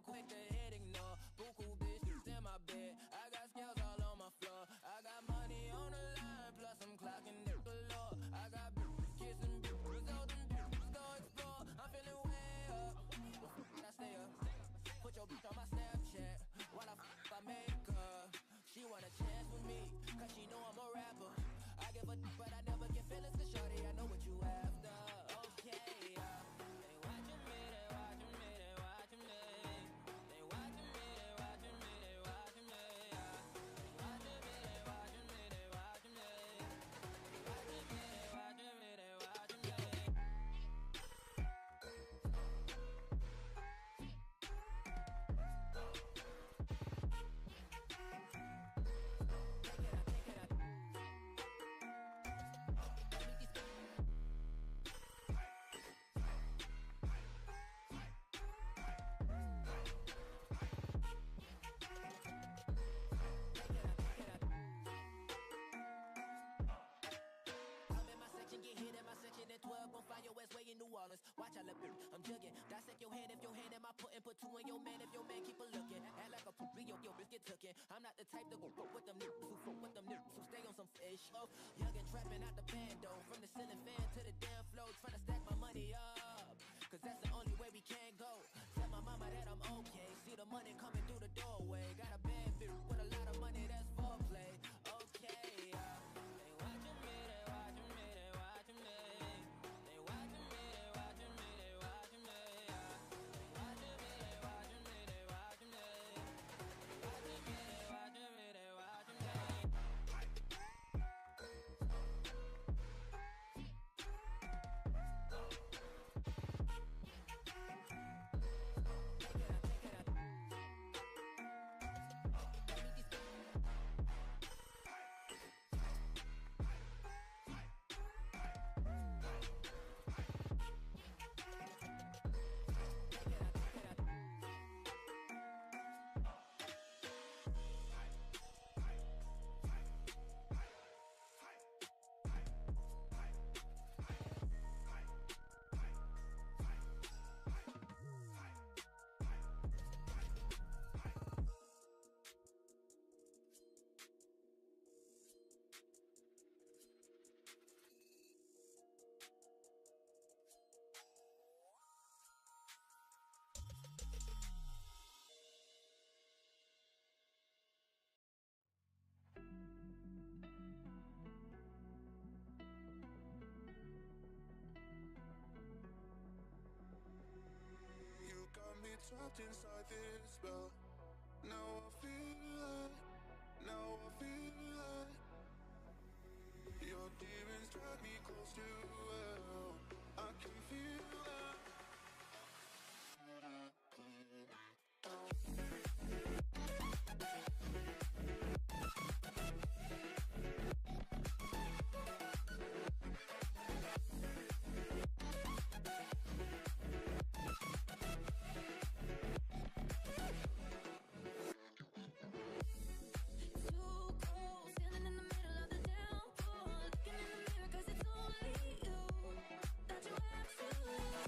quick to hit ignore. Buku bitches in my bed. I got scales all on my floor. I got money on the line, plus I'm clocking it galore. I got bitches kissing bitches, all them bitches go explore. I'm feeling way up. I stay up. Put your bitch on my Snapchat while I make her. She want a chance with me, cause she know I'm a rapper. I give a but I never get feelings, cause shorty, I know what you after. Okay, they watching me, they watching me, they watching me. They watching me, they watching me, they watching me. They watching me, they watching me, they watching me. They watching me, they watching me, they watching me. At 12, gon' find your ass way in New Orleans. Watch I look, I'm jugging. Dissect your hand if your hand in my putting. Put two in your man if your man keep a looking. Act like a poopy, your bitch get tookin'. I'm not the type to go fuck with them niggas who fuck with them niggas who stay on some fish. Oh, young and trapping out the bando. From the ceiling fan to the damn floor. Tryna stack my money up, cause that's the only way we can go. Tell my mama that I'm okay. See the money coming through the doorway. Got a bad bitch with a lot of money, that's foreplay. Okay, they watching me, they watching me, they watching me. Trapped inside this spell. Now I feel like your demons drag me close to hell. I can feel that. That you have to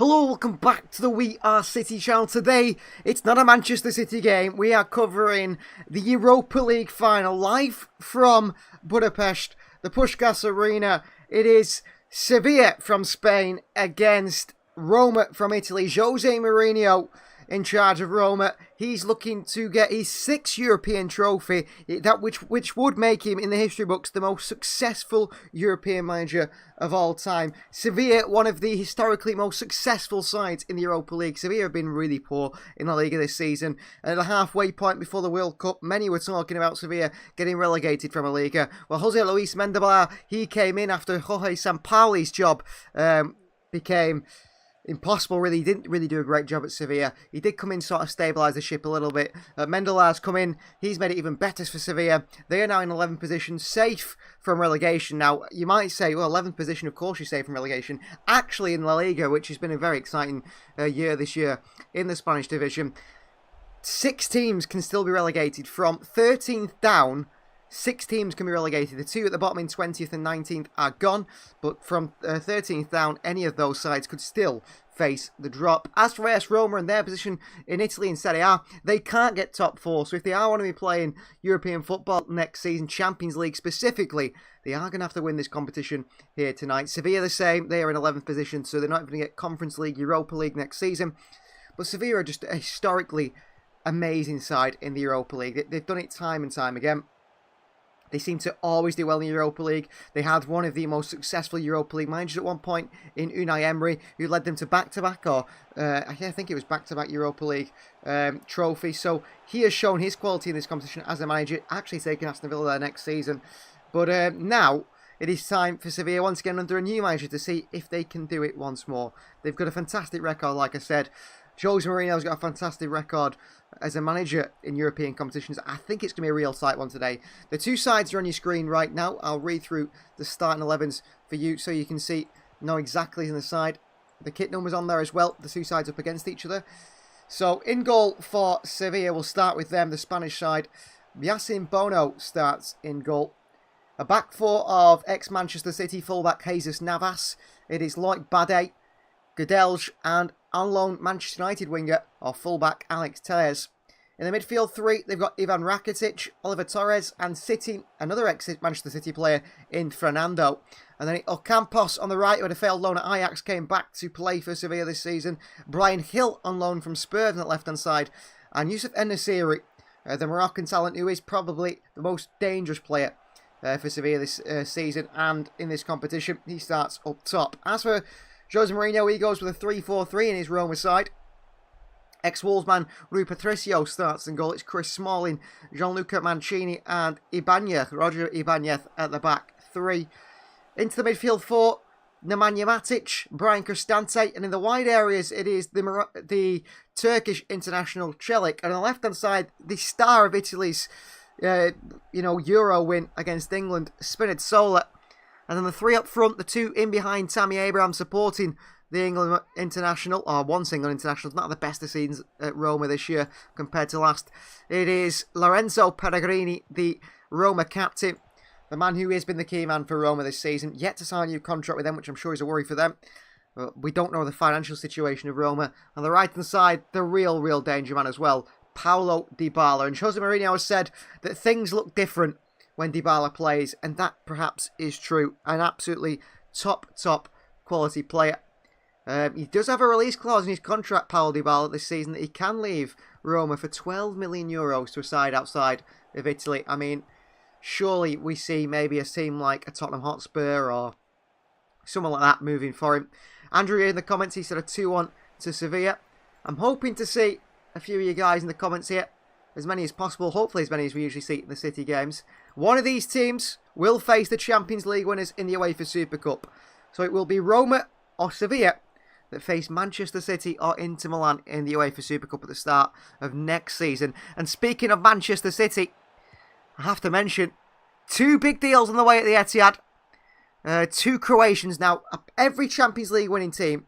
Hello, welcome back to the We Are City channel. Today, it's not a Manchester City game. We are covering the Europa League final live from Budapest, the Puskás Arena. It is Sevilla from Spain against Roma from Italy. Jose Mourinho in charge of Roma. He's looking to get his 6th European trophy, that which would make him in the history books the most successful European manager of all time. Sevilla, one of the historically most successful sides in the Europa League. Sevilla have been really poor in La Liga this season. At the halfway point before the World Cup, many were talking about Sevilla getting relegated from La Liga. Well, Jose Luis Mendilibar, he came in after Jorge Sampaoli's job became impossible, really. He didn't really do a great job at Sevilla. He did come in, sort of stabilise the ship a little bit. Mendilibar's come in, he's made it even better for Sevilla. They are now in 11th position, safe from relegation. Now, you might say, well, 11th position, of course you're safe from relegation. Actually, in La Liga, which has been a very exciting year this year in the Spanish division, 6 teams can still be relegated. From 13th down, 6 teams can be relegated. The 2 at the bottom in 20th and 19th are gone, but from 13th down, any of those sides could still face the drop. As for AS Roma and their position in Italy in Serie A, they can't get top 4, so if they are want to be playing European football next season, Champions League specifically, they are going to have to win this competition here tonight. Sevilla the same, they are in 11th position, so they're not going to get Conference League, Europa League next season, but Sevilla are just a historically amazing side in the Europa League. They've done it time and time again. They seem to always do well in the Europa League. They had one of the most successful Europa League managers at one point in Unai Emery, who led them to back-to-back, or I think it was back-to-back Europa League trophies. So he has shown his quality in this competition as a manager, actually taking Aston Villa there next season. But now it is time for Sevilla once again under a new manager to see if they can do it once more. They've got a fantastic record, like I said. Jose Mourinho's got a fantastic record as a manager in European competitions. I think it's going to be a real tight one today. The 2 sides are on your screen right now. I'll read through the starting 11s for you so you can know exactly in the side. The kit numbers on there as well. The 2 sides up against each other. So in goal for Sevilla, we'll start with them, the Spanish side. Yasin Bono starts in goal. A back 4 of ex-Manchester City fullback Jesus Navas. It is Loic Bade, Gudelj, and on loan Manchester United winger or fullback Alex Telles. In the midfield 3, they've got Ivan Rakitic, Oliver Torres, and sitting another ex-Manchester City player in Fernando. And then Ocampos on the right, who had a failed loan at Ajax, came back to play for Sevilla this season. Brian Hill on loan from Spurs on the left-hand side. And Youssef En-Nesyri, the Moroccan talent, who is probably the most dangerous player for Sevilla this season and in this competition. He starts up top. As for Jose Mourinho, he goes with a 3-4-3 in his Roma side. Ex-Wolves man Rui Patricio starts in goal. It's Chris Smalling, Gianluca Mancini and Roger Ibanez at the back 3. Into the midfield 4, Nemanja Matic, Brian Cristante, and in the wide areas it is the Turkish international Celik. And on the left-hand side, the star of Italy's Euro win against England, Spinazzola. And then the 3 up front, the 2 in behind Tammy Abraham supporting the England international, or once England international. It's not the best of seasons at Roma this year compared to last. It is Lorenzo Pellegrini, the Roma captain, the man who has been the key man for Roma this season. Yet to sign a new contract with them, which I'm sure is a worry for them. We don't know the financial situation of Roma. On the right-hand side, the real danger man as well, Paulo Dybala. And Jose Mourinho has said that things look different when Dybala plays, and that perhaps is true. An absolutely top quality player. He does have a release clause in his contract, Paulo Dybala, this season, that he can leave Roma for €12 million to a side outside of Italy. I mean, surely we see maybe a team like a Tottenham Hotspur or someone like that moving for him. Andrew in the comments, he said a 2-1 to Sevilla. I'm hoping to see a few of you guys in the comments here. As many as possible, hopefully as many as we usually see in the City games. One of these teams will face the Champions League winners in the UEFA Super Cup. So it will be Roma or Sevilla that face Manchester City or Inter Milan in the UEFA Super Cup at the start of next season. And speaking of Manchester City, I have to mention 2 big deals on the way at the Etihad. 2 Croatians now. Every Champions League winning team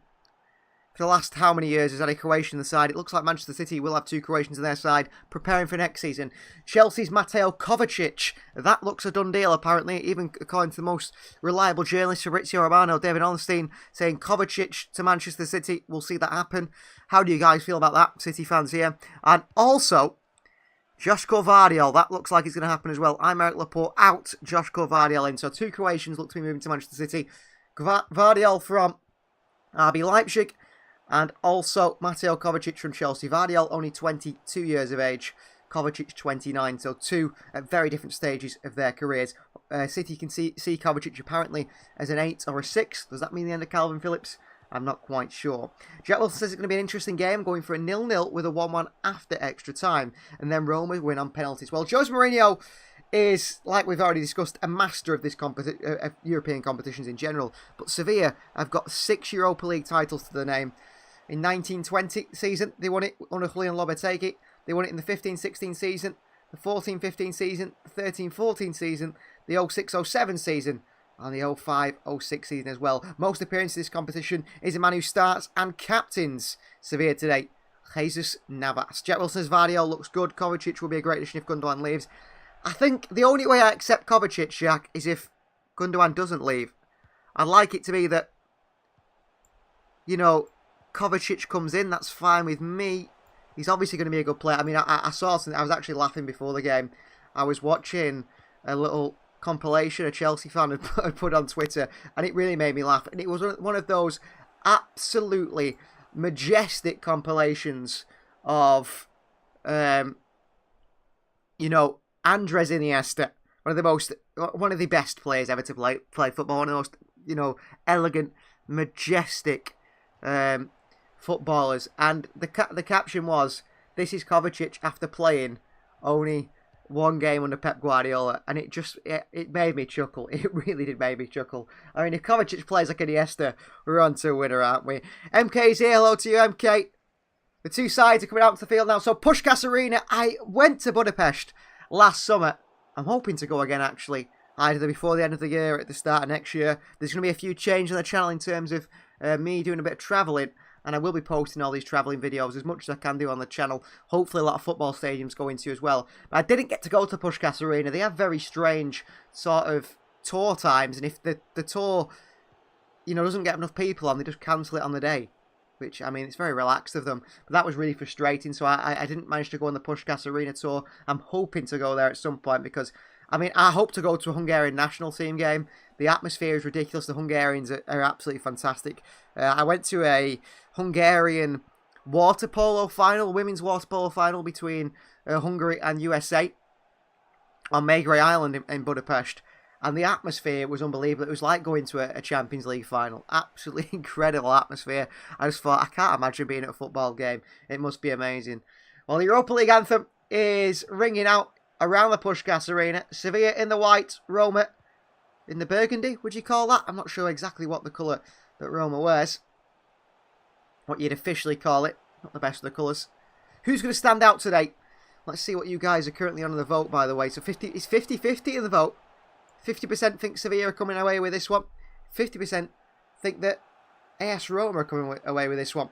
for the last how many years has had a Croatian in the side. It looks like Manchester City will have 2 Croatians in their side, preparing for next season. Chelsea's Mateo Kovacic. That looks a done deal, apparently, even according to the most reliable journalist, Fabrizio Romano, David Ornstein, saying Kovacic to Manchester City. We'll see that happen. How do you guys feel about that, City fans here? And also, Joško Vardiol. That looks like it's going to happen as well. Aymeric Laporte out, Joško Vardiol in. So 2 Croatians look to be moving to Manchester City. Vardiol from RB Leipzig. And also Mateo Kovacic from Chelsea. Vardiol only 22 years of age. Kovacic 29. So 2 at very different stages of their careers. City can see Kovacic apparently as an 8 or a 6. Does that mean the end of Calvin Phillips? I'm not quite sure. Jack Wilson says it's going to be an interesting game, going for a 0-0 with a 1-1 after extra time. And then Roma win on penalties. Well, Jose Mourinho is, like we've already discussed, a master of this European competitions in general. But Sevilla have got 6 Europa League titles to their name. In 1920 season, they won it under Julian Lopetegui. They won it in the 15-16 season, the 14-15 season, the 13-14 season, the 06-07 season, and the 05-06 season as well. Most appearances in this competition is a man who starts and captains Sevilla today, Jesus Navas. Jack Wilson's Vardiol looks good. Kovacic will be a great addition if Gundogan leaves. I think the only way I accept Kovacic, Jack, is if Gundogan doesn't leave. I'd like it to be that, you know, Kovacic comes in, that's fine with me. He's obviously going to be a good player. I mean, I saw something, I was actually laughing before the game. I was watching a little compilation a Chelsea fan had put on Twitter, and it really made me laugh. And it was one of those absolutely majestic compilations of, you know, Andres Iniesta, one of the best players ever to play football, one of the most, you know, elegant, majestic footballers, and the caption was, "This is Kovacic after playing only 1 game under Pep Guardiola," and it made me chuckle. It really did make me chuckle. I mean, if Kovacic plays like Iniesta, we're on to a winner, aren't we? MK's here. Hello to you, MK. The 2 sides are coming out to the field now. So Puskás Arena. I went to Budapest last summer. I'm hoping to go again, actually, either before the end of the year or at the start of next year. There's going to be a few changes on the channel in terms of me doing a bit of travelling. And I will be posting all these travelling videos as much as I can do on the channel. Hopefully a lot of football stadiums go into as well. But I didn't get to go to Puskás Arena. They have very strange sort of tour times. And if the tour, you know, doesn't get enough people on, they just cancel it on the day. Which, I mean, it's very relaxed of them. But that was really frustrating. So I didn't manage to go on the Puskás Arena tour. I'm hoping to go there at some point because, I mean, I hope to go to a Hungarian national team game. The atmosphere is ridiculous. The Hungarians are absolutely fantastic. I went to a Hungarian water polo final, women's water polo final between Hungary and USA on Mégrai Island in Budapest. And the atmosphere was unbelievable. It was like going to a Champions League final. Absolutely incredible atmosphere. I just thought, I can't imagine being at a football game. It must be amazing. Well, the Europa League anthem is ringing out around the Puskás Arena. Sevilla in the white, Roma in the burgundy, would you call that? I'm not sure exactly what the colour that Roma wears. What you'd officially call it. Not the best of the colours. Who's going to stand out today? Let's see what you guys are currently on in the vote, by the way. So it's 50-50 in the vote. 50% think Sevilla are coming away with this one. 50% think that AS Roma are coming away with this one.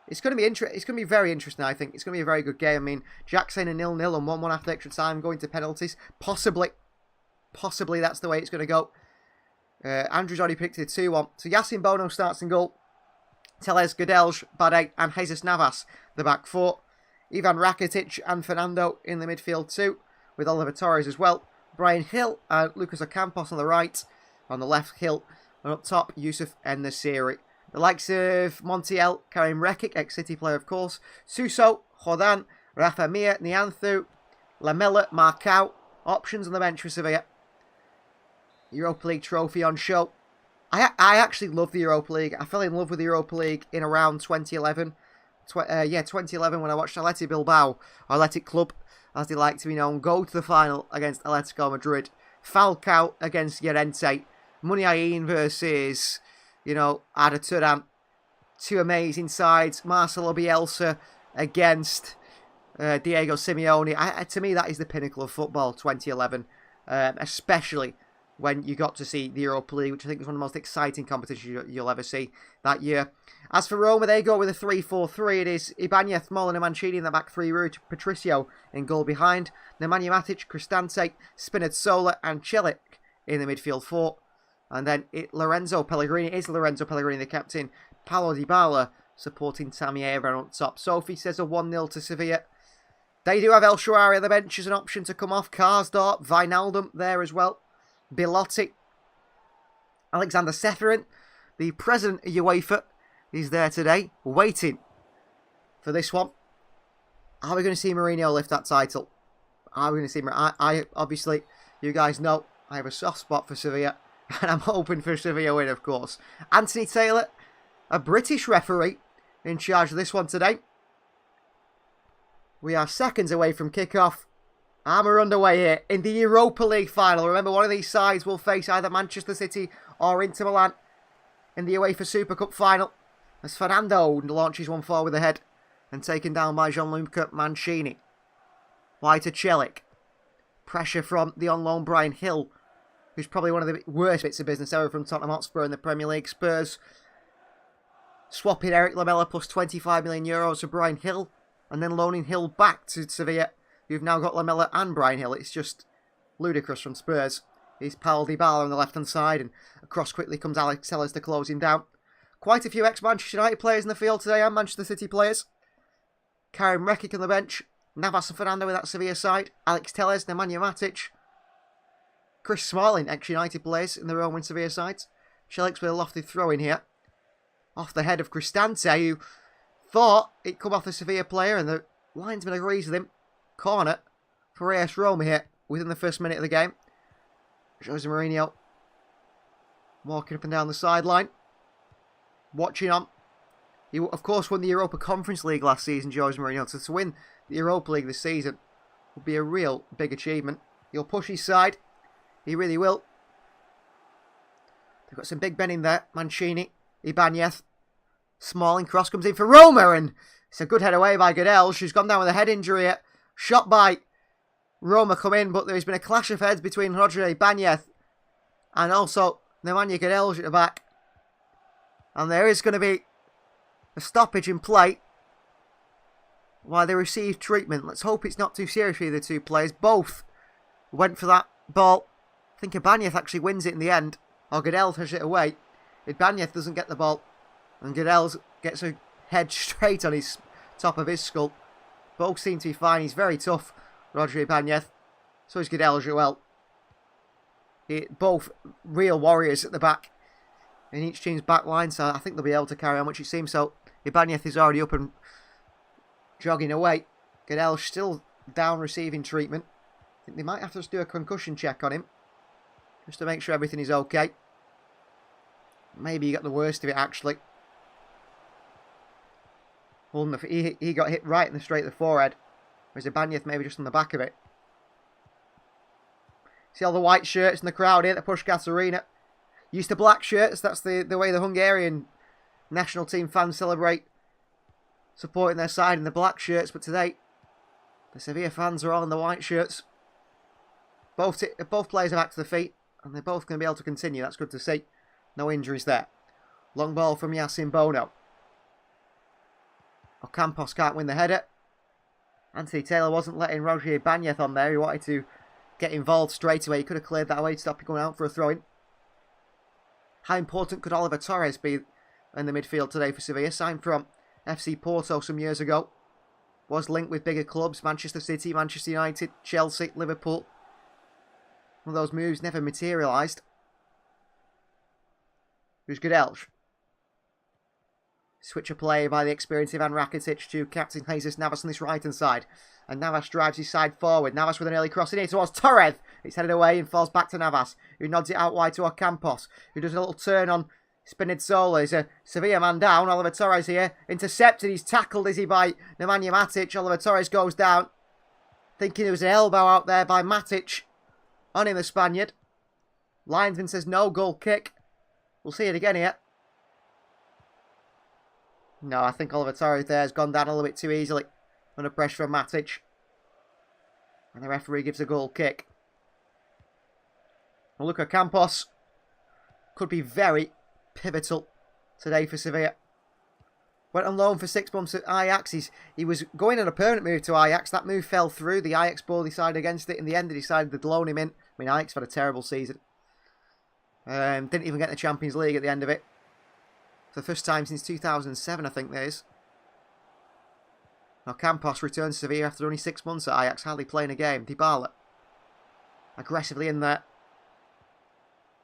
It's going to be it's going to be very interesting, I think. It's going to be a very good game. I mean, Jack saying a 0-0 and 1-1 after extra time, going to penalties. Possibly that's the way it's going to go. Andrew's already predicted 2-1. So Yasin Bono starts in goal. Teles, Gadelj, Bade and Jesus Navas, the back 4. Ivan Rakitic and Fernando in the midfield too, with Oliver Torres as well. Brian Hill and Lucas Ocampos on the right. On the left, Hill. And up top, Yusuf En-Nesyri. The likes of Montiel, Karim Rekic, ex-City player of course. Suso, Jordan, Rafa Mir, Nianthu, Lamela, Marcao. Options on the bench for Sevilla. Europa League trophy on show. I actually love the Europa League. I fell in love with the Europa League in around 2011. 2011 when I watched Athletic Bilbao, or Athletic Club, as they like to be known, go to the final against Atletico Madrid. Falcao against Llorente. Muniain versus, you know, Arda Turan. 2 amazing sides. Marcelo Bielsa against Diego Simeone. To me, that is the pinnacle of football, 2011. Especially when you got to see the Europa League, which I think was one of the most exciting competitions you'll ever see that year. As for Roma, they go with a 3-4-3. It is Ibanez, Molina, Mancini in the back three, Rui Patricio in goal behind, Nemanja Matic, Cristante, Spinazzola and Celic in the midfield four. And then Lorenzo Pellegrini, the captain, Paulo Dybala supporting Tammy Abraham on top. Sophie says a 1-0 to Sevilla. They do have El Shaarawy on the bench as an option to come off. Karsdorp, Wijnaldum there as well. Bilotti, Alexander Ceferin, the president of UEFA, is there today, waiting for this one. Are we going to see Mourinho lift that title? Are we going to see Mourinho? I obviously, you guys know, I have a soft spot for Sevilla, and I'm hoping for Sevilla win, of course. Anthony Taylor, a British referee, in charge of this one today. We are seconds away from kickoff. And we're underway here in the Europa League final. Remember, one of these sides will face either Manchester City or Inter Milan in the UEFA Super Cup final. As Fernando launches one forward with the head and taken down by Gianluca Mancini. Wide to Celic. Pressure from the on loan Bryan Hill, who's probably one of the worst bits of business ever from Tottenham Hotspur in the Premier League. Spurs swapping Eric Lamela plus €25 million for Bryan Hill and then loaning Hill back to Sevilla. You've now got Lamela and Bryan Hill. It's just ludicrous from Spurs. He's Paulo Dybala on the left-hand side, and across quickly comes Alex Telles to close him down. Quite a few ex-Manchester United players in the field today, and Manchester City players. Karim Rekic on the bench. Navas and Fernando with that Sevilla side. Alex Telles, Nemanja Matic. Chris Smalling, ex-United players in the Roma and Sevilla sides. Celic's with a lofted throw in here. Off the head of Cristante, who thought it come off the Sevilla player, and the linesman agrees with him. Corner for AS Roma here within the first minute of the game. Jose Mourinho walking up and down the sideline. Watching on. He, of course, won the Europa Conference League last season, Jose Mourinho. So to win the Europa League this season would be a real big achievement. He'll push his side. He really will. They've got some big men in there. Mancini, Ibanez. Smalling cross comes in for Roma, and it's a good head away by Goodell. She's gone down with a head injury here. Shot by Roma come in, but there's been a clash of heads between Roger Ibanez and also Nemanja Goodell at the back. And there is going to be a stoppage in play while they receive treatment. Let's hope it's not too serious for the two players. Both went for that ball. I think Ibanez actually wins it in the end. Or Goodell has it away. Ibanez doesn't get the ball. And Goodell gets a head straight on his top of his skull. Both seem to be fine. He's very tough, Roger Ibanez. So is Goodell as well. Both real warriors at the back in each team's back line. So I think they'll be able to carry on, which it seems. So Ibanez is already up and jogging away. Goodell still down receiving treatment. I think they might have to just do a concussion check on him, just to make sure everything is okay. Maybe he got the worst of it, actually. He got hit right in the straight of the forehead. Whereas Ibanez maybe just on the back of it. See all the white shirts in the crowd here at the Puskás Arena. Used to black shirts. That's the way the Hungarian national team fans celebrate supporting their side in the black shirts. But today, the Sevilla fans are all in the white shirts. Both players are back to the feet. And they're both going to be able to continue. That's good to see. No injuries there. Long ball from Yacine Bono. Ocampos can't win the header. Anthony Taylor wasn't letting Roger Ibanez on there. He wanted to get involved straight away. He could have cleared that away to stop him going out for a throw-in. How important could Oliver Torres be in the midfield today for Sevilla? Signed from FC Porto some years ago. Was linked with bigger clubs. Manchester City, Manchester United, Chelsea, Liverpool. One of those moves never materialised. Who's Goodell? Switch of play by the experienced Ivan Rakitic to captain Jesus Navas on this right-hand side. And Navas drives his side forward. Navas with an early cross in here towards Torres. It's headed away and falls back to Navas, who nods it out wide to Ocampos, who does a little turn on Spinazzola. He's a Sevilla man down. Oliver Torres here. Intercepted. He's tackled, is he, by Nemanja Matic. Oliver Torres goes down. Thinking there was an elbow out there by Matic on him, the Spaniard. Linesman says no, goal kick. We'll see it again here. No, I think Oliver Torres there has gone down a little bit too easily under pressure from Matic. And the referee gives a goal kick. Well, look at Campos. Could be very pivotal today for Sevilla. Went on loan for 6 months at Ajax. He was going on a permanent move to Ajax. That move fell through. The Ajax board decided against it. In the end, they decided to loan him in. I mean, Ajax had a terrible season. Didn't even get the Champions League at the end of it. For the first time since 2007, I think there is. Now Campos returns to Sevilla after only 6 months at Ajax, hardly playing a game. Dybala. Aggressively in there.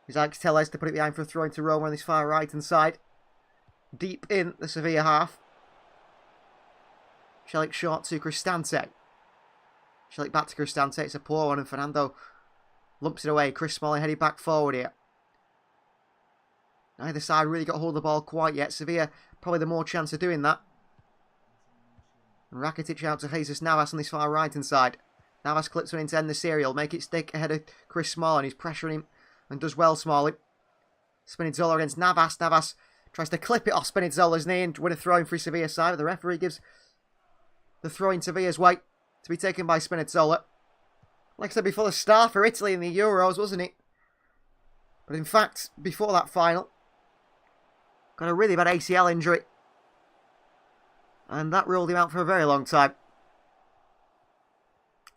He's Alex Telles to put it behind for a throw into Roma on his far right hand side. Deep in the Sevilla half. Celik short to Cristante. Celik back to Cristante. It's a poor one and Fernando lumps it away. Chris Smalling headed back forward here. Neither side really got hold of the ball quite yet. Sevilla probably the more chance of doing that. And Rakitic out to Jesus Navas on this far right hand side. Navas clips one in to end the serial. Make it stick ahead of Chris Smalling. He's pressuring him and does well, Smalling. Spinazzola against Navas. Navas tries to clip it off Spinazzola's knee and win a throw-in for Sevilla's side. But the referee gives the throw-in Sevilla's way to be taken by Spinazzola. Like I said before, the star for Italy in the Euros, wasn't it? But in fact, before that final, got a really bad ACL injury. And that ruled him out for a very long time.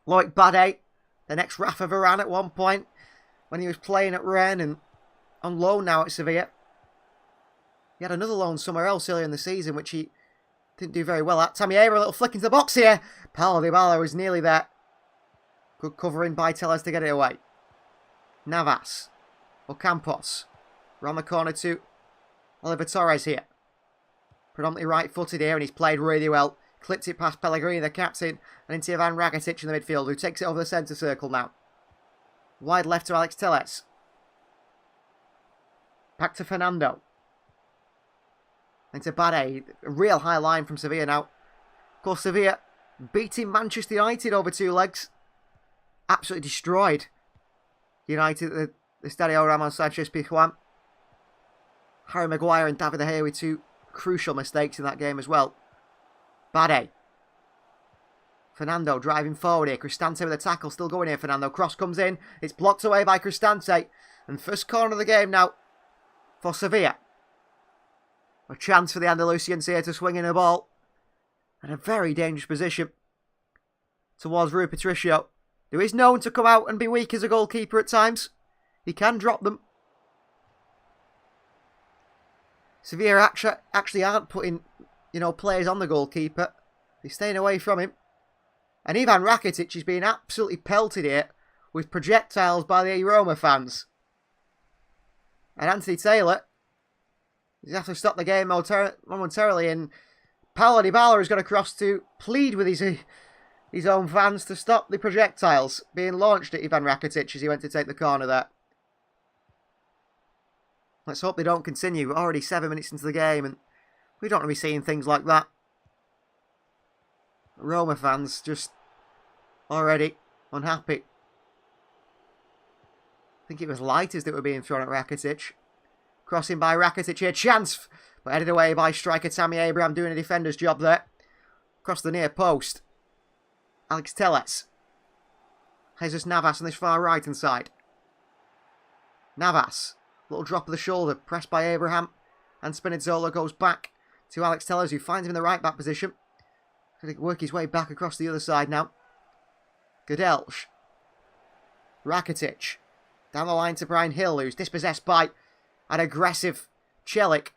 Loic Bade, the next Rafa Varane at one point, when he was playing at Rennes and on loan now at Sevilla. He had another loan somewhere else earlier in the season, which he didn't do very well at. Tammy Abraham, a little flick into the box here. Paulo Dybala was nearly there. Good covering by Telles to get it away. Navas. Ocampos. Around the corner to Oliver Torres here. Predominantly right-footed here, and he's played really well. Clipped it past Pellegrini, the captain, and into Ivan Rakitic in the midfield, who takes it over the centre circle now. Wide left to Alex Telles. Back to Fernando. Into Bade. A real high line from Sevilla now. Of course, Sevilla beating Manchester United over 2 legs. Absolutely destroyed United at the Estadio Ramon Sanchez Pizjuan. Harry Maguire and David De Gea with 2 crucial mistakes in that game as well. Bade. Fernando driving forward here. Cristante with a tackle. Still going here, Fernando. Cross comes in. It's blocked away by Cristante. And first corner of the game now for Sevilla. A chance for the Andalusians here to swing in a ball. And a very dangerous position towards Rui Patricio, who is known to come out and be weak as a goalkeeper at times. He can drop them. Sevilla actually aren't putting, players on the goalkeeper. They're staying away from him. And Ivan Rakitic is being absolutely pelted here with projectiles by the Roma fans. And Anthony Taylor is going to have to stop the game momentarily. And Paulo Dybala is going to cross to plead with his own fans to stop the projectiles being launched at Ivan Rakitic as he went to take the corner there. Let's hope they don't continue. We're already 7 minutes into the game and we don't want to be seeing things like that. Roma fans just already unhappy. I think it was lighters that were being thrown at Rakitic. Crossing by Rakitic here. Chance! But headed away by striker Tammy Abraham doing a defender's job there. Across the near post. Alex Telles. Jesus Navas on this far right hand side. Navas. Little drop of the shoulder. Pressed by Abraham. And Spinazzola goes back to Alex Telles, who finds him in the right back position. Going to work his way back across the other side now. Gadelj. Rakitic. Down the line to Brian Hill, who's dispossessed by an aggressive Celik.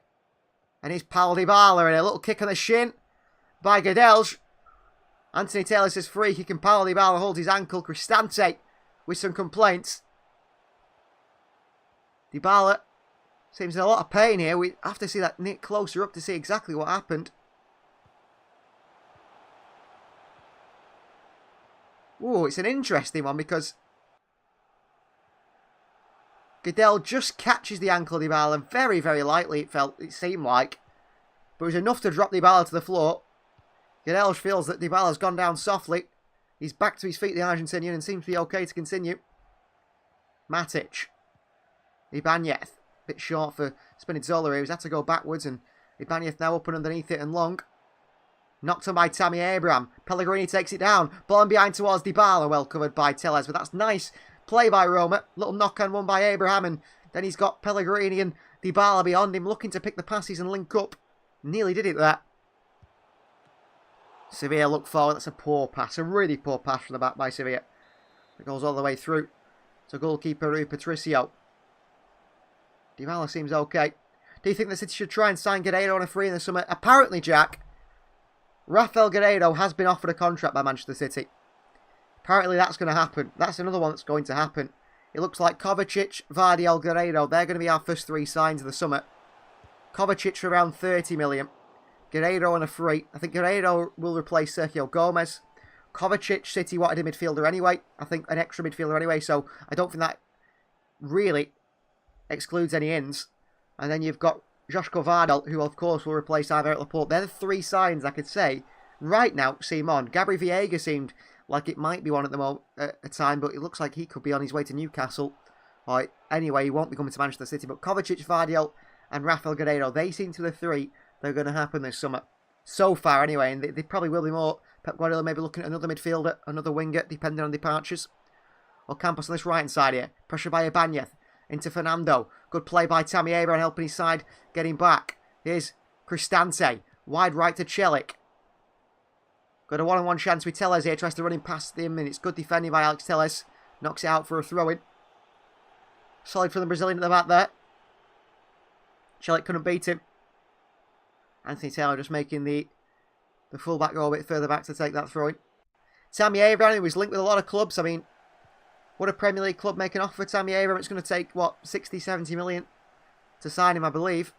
And here's Paulo Dybala, and a little kick on the shin by Gadelj. Anthony Taylor says free kick, and Paulo Dybala holds his ankle. Cristante with some complaints. Dybala seems in a lot of pain here. We have to see that closer up to see exactly what happened. Ooh, it's an interesting one because Gadelj just catches the ankle of Dybala very, very lightly, it seemed like. But it was enough to drop Dybala to the floor. Gadelj feels that Dybala's gone down softly. He's back to his feet, the Argentinian, and seems to be okay to continue. Matic. Ibanez. Bit short for Spinazzola here. He's had to go backwards, and Ibanez now up and underneath it and long. Knocked on by Tammy Abraham. Pellegrini takes it down. Ball behind towards Dybala. Well covered by Telles, but that's nice play by Roma. Little knock-on one by Abraham, and then he's got Pellegrini and Dybala beyond him, looking to pick the passes and link up. Nearly did it there. Sevilla look forward. That's a poor pass. A really poor pass from the back by Sevilla. It goes all the way through to goalkeeper Rui Patricio. Dybala seems okay. Do you think the City should try and sign Guerreiro on a free in the summer? Apparently, Jack, Rafael Guerreiro has been offered a contract by Manchester City. Apparently that's going to happen. That's another one that's going to happen. It looks like Kovacic, Vardiol, Guerreiro. They're going to be our first 3 signs of the summer. Kovacic for around 30 million. Guerreiro on a free. I think Guerreiro will replace Sergio Gomez. Kovacic, City wanted a midfielder anyway. I think an extra midfielder anyway. So I don't think that really excludes any ins. And then you've got Joshko Vardiol, who of course will replace Ivan Laporte. They're the 3 signs I could say right now seem on. Gabri Veiga seemed like it might be one at the moment at a time, but it looks like he could be on his way to Newcastle. Or anyway, he won't be coming to Manchester City. But Kovacic, Vardiol and Rafael Guerreiro, they seem to be the 3 that are going to happen this summer. So far anyway, and they probably will be more. Pep Guardiola maybe looking at another midfielder, another winger, depending on departures. Or Campos on this right-hand side here. Pressure by Ibanez. Into Fernando. Good play by Tammy Abraham helping his side getting back. Here's Cristante. Wide right to Celik. Got a one-on-one chance with Tellez here. Tries to run him past him, and it's good defending by Alex Tellez. Knocks it out for a throw-in. Solid from the Brazilian at the back there. Celik couldn't beat him. Anthony Taylor just making the full-back go a bit further back to take that throw-in. Tammy Abraham, who was linked with a lot of clubs. I mean, would a Premier League club make an offer for Tammy Abraham? It's going to take, what, 60, 70 million to sign him, I believe.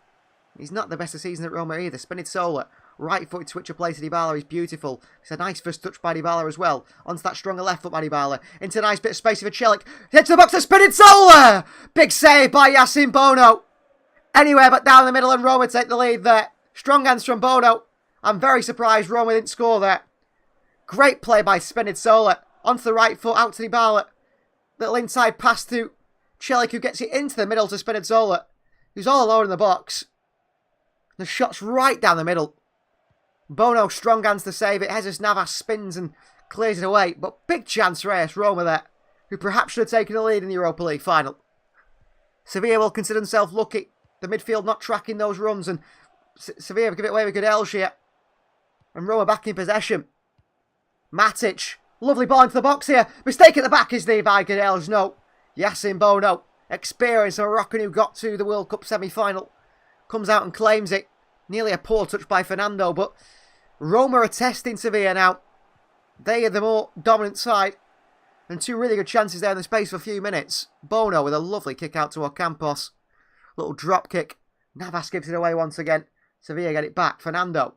He's not the best of season at Roma either. Spinazzola, right-footed switcher play to Dybala is beautiful. It's a nice first touch by Dybala as well. Onto that stronger left foot by Dybala. Into a nice bit of space for Celik. Hits the box of Spinazzola! Big save by Yassine Bono. Anywhere but down the middle, and Roma take the lead there. Strong hands from Bono. I'm very surprised Roma didn't score there. Great play by Spinazzola. Onto the right foot, out to Dybala. Little inside pass to Celik, who gets it into the middle to Spinazzola, who's all alone in the box. The shot's right down the middle. Bono strong hands to save it. Jesus Navas spins and clears it away. But big chance for AS Roma there, who perhaps should have taken the lead in the Europa League final. Sevilla will consider themselves lucky. The midfield not tracking those runs, and Sevilla give it away with Gudelj here. And Roma back in possession. Matic. Lovely ball into the box here. Mistake at the back is there by Gudelj. No. Yassine Bono. Experienced Moroccan who got to the World Cup semi-final. Comes out and claims it. Nearly a poor touch by Fernando, but Roma are testing Sevilla now. They are the more dominant side. And 2 really good chances there in the space of a few minutes. Bono with a lovely kick out to Ocampos. Little drop kick. Navas gives it away once again. Sevilla get it back. Fernando.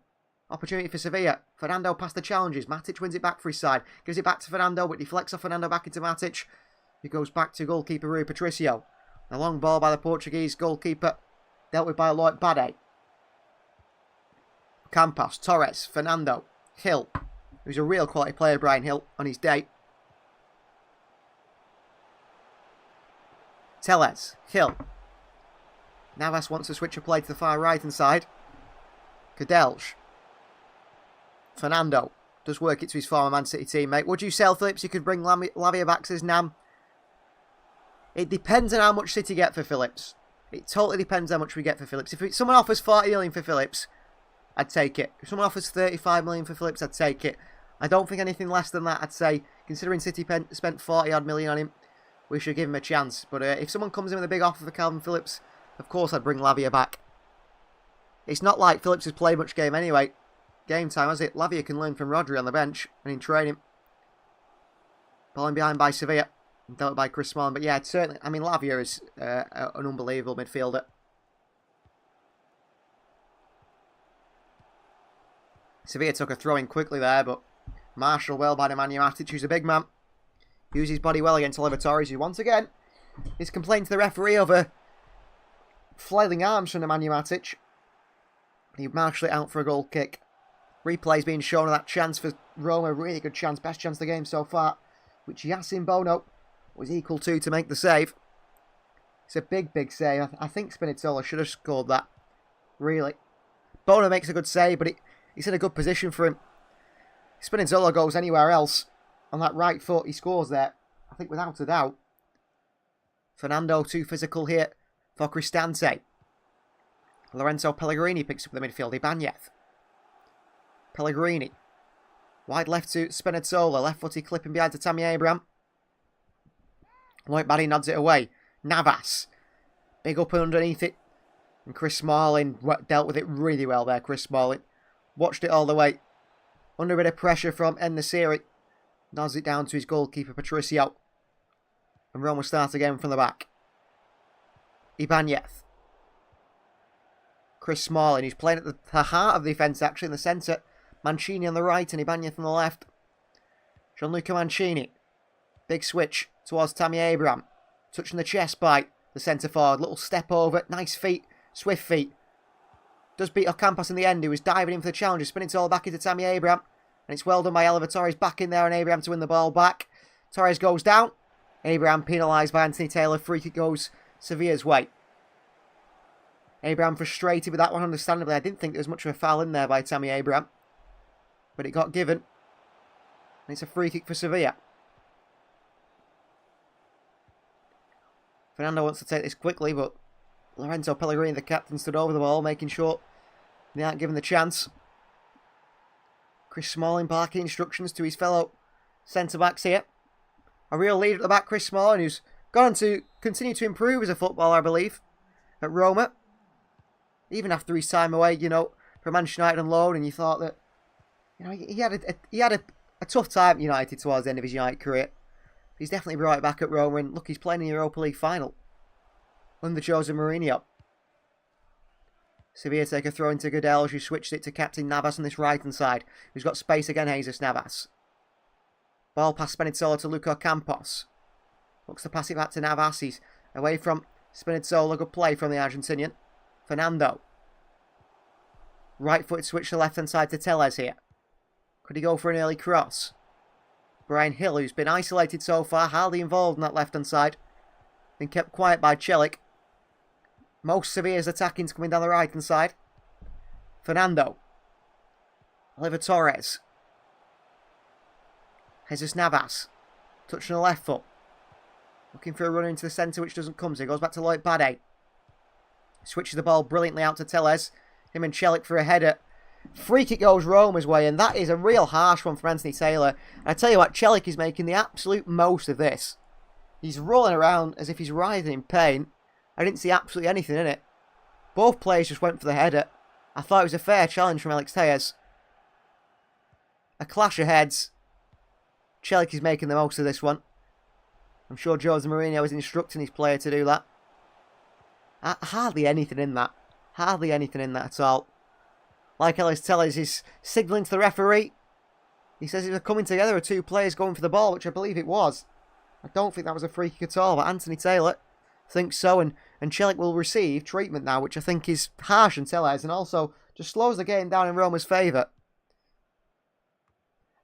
Opportunity for Sevilla. Fernando past the challenges. Matic wins it back for his side. Gives it back to Fernando, but deflects off Fernando back into Matic. He goes back to goalkeeper Rui Patricio. A long ball by the Portuguese goalkeeper. Dealt with by Lloyd Bade. Campos, Torres, Fernando, Hill. Who's a real quality player, Brian Hill, on his day. Tellez, Hill. Navas wants to switch a play to the far right-hand side. Gudelj. Fernando does work it to his former Man City teammate. Would you sell Phillips? You could bring Lavia back, says Nam. It depends on how much City get for Phillips. It totally depends how much we get for Phillips. If someone offers 40 million for Phillips, I'd take it. If someone offers 35 million for Phillips, I'd take it. I don't think anything less than that, I'd say. Considering City spent 40 odd million on him, we should give him a chance. But if someone comes in with a big offer for Calvin Phillips, of course I'd bring Lavia back. It's not like Phillips has played much game anyway. Game time, has it? Lavia can learn from Rodri on the bench and in training. Ball in behind by Sevilla. Dealt by Chris Smalling. But yeah, certainly, I mean, Lavia is an unbelievable midfielder. Sevilla took a throw in quickly there, but Marshall well by Nemanja Matic, who's a big man. Uses his body well against Oliver Torres, who once again is complaining to the referee over flailing arms from Nemanja Matic. He marshalled it out for a goal kick. Replay's being shown of that chance for Roma. Really good chance. Best chance of the game so far. Which Yassine Bono was equal to make the save. It's a big, big save. I think Spinazzola should have scored that. Really. Bono makes a good save, but he's in a good position for him. If Spinazzola goes anywhere else on that right foot, he scores there. I think without a doubt. Fernando too physical here for Cristante. Lorenzo Pellegrini picks up the midfield. Ibanez. Pellegrini. Wide left to Spinazzola. Left-footed clipping behind to Tammy Abraham. Lloyd Baddy nods it away. Navas. Big up and underneath it. And Chris Smalling dealt with it really well there, Chris Smalling. Watched it all the way. Under a bit of pressure from En-Nesyri. Nods it down to his goalkeeper, Patricio. And Roma start again from the back. Ibanez. Chris Smalling, who's playing at the heart of the defence, actually, in the centre. Mancini on the right and Ibanez on the left. Gianluca Mancini. Big switch towards Tammy Abraham. Touching the chest by the centre forward. Little step over. Nice feet. Swift feet. Does beat Ocampos in the end, who was diving in for the challenger. Spinning it all back into Tammy Abraham. And it's well done by Oliver Torres back in there and Abraham to win the ball back. Torres goes down. Abraham penalised by Anthony Taylor. Free kick goes Sevilla's way. Abraham frustrated with that one, understandably. I didn't think there was much of a foul in there by Tammy Abraham. But it got given. And it's a free kick for Sevilla. Fernando wants to take this quickly, but Lorenzo Pellegrini, the captain, stood over the ball, making sure they aren't given the chance. Chris Smalling barking instructions to his fellow centre-backs here. A real leader at the back, Chris Smalling, who's gone on to continue to improve as a footballer, I believe, at Roma. Even after his time away, from Manchester United on loan, and you thought that, he had a tough time at United towards the end of his United career. He's definitely brought it back at Roma, and look, he's playing in the Europa League final under Jose Mourinho. Sevilla take a throw into Goodell, who switched it to Captain Navas on this right-hand side, who's got space again, Jesus Navas. Ball past Spinazzola to Luco Campos. Looks to pass it back to Navas. He's away from Spinazzola. Good play from the Argentinian. Fernando. Right-footed switch to the left-hand side to Tellez here. Could he go for an early cross? Brian Hill, who's been isolated so far, hardly involved in that left-hand side. Been kept quiet by Celik. Most Sevilla's attacking's coming down the right-hand side. Fernando. Oliver Torres. Jesus Navas. Touching the left foot. Looking for a run into the centre, which doesn't come, so he goes back to Lloyd Bade. Switches the ball brilliantly out to Tellez. Him and Celik for a header. Free kick goes Roma's way, and that is a real harsh one from Anthony Taylor. And I tell you what, Celik is making the absolute most of this. He's rolling around as if he's writhing in pain. I didn't see absolutely anything in it. Both players just went for the header. I thought it was a fair challenge from Alex Tellez. A clash of heads. Celik is making the most of this one. I'm sure Jose Mourinho is instructing his player to do that. Hardly anything in that. Hardly anything in that at all. Like Alex Tellez is signalling to the referee. He says it was coming together of two players going for the ball, which I believe it was. I don't think that was a free kick at all, but Anthony Taylor thinks so, and Celik will receive treatment now, which I think is harsh on Tellez, and also just slows the game down in Roma's favour.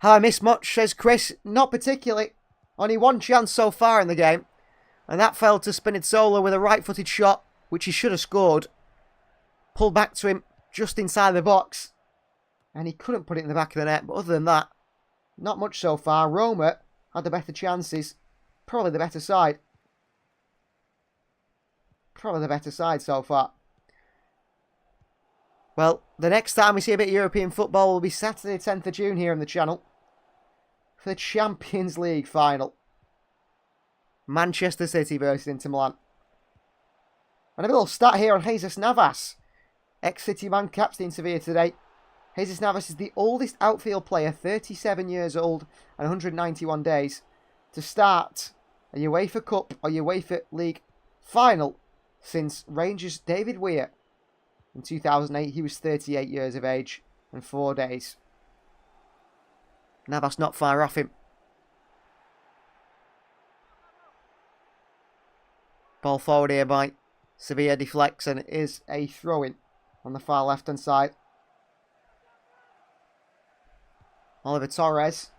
Have I missed much, says Chris? Not particularly. Only one chance so far in the game, and that fell to Spinazzola with a right-footed shot, which he should have scored. Pulled back to him just inside the box, and he couldn't put it in the back of the net, but other than that, not much so far. Roma had the better chances, probably the better side. Probably the better side so far. Well, the next time we see a bit of European football will be Saturday 10th of June here on the channel for the Champions League final. Manchester City versus Inter Milan. And a little stat here on Jesus Navas. Ex-City man captain Sevilla today. Jesus Navas is the oldest outfield player, 37 years old and 191 days, to start a UEFA Cup or UEFA League final since Rangers' David Weir. In 2008, he was 38 years of age and 4 days. Navas not far off him. Ball forward here by Sevilla, deflects, and it is a throw-in on the far left-hand side. Oliver Torres.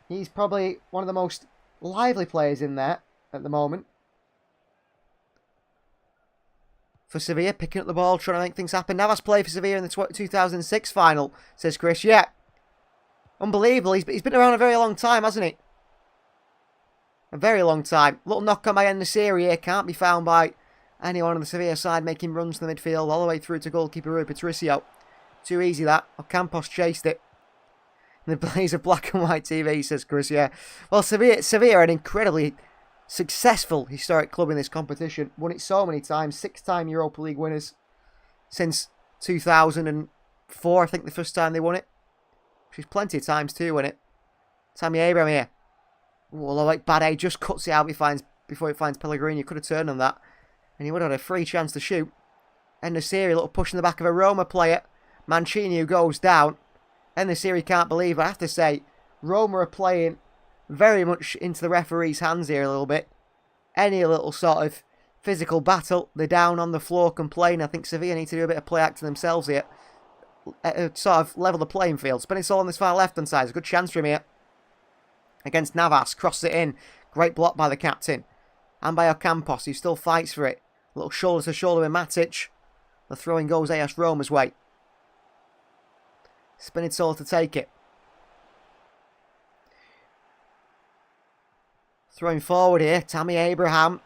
He's probably one of the most lively players in there at the moment. For Sevilla, picking up the ball, trying to make things happen. Navas played for Sevilla in the 2006 final, says Chris. Yeah. Unbelievable. He's been around a very long time, hasn't he? a very long time. Little knock on by En-Nesyri here. Can't be found by anyone on the Sevilla side, making runs to the midfield all the way through to goalkeeper Rui Patricio. Too easy that. Ocampos chased it. In the blaze of black and white TV, says Chris, yeah. Well, Sevilla are an incredibly successful historic club in this competition. Won it so many times. 6-time Europa League winners since 2004, I think the first time they won it. Which is plenty of times too, won it. Tammy Abraham here. Well, like Bade just cuts it out before it finds Pellegrini. Could have turned on that. And he would have had a free chance to shoot. En-Nesyri, a little push in the back of a Roma player. Mancini, who goes down. En-Nesyri can't believe it. I have to say, Roma are playing very much into the referee's hands here a little bit. Any little sort of physical battle, they're down on the floor complaining. I think Sevilla need to do a bit of play acting themselves here. Sort of level the playing field. Spinazzola on this far left-hand side. It's a good chance for him here. Against Navas. Crosses it in. Great block by the captain. And by Ocampos, who still fights for it. A little shoulder to shoulder with Matic. The throwing goes AS Roma's way. Spinazzola to take it. Throwing forward here. Tammy Abraham.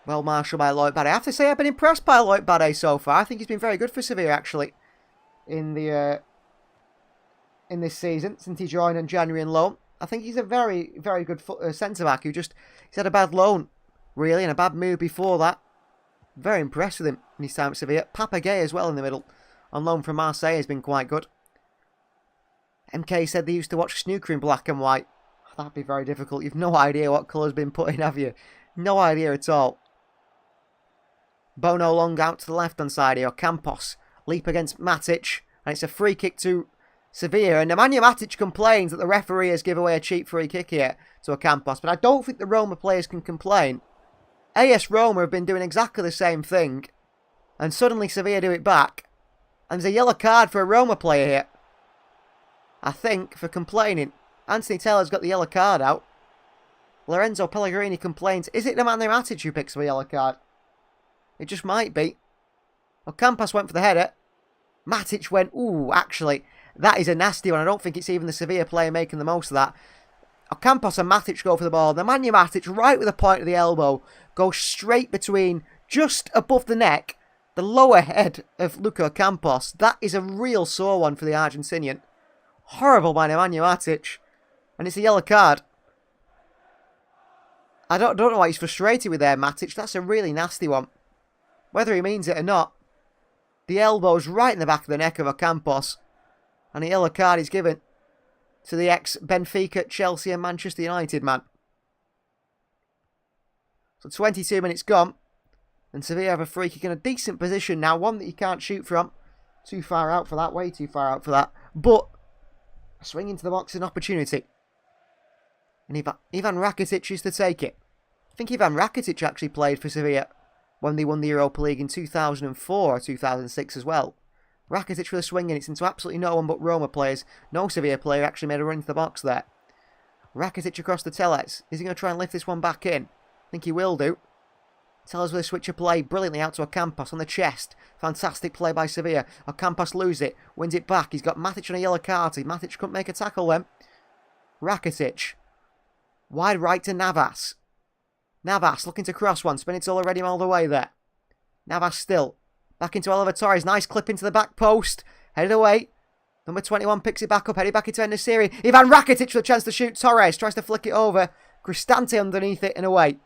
Well marshalled by Lloyd Bade. I have to say I've been impressed by Lloyd Bade so far. I think he's been very good for Sevilla actually. In this season. Since he joined on January on loan. I think he's a very, very good centre-back who he's had a bad loan. Really. And a bad move before that. Very impressed with him in his time at Sevilla. Papa Gay as well in the middle. On loan from Marseille has been quite good. MK said they used to watch snooker in black and white. That'd be very difficult. You've no idea what colour's been put in, have you? No idea at all. Bono long out to the left-hand side here. Campos. Leap against Matic. And it's a free kick to Sevilla. And Nemanja Matic complains that the referee has given away a cheap free kick here to Campos. But I don't think the Roma players can complain. AS Roma have been doing exactly the same thing. And suddenly Sevilla do it back. And there's a yellow card for a Roma player here. I think, for complaining. Anthony Taylor's got the yellow card out. Lorenzo Pellegrini complains. Is it Nemanja Matic who picks up a yellow card? It just might be. Ocampos went for the header. Matic went, ooh, actually, that is a nasty one. I don't think it's even the Sevilla player making the most of that. Ocampos and Matic go for the ball. Nemanja Matic, right with the point of the elbow, goes straight between, just above the neck, the lower head of Luka Ocampos. That is a real sore one for the Argentinian. Horrible by Nemanja Matic. And it's a yellow card. I don't know why he's frustrated with there, Matic. That's a really nasty one. Whether he means it or not. The elbow's right in the back of the neck of Ocampos. And the yellow card is given to the ex-Benfica, Chelsea and Manchester United man. So 22 minutes gone. And Sevilla have a free kick in a decent position now. One that you can't shoot from. Too far out for that. Way too far out for that. But a swing into the box is an opportunity. And Ivan Rakitic is to take it. I think Ivan Rakitic actually played for Sevilla when they won the Europa League in 2004 or 2006 as well. Rakitic with a swing, and it's into absolutely no one but Roma players. No Sevilla player actually made a run into the box there. Rakitic across to Tellez. Is he going to try and lift this one back in? I think he will do. Tellez with a switch of play brilliantly out to Ocampos on the chest. Fantastic play by Sevilla. Ocampos loses it. Wins it back. He's got Matic on a yellow card. Matic couldn't make a tackle then. Rakitic. Wide right to Navas. Navas looking to cross one. Spinazzola ready all the way there. Navas still. Back into Oliver Torres. Nice clip into the back post. Headed away. Number 21 picks it back up. Headed back into En-Nesyri. Ivan Rakitic with a chance to shoot. Torres tries to flick it over. Cristante underneath it and away.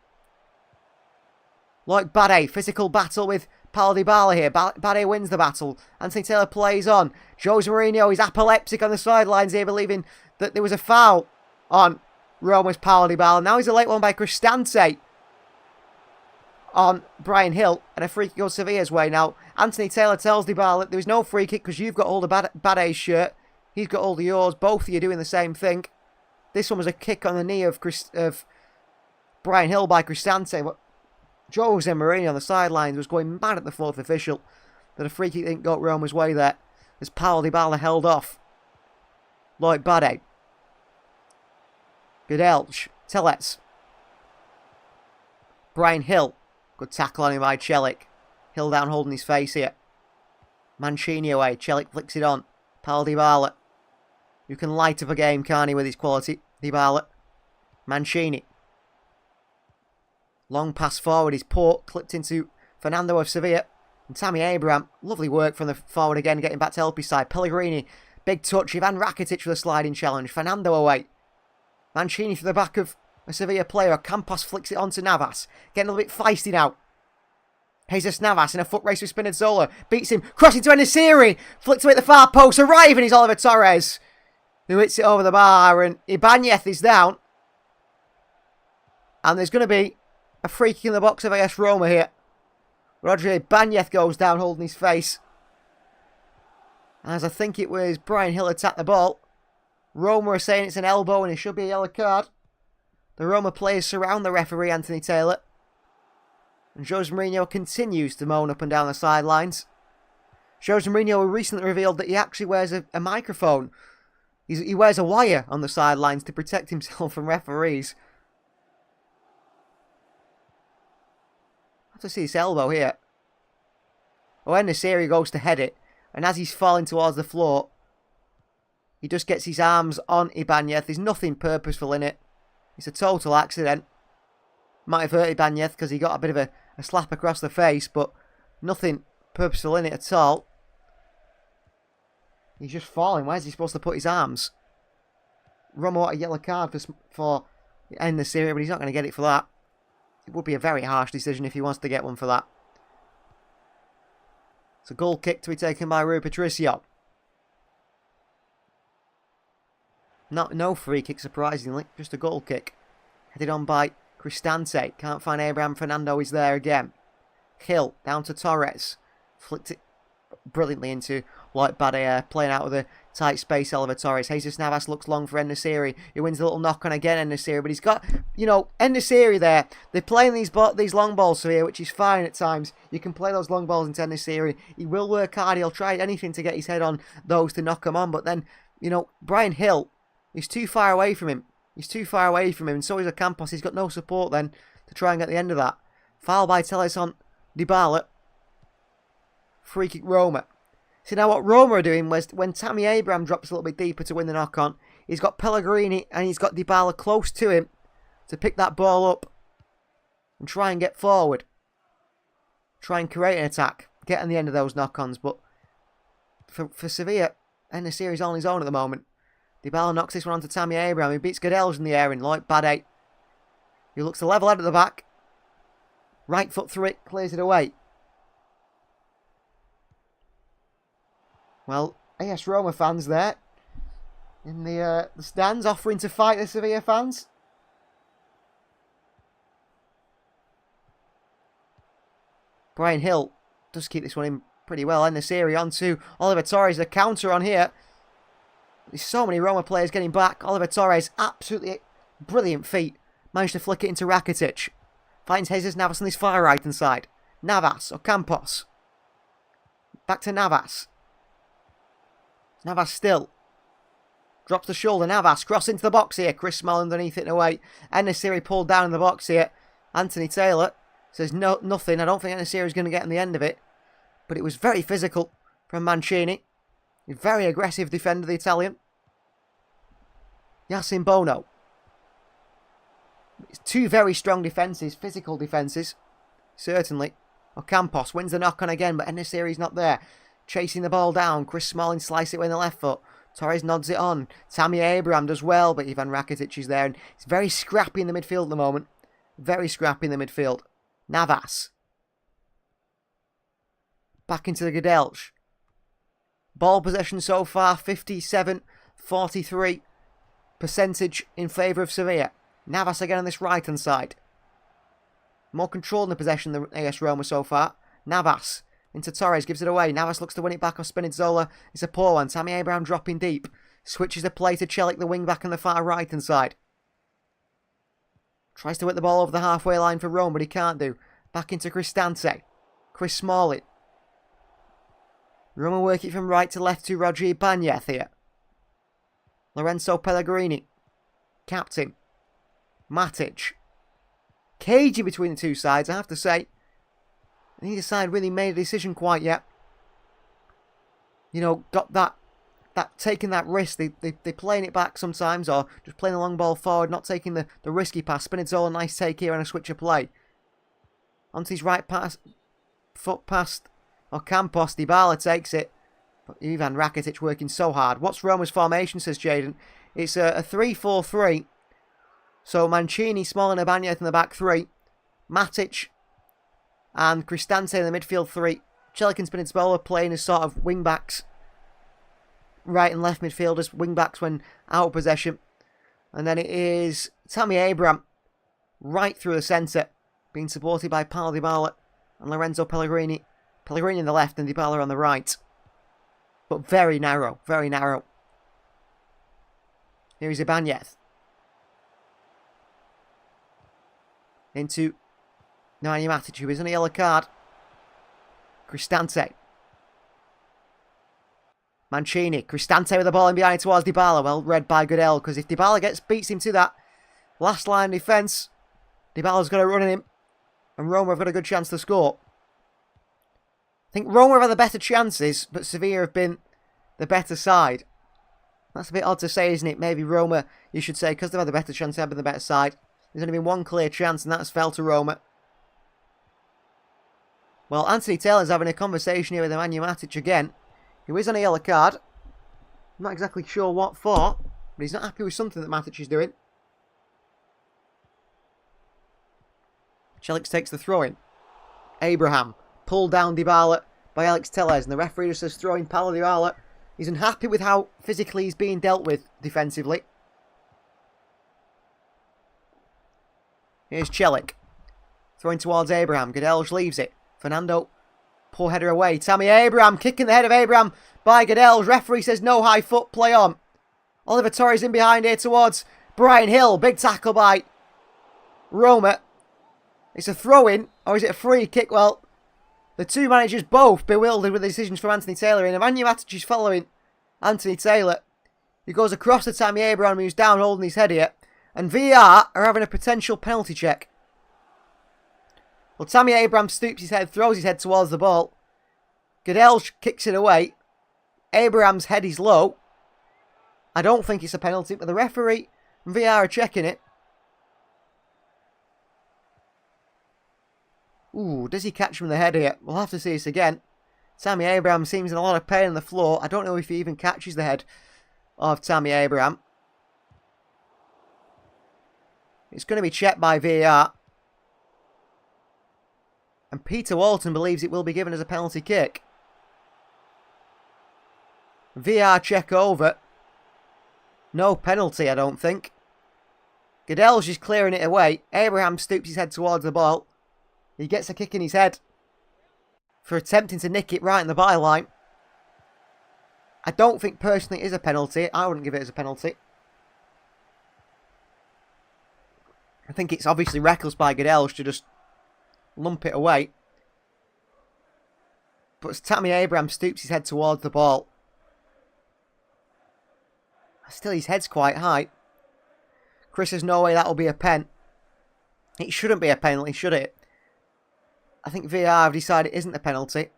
Like Bade. Physical battle with Paulo Dybala here. Bade wins the battle. Anthony Taylor plays on. Jose Mourinho is epileptic on the sidelines here, believing that there was a foul on Roma's Paulo Dybala. Now he's a late one by Cristante on Brian Hill. And a free kick goes Sevilla's way. Now, Anthony Taylor tells Dybala that there was no free kick because you've got all the Bade's shirt. He's got all the yours. Both of you doing the same thing. This one was a kick on the knee of Brian Hill by Cristante. But Jose Mourinho on the sidelines was going mad at the fourth official that a free kick didn't go Roma's way there as Paulo Dybala held off Lloyd Bade. Godelj. Tellez. Brian Hill. Good tackle on him by Celik. Hill down holding his face here. Mancini away. Celik flicks it on. Paulo Dybala. You can light up a game, can't he, with his quality. Dybala. Mancini. Long pass forward is poor, clipped into Fernando of Sevilla. And Tammy Abraham, lovely work from the forward again, getting back to help his side. Pellegrini, big touch. Ivan Rakitic with a sliding challenge. Fernando away. Mancini for the back of a Sevilla player. Campos flicks it on to Navas. Getting a little bit feisty now. Jesus Navas in a foot race with Spinazzola. Beats him. Crossing to Enesiri. Flicks away at the far post. Arriving is Oliver Torres, who hits it over the bar. And Ibanez is down. And there's going to be a free kick in the box of AS Roma here. Roger Ibanez goes down holding his face. As I think it was Brian Hill attacked the ball. Roma are saying it's an elbow and it should be a yellow card. The Roma players surround the referee, Anthony Taylor. And Jose Mourinho continues to moan up and down the sidelines. Jose Mourinho recently revealed that he actually wears a microphone. He wears a wire on the sidelines to protect himself from referees. I have to see this elbow here. Oh, Enesiri goes to head it. And as he's falling towards the floor, he just gets his arms on Ibanez. There's nothing purposeful in it. It's a total accident. Might have hurt Ibanez because he got a bit of a slap across the face, but nothing purposeful in it at all. He's just falling. Where's he supposed to put his arms? Roma want a yellow card for end the series, but he's not going to get it for that. It would be a very harsh decision if he wants to get one for that. It's a goal kick to be taken by Rui Patricio. No free kick, surprisingly. Just a goal kick. Headed on by Cristante. Can't find Abraham. Fernando is there again. Hill down to Torres. Flicked it brilliantly into Lloyd Badea, playing out with a tight space. Oliver Torres. Jesus Navas looks long for Enesiri. He wins a little knock on again, Enesiri. But he's got, Enesiri there. They're playing these long balls here, which is fine at times. You can play those long balls into Enesiri. He will work hard. He'll try anything to get his head on those to knock him on. But then, Brian Hill, he's too far away from him. And so is Campos. He's got no support then to try and get the end of that. Foul by Telles on Dybala. Free kick Roma. See, now what Roma are doing was when Tammy Abraham drops a little bit deeper to win the knock-on, he's got Pellegrini and he's got Dybala close to him to pick that ball up and try and get forward. Try and create an attack. Get on the end of those knock-ons. But for Sevilla, Enesiri's on his own at the moment. Dybala knocks this one onto Tammy Abraham. He beats Godel's in the air in Lloyd Badea. He looks to level head at the back. Right foot through it, clears it away. Well, AS Roma fans there in the stands offering to fight the Sevilla fans. Brian Hill does keep this one in pretty well. Enesiri on to Oliver Torres. The counter on here. There's so many Roma players getting back. Oliver Torres, absolutely brilliant feat. Managed to flick it into Rakitic. Finds Jesus Navas on his far right hand side. Navas or Campos. Back to Navas. Navas still. Drops the shoulder. Navas cross into the box here. Chris Small underneath it and away. Enesiri pulled down in the box here. Anthony Taylor says nothing. I don't think Enesiri is going to get in the end of it. But it was very physical from Mancini. Very aggressive defender, the Italian. Yacine Bono. It's two very strong defences, physical defences. Certainly. Ocampos wins the knock-on again, but Enesiri's not there. Chasing the ball down. Chris Smalling slices it with the left foot. Torres nods it on. Tammy Abraham does well, but Ivan Rakitic is there. And it's very scrappy in the midfield at the moment. Very scrappy in the midfield. Navas. Back into the Godelj. Ball possession so far, 57-43 percentage in favour of Sevilla. Navas again on this right-hand side. More control in the possession than AS Roma so far. Navas into Torres, gives it away. Navas looks to win it back off Spinazzola. It's a poor one. Tammy Abraham dropping deep. Switches the play to Celik, the wing-back on the far right-hand side. Tries to whip the ball over the halfway line for Rome, but he can't do. Back into Cristante. Chris Smalling. Roma work it from right to left to Roger Ibanez here. Lorenzo Pellegrini. Captain. Matic. Cagey between the two sides, I have to say. Neither side really made a decision quite yet. Got that taking that risk. They're playing it back sometimes, or just playing the long ball forward, not taking the risky pass. Spinazzola, nice take here and a switch of play. Onto his right pass. Foot past Ocampos. Dybala takes it. But Ivan Rakitic working so hard. What's Roma's formation, says Jaden. It's a 3-4-3. So Mancini, Smalling, Ibanez in the back three. Matic and Cristante in the midfield three. Celik and Spinazzola playing as sort of wing-backs. Right and left midfielders, wing-backs when out of possession. And then it is Tammy Abraham right through the centre, being supported by Paulo Dybala and Lorenzo Pellegrini. Pellegrini on the left and Dybala on the right. But very narrow, very narrow. Here is Ibanez. Into Nemanja Matic, who is on a yellow card. Cristante. Mancini. Cristante with the ball in behind towards Dybala. Well read by Goodell, because if Dybala beats him to that last line defence, Dybala's got to run in him. And Roma have got a good chance to score. I think Roma have had the better chances, but Sevilla have been the better side. That's a bit odd to say, isn't it? Maybe Roma, you should say, because they've had the better chance, they've been the better side. There's only been one clear chance, and that's fell to Roma. Well, Anthony Taylor's having a conversation here with Nemanja Matic again. He is on a yellow card. I'm not exactly sure what for, but he's not happy with something that Matic is doing. Celik takes the throw-in. Abraham pulled down Dybala by Alex Telles, and the referee just says throw in Paulo Dybala. He's unhappy with how physically he's being dealt with defensively. Here's Celik. Throwing towards Abraham. Godelj leaves it. Fernando, poor header away. Tammy Abraham, kicking the head of Abraham by Godelj. Referee says no high foot, play on. Oliver Torres in behind here towards Brian Hill. Big tackle by Roma. It's a throw-in, or is it a free kick? Well, the two managers both bewildered with the decisions from Anthony Taylor. And Nemanja Matic is following Anthony Taylor. He goes across to Tammy Abraham, who's down holding his head here. And VR are having a potential penalty check. Well, Tammy Abraham stoops his head, throws his head towards the ball. Godelj kicks it away. Abraham's head is low. I don't think it's a penalty, but the referee and VR are checking it. Ooh, does he catch him in the head here? We'll have to see this again. Tammy Abraham seems in a lot of pain on the floor. I don't know if he even catches the head of Tammy Abraham. It's going to be checked by VAR. And Peter Walton believes it will be given as a penalty kick. VAR check over. No penalty, I don't think. Godelj is clearing it away. Abraham stoops his head towards the ball. He gets a kick in his head for attempting to nick it right in the byline. I don't think personally it is a penalty. I wouldn't give it as a penalty. I think it's obviously reckless by Godelj to just lump it away. But Tammy Abraham stoops his head towards the ball. Still, his head's quite high. Chris says no way that'll be a pen. It shouldn't be a penalty, should it? I think VAR have decided it isn't a penalty.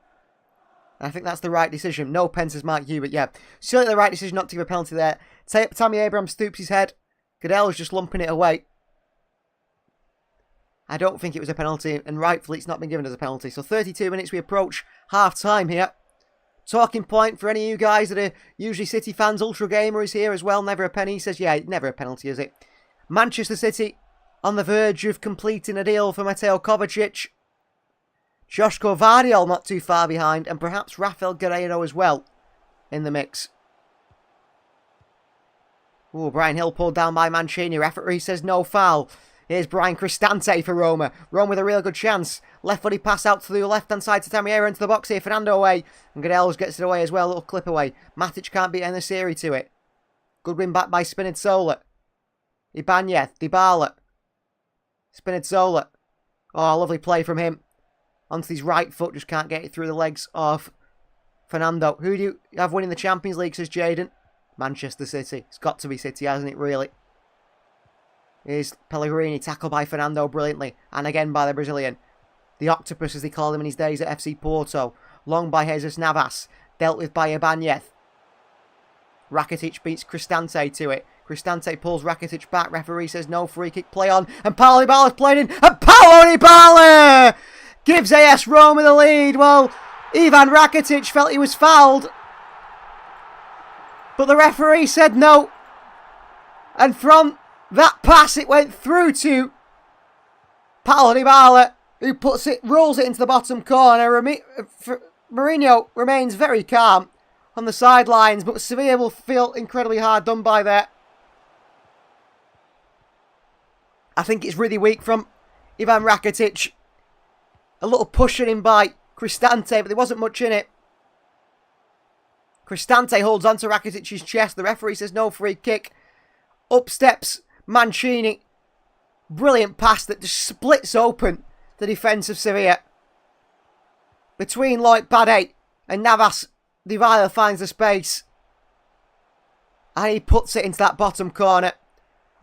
I think that's the right decision. No pen, says Mark Hubert, yeah. Still the right decision not to give a penalty there. Tammy Abraham stoops his head. Godelj is just lumping it away. I don't think it was a penalty, and rightfully it's not been given as a penalty. So 32 minutes, we approach half-time here. Talking point for any of you guys that are usually City fans. Ultra Gamer is here as well. Never a penny. He says, yeah, never a penalty, is it? Manchester City on the verge of completing a deal for Mateo Kovacic. Joško Vardiol not too far behind. And perhaps Rafael Guerreiro as well in the mix. Ooh, Brian Hill pulled down by Mancini. Referee says no foul. Here's Brian Cristante for Roma. Roma with a real good chance. Left footy pass out to the left-hand side to Tamiera into the box here. Fernando away. And Godelj gets it away as well. Little clip away. Matic can't beat Enesiri to it. Good win back by Spinazzola. Ibanez. Dybala. Spinazzola. Oh, lovely play from him. Onto his right foot. Just can't get it through the legs of Fernando. Who do you have winning the Champions League, says Jaden? Manchester City. It's got to be City, hasn't it, really? Here's Pellegrini, tackled by Fernando brilliantly. And again by the Brazilian. The Octopus, as they called him in his days at FC Porto. Long by Jesus Navas. Dealt with by Ibanez. Rakitic beats Cristante to it. Cristante pulls Rakitic back. Referee says no, free kick, play on. And Paulo Dybala's playing in. And Paulo Dybala gives AS Roma the lead. Well, Ivan Rakitic felt he was fouled, but the referee said no. And from that pass, it went through to Paulo Dybala, who rolls it into the bottom corner. Mourinho remains very calm on the sidelines, but Sevilla will feel incredibly hard done by there. I think it's really weak from Ivan Rakitic. A little pushing in by Cristante, but there wasn't much in it. Cristante holds onto Rakitic's chest. The referee says no, free kick. Up steps Mancini. Brilliant pass that just splits open the defence of Sevilla. Between Loic Bade and Navas, Dybala finds the space. And he puts it into that bottom corner.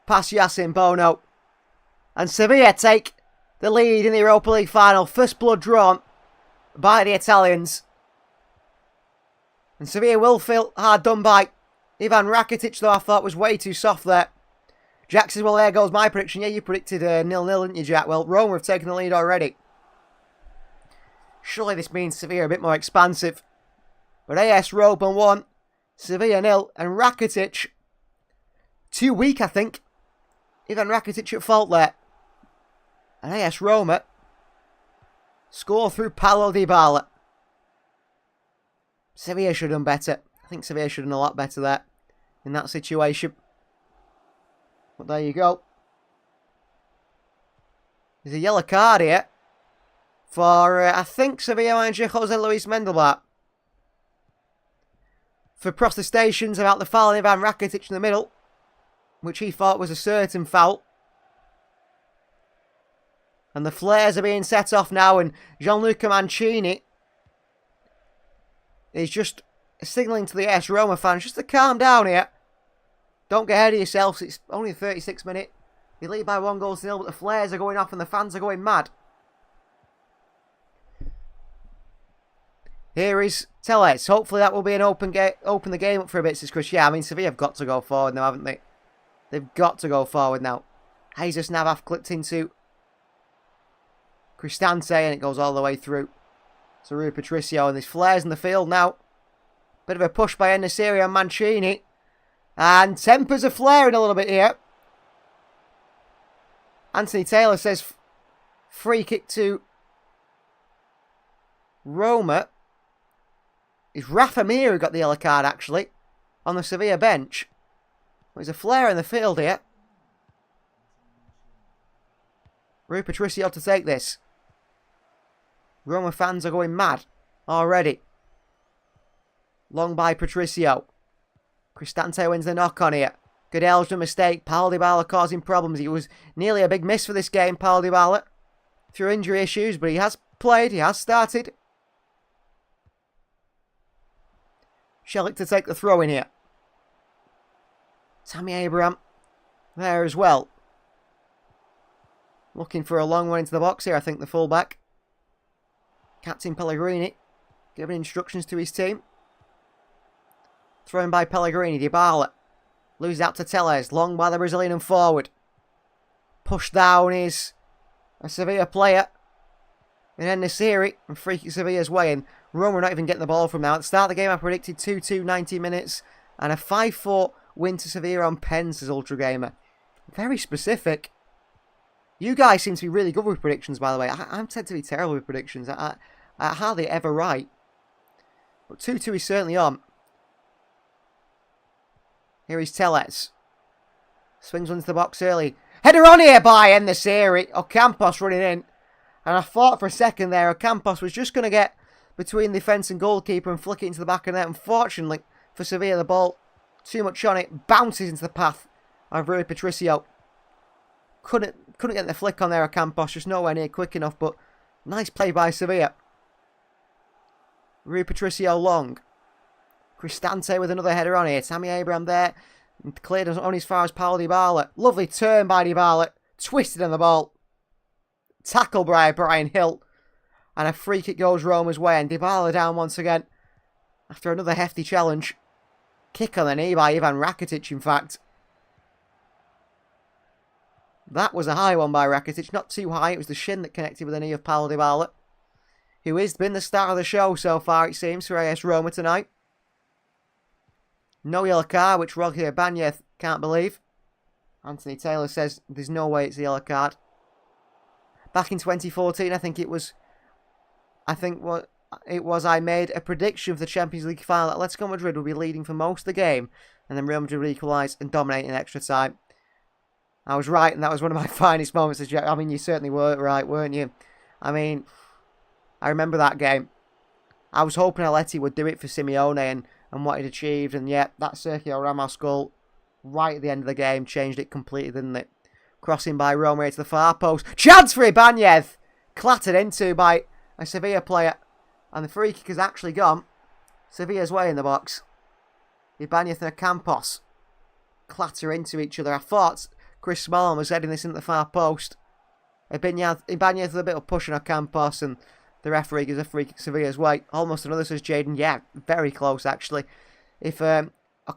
Past Yacine Bono. And Sevilla take the lead in the Europa League final. First blood drawn by the Italians. And Sevilla will feel hard done by. Ivan Rakitic, though, I thought was way too soft there. Jack says, well, there goes my prediction. Yeah, you predicted 0-0, didn't you, Jack? Well, Roma have taken the lead already. Surely this means Sevilla are a bit more expansive. But AS Roma 1, Sevilla 0, and Rakitic too weak, I think. Ivan Rakitic at fault there. And AS Roma score through Paulo Dybala. Sevilla should have done better. I think Sevilla should have done a lot better there in that situation. But there you go. There's a yellow card here for, I think, Sevilla manager Jose Luis Mendelbart. For protestations about the foul on Ivan Rakitic in the middle, which he thought was a certain foul. And the flares are being set off now, and Gianluca Mancini is just signalling to the AS Roma fans just to calm down here. Don't get ahead of yourselves, it's only the 36th minute. You lead by 1-0, but the flares are going off and the fans are going mad. Here is Telles. Hopefully that will be an open the game up for a bit, says Chris. Yeah, I mean, Sevilla have got to go forward now, haven't they? They've got to go forward now. Jesus Navas clipped into Cristante, and it goes all the way through to Rui Patricio, and there's flares in the field now. Bit of a push by En-Nesyri and Mancini, and tempers are flaring a little bit here. Anthony Taylor says free kick to Roma. It's Rafa Mir who got the yellow card, actually, on the Sevilla bench. There's a flare in the field here. Rui Patricio to take this. Roma fans are going mad already. Long by Patricio. Cristante wins the knock on here. Goodell's a mistake. Paulo Dybala causing problems. He was nearly a big miss for this game, Paulo Dybala. Through injury issues, but he has played. He has started. Shelik to take the throw in here. Tammy Abraham there as well. Looking for a long one into the box here, I think, the fullback. Captain Pellegrini giving instructions to his team. Thrown by Pellegrini. Dybala loses out to Telles. Long by the Brazilian forward. Pushed down is a Sevilla player in En-Nesyri, and free kick Sevilla's way. And Roma are not even getting the ball from now. At the start of the game, I predicted 2-2, 90 minutes, and a 5-4 win to Sevilla on pens, says Ultra Gamer. Very specific. You guys seem to be really good with predictions, by the way. I'm tend to be terrible with predictions. I hardly ever right. But 2-2 is certainly on. Here is Telles. Swings one to the box early. Header on here by En-Nesyri. Ocampos running in. And I thought for a second there, Ocampos was just going to get between the defence and goalkeeper and flick it into the back of the net. Unfortunately for Sevilla, the ball too much on it. Bounces into the path of Rui Patricio. Couldn't get the flick on there, Ocampos. Just nowhere near quick enough, but nice play by Sevilla. Rui Patricio long. Cristante with another header on here. Tammy Abraham there. Cleared only as far as Paulo Dybala. Lovely turn by Dybala. Twisted on the ball. Tackle by Brian Hill. And a free kick goes Roma's way. And Dybala down once again. After another hefty challenge. Kick on the knee by Ivan Rakitic, in fact. That was a high one by Rakitic. Not too high. It was the shin that connected with the knee of Paulo Dybala. who has been the star of the show so far, it seems, for AS Roma tonight. No yellow card, which Roger Ibanez can't believe. Anthony Taylor says there's no way it's a yellow card. Back in 2014, I think I made a prediction for the Champions League final that Atletico Madrid would be leading for most of the game, and then Real Madrid would equalise and dominate in extra time. I was right, and that was one of my finest moments. I mean, you certainly were right, weren't you? I mean, I remember that game. I was hoping Atleti would do it for Simeone and what he'd achieved, and yet that Sergio Ramos goal right at the end of the game changed it completely, didn't it? Crossing by Roma to the far post. Chance for Ibanez! Clattered into by a Sevilla player, and the free kick has actually gone Sevilla's way in the box. Ibanez and Campos clatter into each other. I thought Chris Smalling was heading this into the far post. Ibanez with a bit of push on Campos, and the referee gives a free kick Sevilla's way. Almost another, says Jaden. Yeah, very close actually. If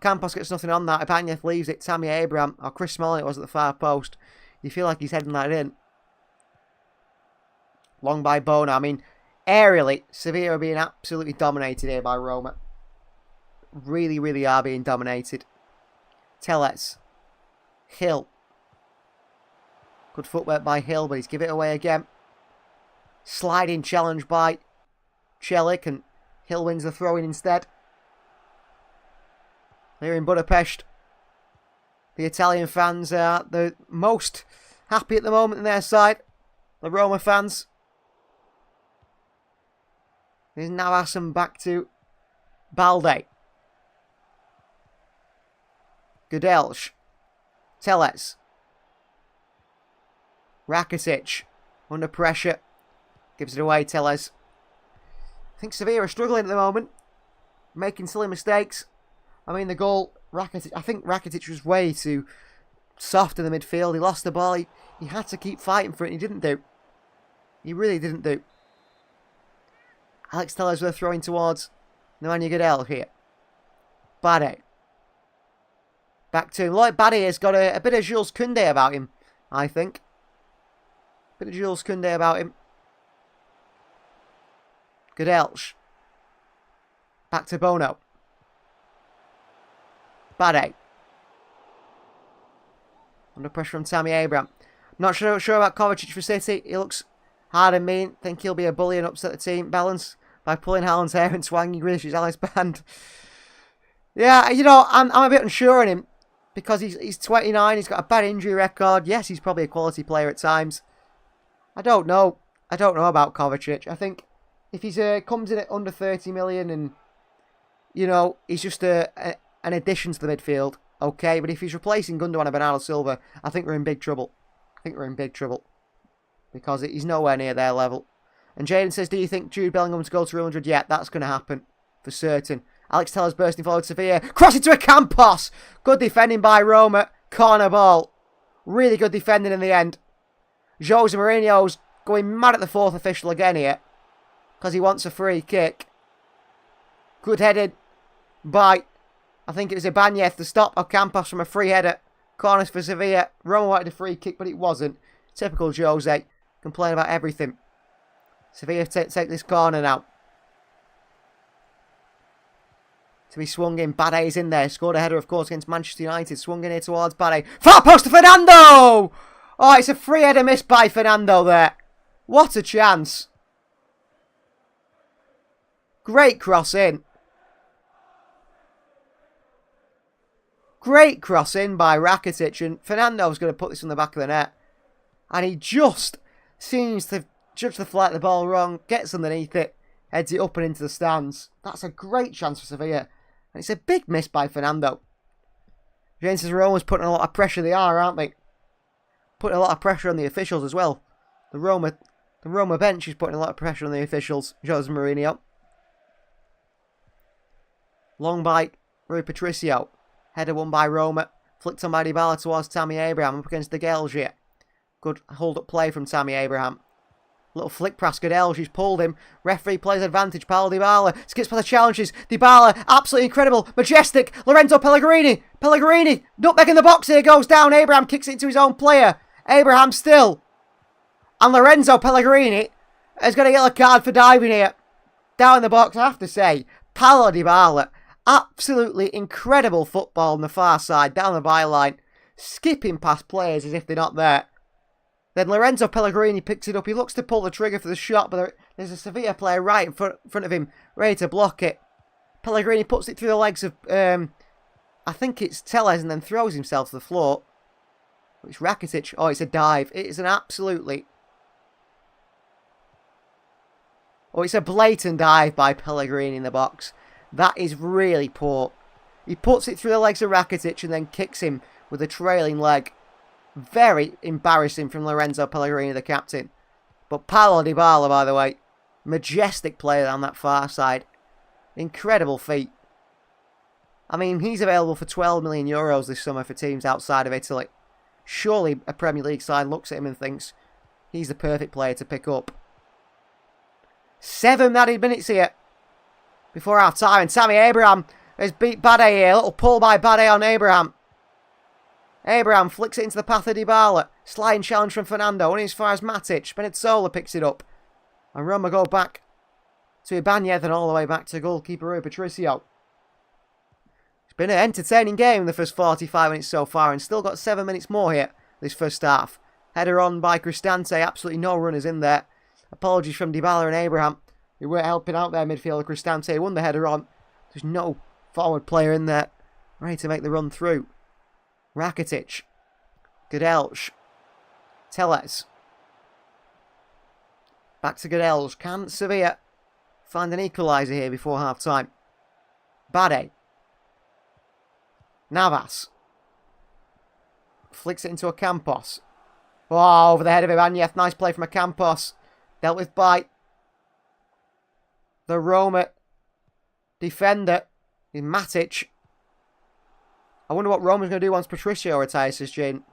Campos gets nothing on that, Ibanez leaves it. Tammy Abraham, or Chris Smalling it was at the far post. You feel like he's heading that in. Long by Bono. I mean, aerially, Sevilla are being absolutely dominated here by Roma. Really, really are being dominated. Tellez. Hill. Good footwork by Hill, but he's given it away again. Sliding challenge by Celik, and Hill wins the throw-in instead. Here in Budapest, the Italian fans are the most happy at the moment in their side. The Roma fans. Here's now Assam back to Balde. Gudelj. Tellez. Rakitic. Under pressure. Gives it away, Tellez. I think Sevilla are struggling at the moment. Making silly mistakes. I mean, the goal, Rakitic. I think Rakitic was way too soft in the midfield. He lost the ball. He had to keep fighting for it, and he didn't do. He really didn't do. Alex Tellez were throwing towards Nemanja Gudelj here. Bade. Back to him. Lloyd Bade has got a bit of Jules Koundé about him, I think. Bit of Jules Koundé about him. Gudelj. Back to Bono. Bade. Under pressure from Tammy Abraham. Not sure about Kovacic for City. He looks hard and mean. Think he'll be a bully and upset the team balance by pulling Haaland's hair and swanging Grealish's Alice band. Yeah, you know, I'm a bit unsure on him because he's 29. He's got a bad injury record. Yes, he's probably a quality player at times. I don't know. I don't know about Kovacic. I think if he comes in at under 30 million and, you know, he's just an addition to the midfield, okay. But if he's replacing Gundogan and Bernardo Silva, I think we're in big trouble. Because he's nowhere near their level. And Jaden says, do you think Jude Bellingham's go to Real Madrid? Yeah, that's going to happen. For certain. Alex Tellez bursting forward Sevilla. Cross into a Campos. Good defending by Roma. Corner ball. Really good defending in the end. Jose Mourinho's going mad at the fourth official again here. Because he wants a free kick. Good headed by, I think it was Ibanez to stop Campos from a free header. Corners for Sevilla. Roma wanted a free kick, but it wasn't. Typical Jose. Complain about everything. Sevilla take this corner now. To be swung in. Bade's in there. Scored a header, of course, against Manchester United. Swung in here towards Bade. Far post to Fernando! Oh, it's a free header missed by Fernando there. What a chance. Great cross in. Great cross in by Rakitic. And Fernando's going to put this on the back of the net. And he just seems to judge the flight of the ball wrong. Gets underneath it. Heads it up and into the stands. That's a great chance for Sevilla. And it's a big miss by Fernando. James says Roma's putting a lot of pressure. They are, aren't they? Putting a lot of pressure on the officials as well. The Roma bench is putting a lot of pressure on the officials. Jose Mourinho. Long by Rui Patricio. Header won by Roma. Flicked on by Dybala towards Tammy Abraham. Up against the Gudelj. Good hold-up play from Tammy Abraham. Little flick past Gudelj. He's pulled him. Referee plays advantage. Paulo Dybala skips by the challenges. Dybala, absolutely incredible. Majestic. Lorenzo Pellegrini. Nutmeg in the box here. Goes down. Abraham kicks it into his own player. Abraham still. And Lorenzo Pellegrini Has got a yellow card for diving here. Down in the box, I have to say, Paulo Dybala, absolutely incredible football on the far side, down the byline, skipping past players as if they're not there. Then Lorenzo Pellegrini picks it up. He looks to pull the trigger for the shot, but there's a Sevilla player right in front of him, ready to block it. Pellegrini puts it through the legs of, I think it's Tellez, and then throws himself to the floor. It's Rakitic. Oh, it's a dive. It is an absolutely... Oh, it's a blatant dive by Pellegrini in the box. That is really poor. He puts it through the legs of Rakitic and then kicks him with a trailing leg. Very embarrassing from Lorenzo Pellegrini, the captain. But Paulo Dybala, by the way, majestic player on that far side. Incredible feat. I mean, he's available for 12 million euros this summer for teams outside of Italy. Surely a Premier League side looks at him and thinks he's the perfect player to pick up. 7 added minutes here before half time, and Tammy Abraham has beat Bade here. A little pull by Bade on Abraham. Abraham flicks it into the path of Dybala. Sliding challenge from Fernando, only as far as Matic. Spinazzola picks it up. And Roma go back to Ibanez and all the way back to goalkeeper Rui Patricio. It's been an entertaining game in the first 45 minutes so far, and still got 7 minutes more here this first half. Header on by Cristante, absolutely no runners in there. Apologies from Dybala and Abraham, who weren't helping out their midfielder. Cristante won the header on. There's no forward player in there ready to make the run through. Rakitic, Godelj, Tellez. Back to Godelj. Can Sevilla find an equaliser here before half time? Bade. Navas. Flicks it into Ocampos. Oh, over the head of Ibanez. Nice play from Ocampos. Dealt with by the Roma defender in Matic. I wonder what Roma's going to do once Patricio retires, says Jane.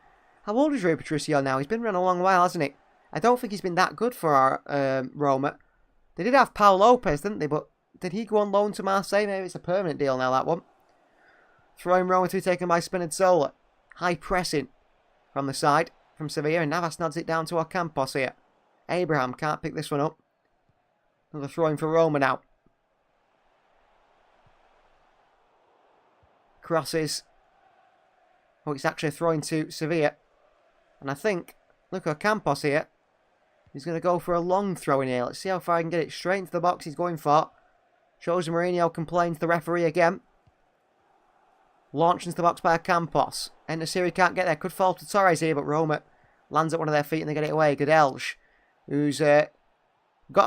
How old is Rui Patricio now? He's been around a long while, hasn't he? I don't think he's been that good for our Roma. They did have Paul Lopez, didn't they? But did he go on loan to Marseille? Maybe it's a permanent deal now, that one. Throwing Roma to be taken by Spinazzola. High pressing from the side from Sevilla. And Navas nods it down to Ocampos here. Abraham can't pick this one up. Another throwing for Roma now. Crosses. Oh, it's actually a throwing to Sevilla. And I think, look at Campos here. He's going to go for a long throw in here. Let's see how far I can get it straight into the box he's going for. Jose Mourinho complains to the referee again. Launched into the box by Campos. Enesiri can't get there. Could fall to Torres here, but Roma lands at one of their feet and they get it away. Godelj, who's got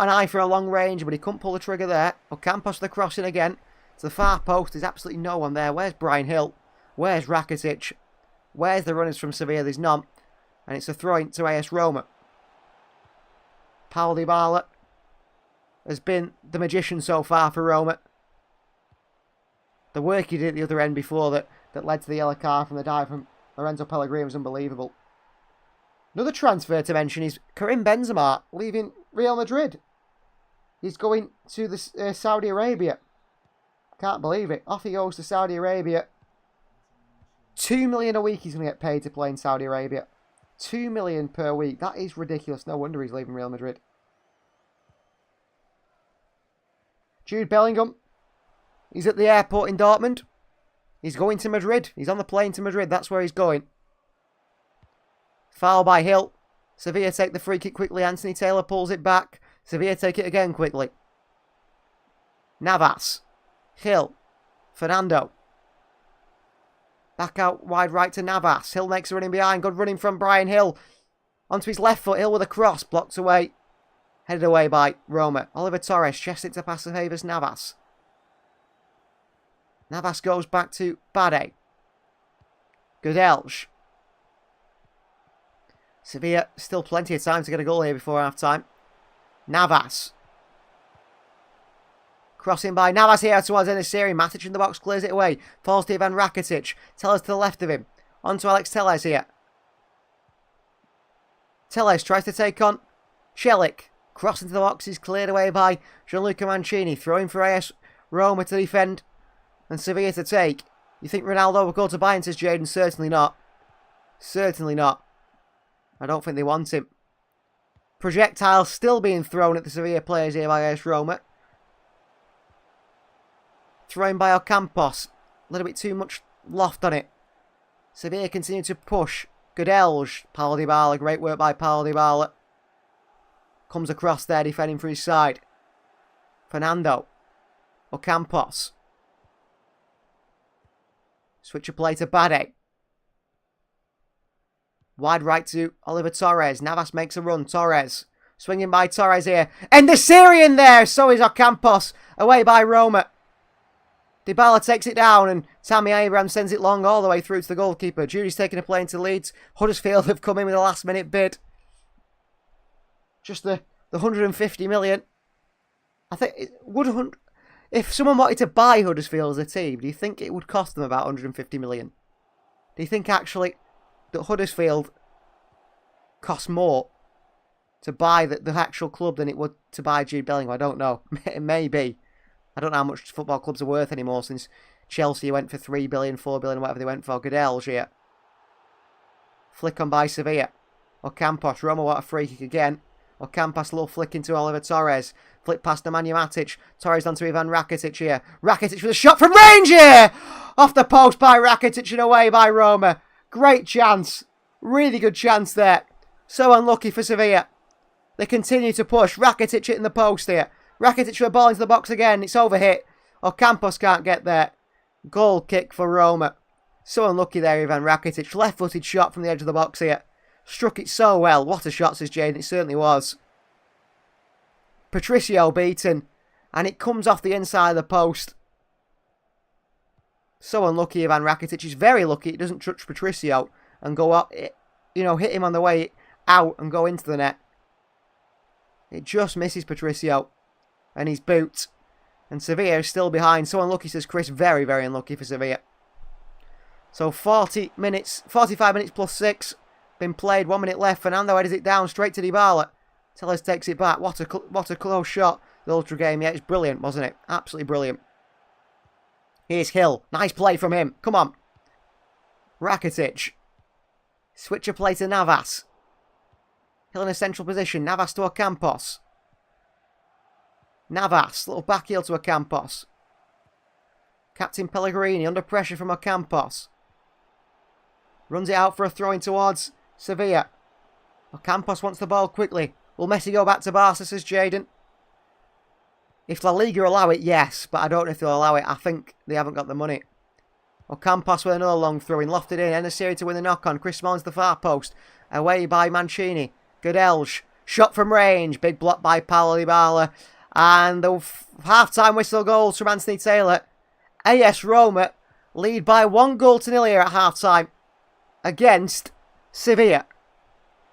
an eye for a long range, but he couldn't pull the trigger there. Ocampos the crossing again. To the far post. There's absolutely no one there. Where's Brian Hill? Where's Rakitic? Where's the runners from Sevilla? There's none. And it's a throw-in to AS Roma. Paulo Dybala has been the magician so far for Roma. The work he did at the other end before that led to the yellow card from the dive from Lorenzo Pellegrini was unbelievable. Another transfer to mention is Karim Benzema leaving Real Madrid. He's going to the Saudi Arabia. Can't believe it. Off he goes to Saudi Arabia. 2 million a week he's going to get paid to play in Saudi Arabia. 2 million per week. That is ridiculous. No wonder he's leaving Real Madrid. Jude Bellingham. He's at the airport in Dortmund. He's going to Madrid. He's on the plane to Madrid. That's where he's going. Foul by Hill. Sevilla take the free kick quickly. Anthony Taylor pulls it back. Sevilla take it again quickly. Navas. Hill. Fernando. Back out wide right to Navas. Hill makes a running behind. Good running from Brian Hill. Onto his left foot. Hill with a cross. Blocked away. Headed away by Roma. Oliver Torres. Chests it to pass the favours Navas. Navas goes back to Bade. Godelj. Sevilla still plenty of time to get a goal here before half time. Navas. Crossing by Navas here towards Enesiri. Matic in the box, clears it away. Falls to Ivan Rakitic. Tellez to the left of him. On to Alex Tellez here. Tellez tries to take on Celik. Cross into the box is cleared away by Gianluca Mancini. Throwing for AS Roma to defend. And Sevilla to take. You think Ronaldo will go to Bayern, says Jaden? Certainly not. Certainly not. I don't think they want him. Projectiles still being thrown at the Sevilla players here by AS Roma. Thrown by Ocampos. A little bit too much loft on it. Sevilla continue to push. Godelj. Paulo Dybala. Great work by Paulo Dybala. Comes across there defending for his side. Fernando. Ocampos. Switch of play to Bade. Wide right to Oliver Torres. Navas makes a run. Torres. Swinging by Torres here. And the Syrian there. So is Ocampos. Away by Roma. Dybala takes it down and Tammy Abraham sends it long all the way through to the goalkeeper. Judy's taking a play into Leeds. Huddersfield have come in with a last minute bid. Just the 150 million. I think it would. If someone wanted to buy Huddersfield as a team, do you think it would cost them about 150 million? Do you think actually that Huddersfield costs more to buy the actual club than it would to buy Jude Bellingham? I don't know. Maybe. I don't know how much football clubs are worth anymore since Chelsea went for 3 billion, 4 billion, whatever they went for. Godelj here. Flick on by Sevilla. Ocampos. Roma what a free kick again. Ocampos, a little flick into Oliver Torres. Flick past Nemanja Matic. Torres onto Ivan Rakitic here. Rakitic with a shot from range here! Off the post by Rakitic and away by Roma. Great chance. Really good chance there. So unlucky for Sevilla. They continue to push. Rakitic hitting the post here. Rakitic with a ball into the box again. It's overhit. Ocampos can't get there. Goal kick for Roma. So unlucky there, Ivan Rakitic. Left-footed shot from the edge of the box here. Struck it so well. What a shot, says Jane. It certainly was. Patricio beaten. And it comes off the inside of the post. So unlucky, Ivan Rakitic. He's very lucky it doesn't touch Patricio and go up, you know, hit him on the way out and go into the net. It just misses Patricio. And his boot. And Sevilla is still behind. So unlucky, says Chris. Very, very unlucky for Sevilla. So 45 minutes plus 6. Been played. 1 minute left. Fernando headers it down straight to Dybala. Tellez takes it back. What a close shot. The ultra game. Yeah, it's brilliant, wasn't it? Absolutely brilliant. Here's Hill. Nice play from him. Come on. Rakitic. Switch of play to Navas. Hill in a central position. Navas to Ocampos. Navas, little back heel to Ocampos. Captain Pellegrini under pressure from Ocampos. Runs it out for a throw in towards Sevilla. Ocampos wants the ball quickly. Will Messi go back to Barca, says Jaden. If La Liga allow it, yes. But I don't know if they'll allow it. I think they haven't got the money. Ocampos with another long throw in. Lofted in. Enesiri to win the knock-on. Chris Smalling to the far post. Away by Mancini. Godelj. Shot from range. Big block by Paulo Dybala. And the half-time whistle goals from Anthony Taylor. AS Roma lead by 1-0 here at half-time against Sevilla.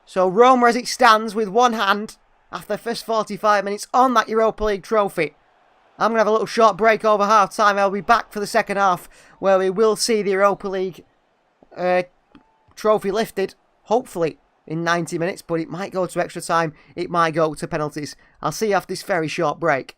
So Roma as it stands with one hand after the first 45 minutes on that Europa League trophy. I'm going to have a little short break over half-time. I'll be back for the second half where we will see the Europa League trophy lifted, hopefully, in 90 minutes, but it might go to extra time, it might go to penalties. I'll see you after this very short break.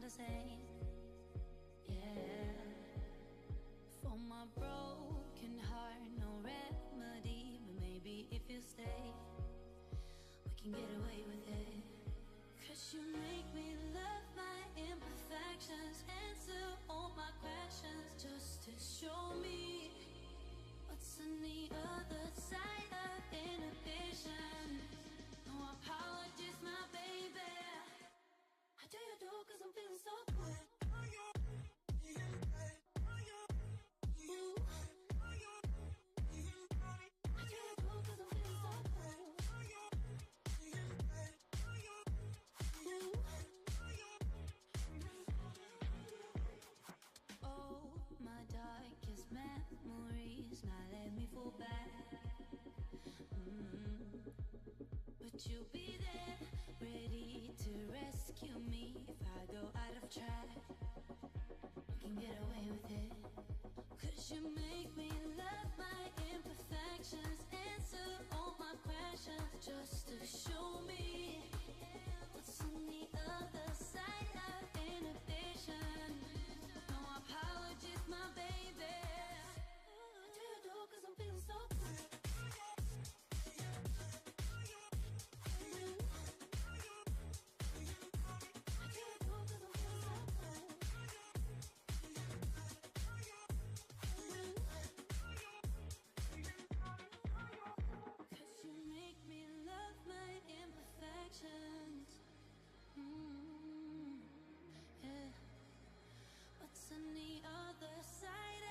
the same. Yeah. For my broken heart, no remedy. But maybe if you stay, we can get away with it. Cause you make me love my imperfections, answer all my questions, just to show me what's on the other side of inhibition. No apologies, my baby. How do you do? Cause I'm feeling so good. But you'll be there, ready to rescue me if I go out of track. We can get away with it. Cause you make me love my imperfections, answer all my questions, just to show me what's on the other side of inhibition. No apologies, my baby. How do you do? Cause I'm feeling so good. Yeah. What's on the other side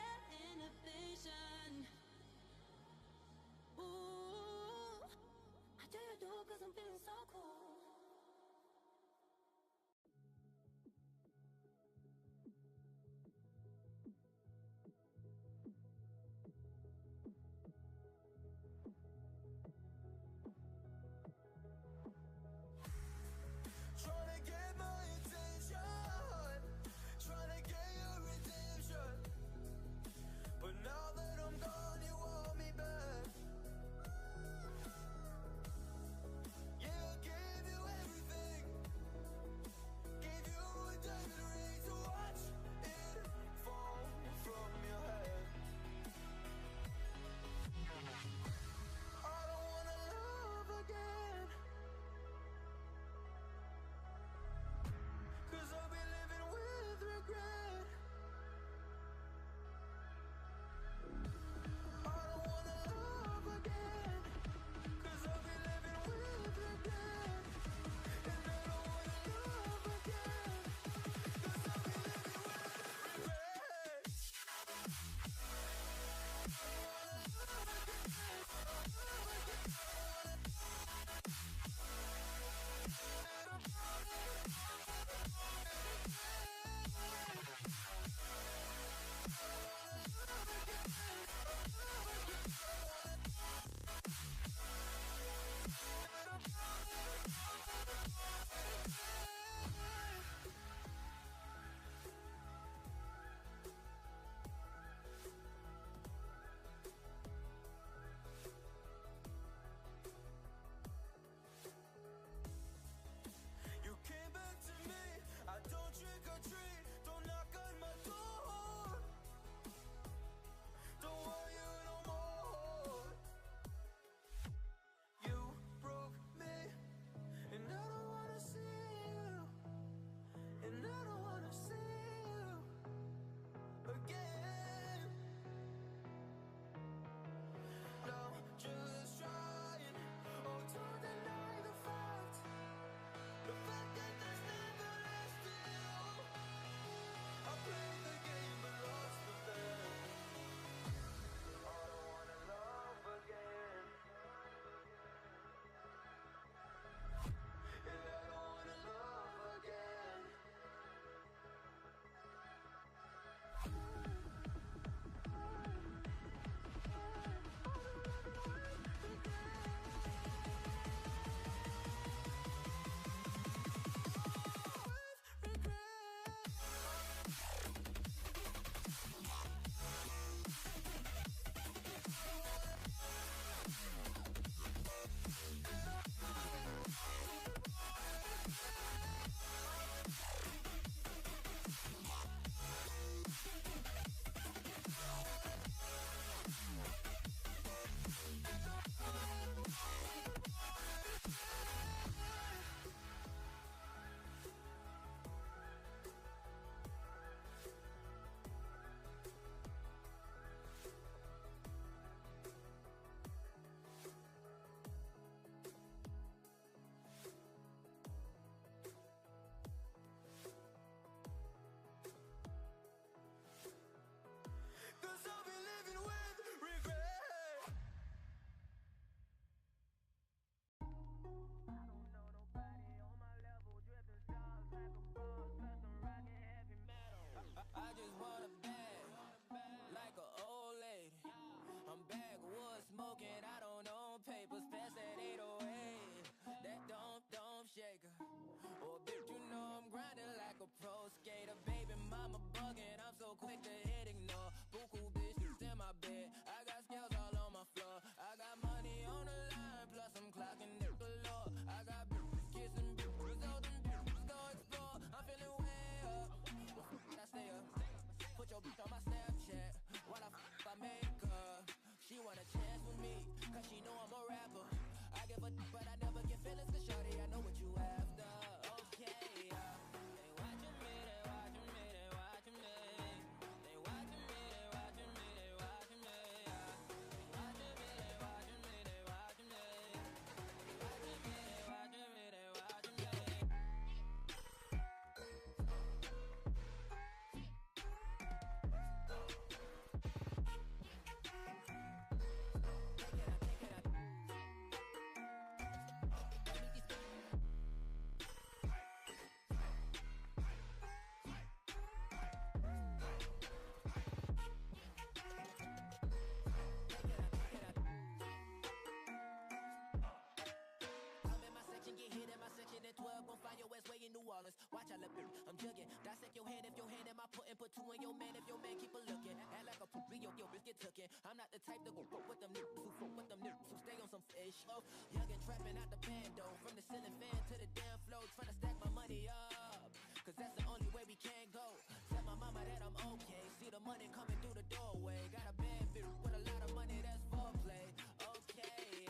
jugging. Dissect your hand if your hand am I putting, put two in your man if your man keep a looking. Act like a poopy, yo, bitch get tookin'. I'm not the type to go fuck with them niggas who fuck with them niggas who stay on some fish. Oh, young and trapping out the bando, from the ceiling fan to the damn floor, trying to stack my money up, cause that's the only way we can go. Tell my mama that I'm okay, see the money coming through the doorway. Got a bad bitch with a lot of money, that's foreplay. Okay, they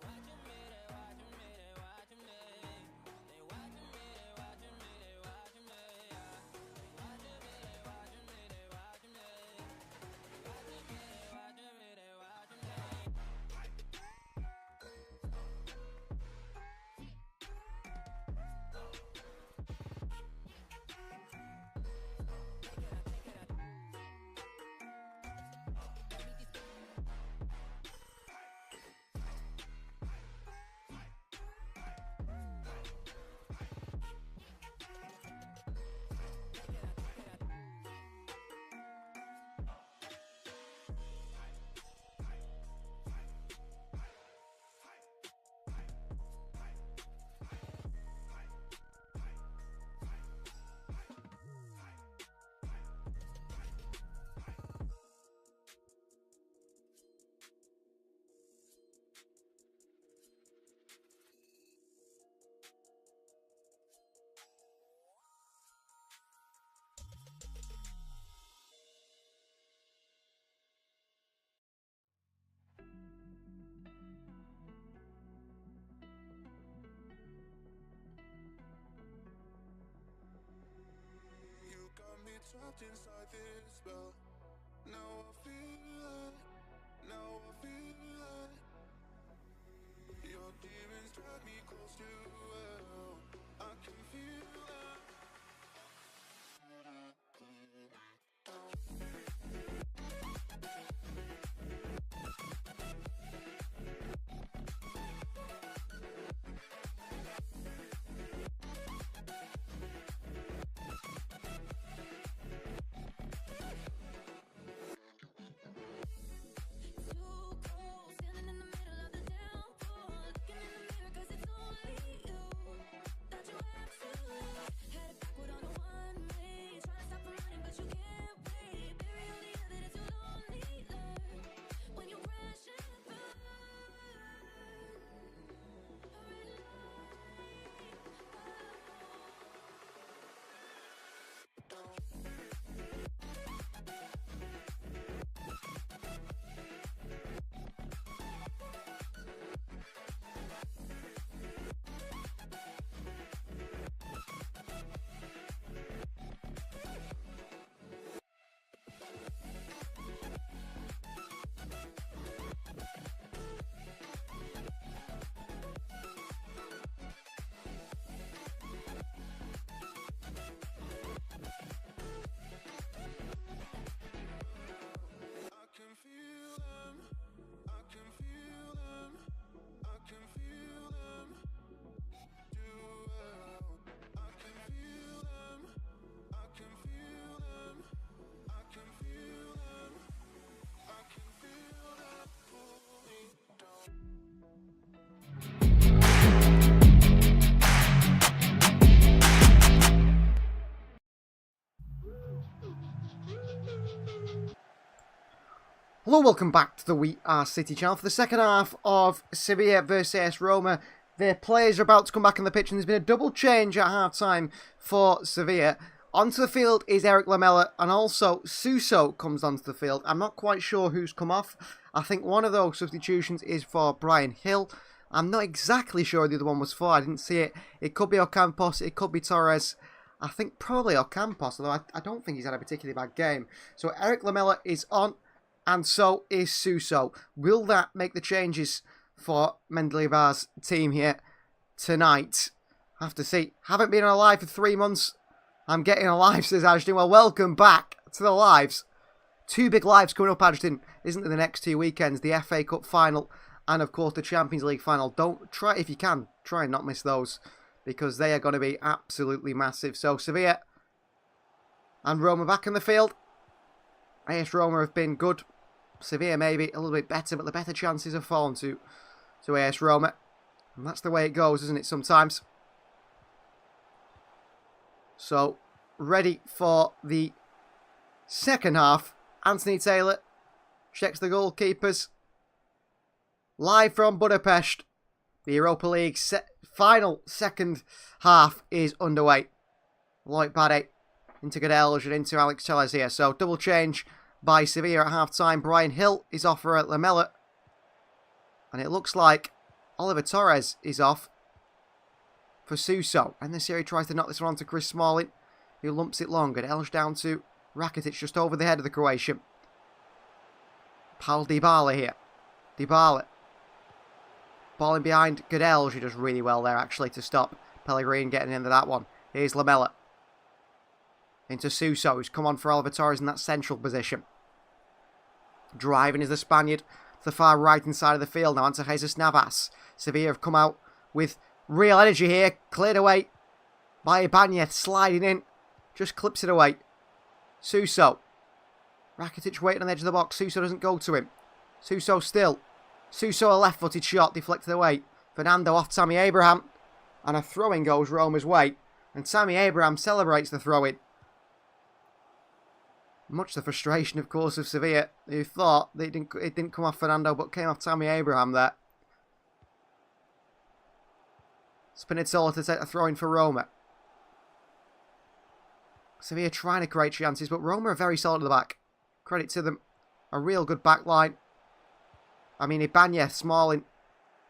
watching me, they watching me, they watching me. They watching me, they watching me, they watching me. They watching me, they watching me, they watching me. They watching me, they watching me, they watching me. You got me trapped inside this spell. Now I feel it. Now I feel it. Your demons drag me close to hell. I can feel it. Too cold, standing in the middle of the downpour, looking in the mirror 'cause it's only you that you have to. Headed backward on a one-way, trying to stop from running but you can't wait. Bury all the evidence you lonely learn when you crash and burn. A red light. I can feel them. I can feel them. I can feel them. Do well. I can feel them. I can feel them. I can feel them. I can feel them pull me down. Hello, welcome back to the We Are City channel for the second half of Sevilla versus Roma. The players are about to come back on the pitch and there's been a double change at half-time for Sevilla. Onto the field is Eric Lamela and also Suso comes onto the field. I'm not quite sure who's come off. I think one of those substitutions is for Brian Hill. I'm not exactly sure the other one was for. I didn't see it. It could be Ocampos, it could be Torres. I think probably Ocampos, although I don't think he's had a particularly bad game. So Eric Lamela is on. And so is Suso. Will that make the changes for Mendilibar's team here tonight? Have to see. Haven't been on a live for 3 months. I'm getting a live, says Ashton. Well, welcome back to the lives. 2 big lives coming up, Ashton, isn't there, the next 2 weekends? The FA Cup final and, of course, the Champions League final. Don't try, if you can, try and not miss those because they are going to be absolutely massive. So, Sevilla and Roma back in the field. AS Roma have been good. Sevilla maybe a little bit better, but the better chances have fallen to AS Roma. And that's the way it goes, isn't it, sometimes? So, ready for the second half. Anthony Taylor checks the goalkeepers. Live from Budapest, the Europa League final second half is underway. Lloyd Bade into Godelj and into Alex Telles here. So, double change by Sevilla at half-time. Brian Hill is off for Lamela. And it looks like Oliver Torres is off for Suso. And the series tries to knock this one on to Chris Smalling, who lumps it long. Godelj down to Rakitic, just over the head of the Croatian. Paul Dybala here. Dybala. Ball in behind Godelj, who does really well there, actually, to stop Pellegrini getting into that one. Here's Lamela. Into Suso, who's come on for Oliver Torres in that central position. Driving is the Spaniard to the far right-hand side of the field. Now onto Jesus Navas. Sevilla have come out with real energy here. Cleared away by Ibanez, sliding in. Just clips it away. Suso. Rakitic waiting on the edge of the box. Suso doesn't go to him. Suso still. Suso, a left-footed shot, deflected away. Fernando off Tammy Abraham. And a throw-in goes Roma's way. And Tammy Abraham celebrates the throw-in. Much the frustration, of course, of Sevilla, who thought that it didn't come off Fernando, but came off Tammy Abraham there. Spinazzola to take a throw-in for Roma. Sevilla trying to create chances, but Roma are very solid at the back. Credit to them. A real good back line. I mean, Ibanez, Smalling,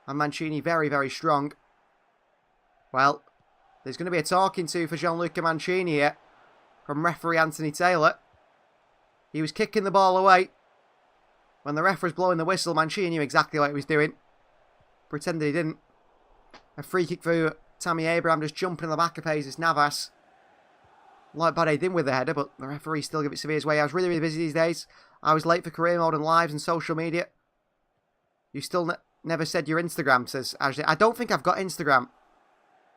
and Mancini very, very strong. Well, there's going to be a talking to for Gianluca Mancini here from referee Anthony Taylor. He was kicking the ball away. When the ref was blowing the whistle, Mancini knew exactly what he was doing. Pretended he didn't. A free kick for Tammy Abraham, just jumping in the back of Jesus Navas. Like Bade did with the header, but the referee still gave it Sevilla's way. I was really, really busy these days. I was late for career mode and lives and social media. You still never said your Instagram, says Ashley. I don't think I've got Instagram.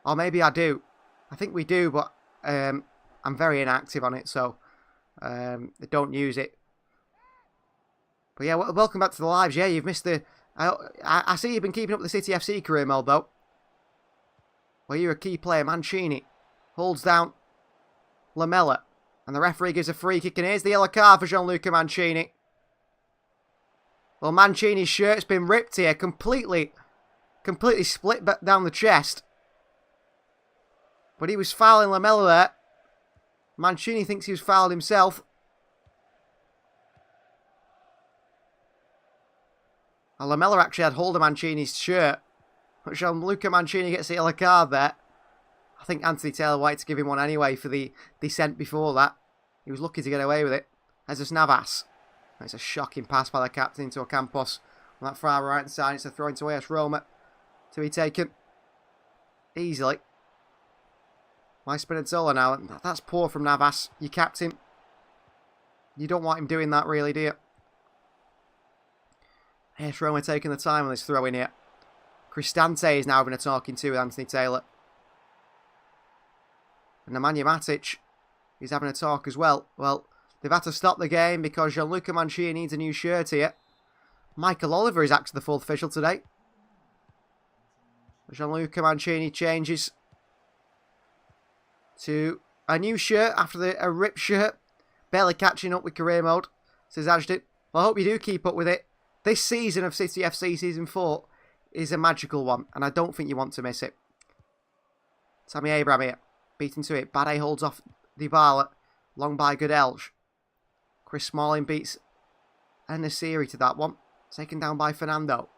Or maybe I do. I think we do, but I'm very inactive on it, so I don't use it. But yeah, welcome back to the lives. Yeah, you've missed the... I see you've been keeping up the City FC career mode, though. Well, you're a key player. Mancini holds down Lamela. And the referee gives a free kick. And here's the yellow card for Gianluca Mancini. Well, Mancini's shirt's been ripped here. Completely split back down the chest. But he was fouling Lamela there. Mancini thinks he was fouled himself. And Lamela actually had hold of Mancini's shirt. But Gianluca Mancini gets the yellow card there. I think Anthony Taylor wanted to give him one anyway for the descent before that. He was lucky to get away with it. Jesus Navas. It's a shocking pass by the captain into Ocampos. On that far right side, it's a throw into AS Roma to be taken easily. My Spinazzola now. That's poor from Navas. You capped him. You don't want him doing that, really, do you? AS Roma taking the time on this throw in here. Cristante is now having a talking to with Anthony Taylor. And Nemanja Matic is having a talk as well. Well, they've had to stop the game because Gianluca Mancini needs a new shirt here. Michael Oliver is actually the fourth official today. Gianluca Mancini changes to a new shirt after a ripped shirt. Barely catching up with career mode, says Ajden. Well, I hope you do keep up with it. This season of City FC Season 4 is a magical one, and I don't think you want to miss it. Tammy Abraham here, beaten to it. Bade holds off Dybala, long by Godelj. Chris Smalling beats En-Nesyri to that one. Taken down by Fernando.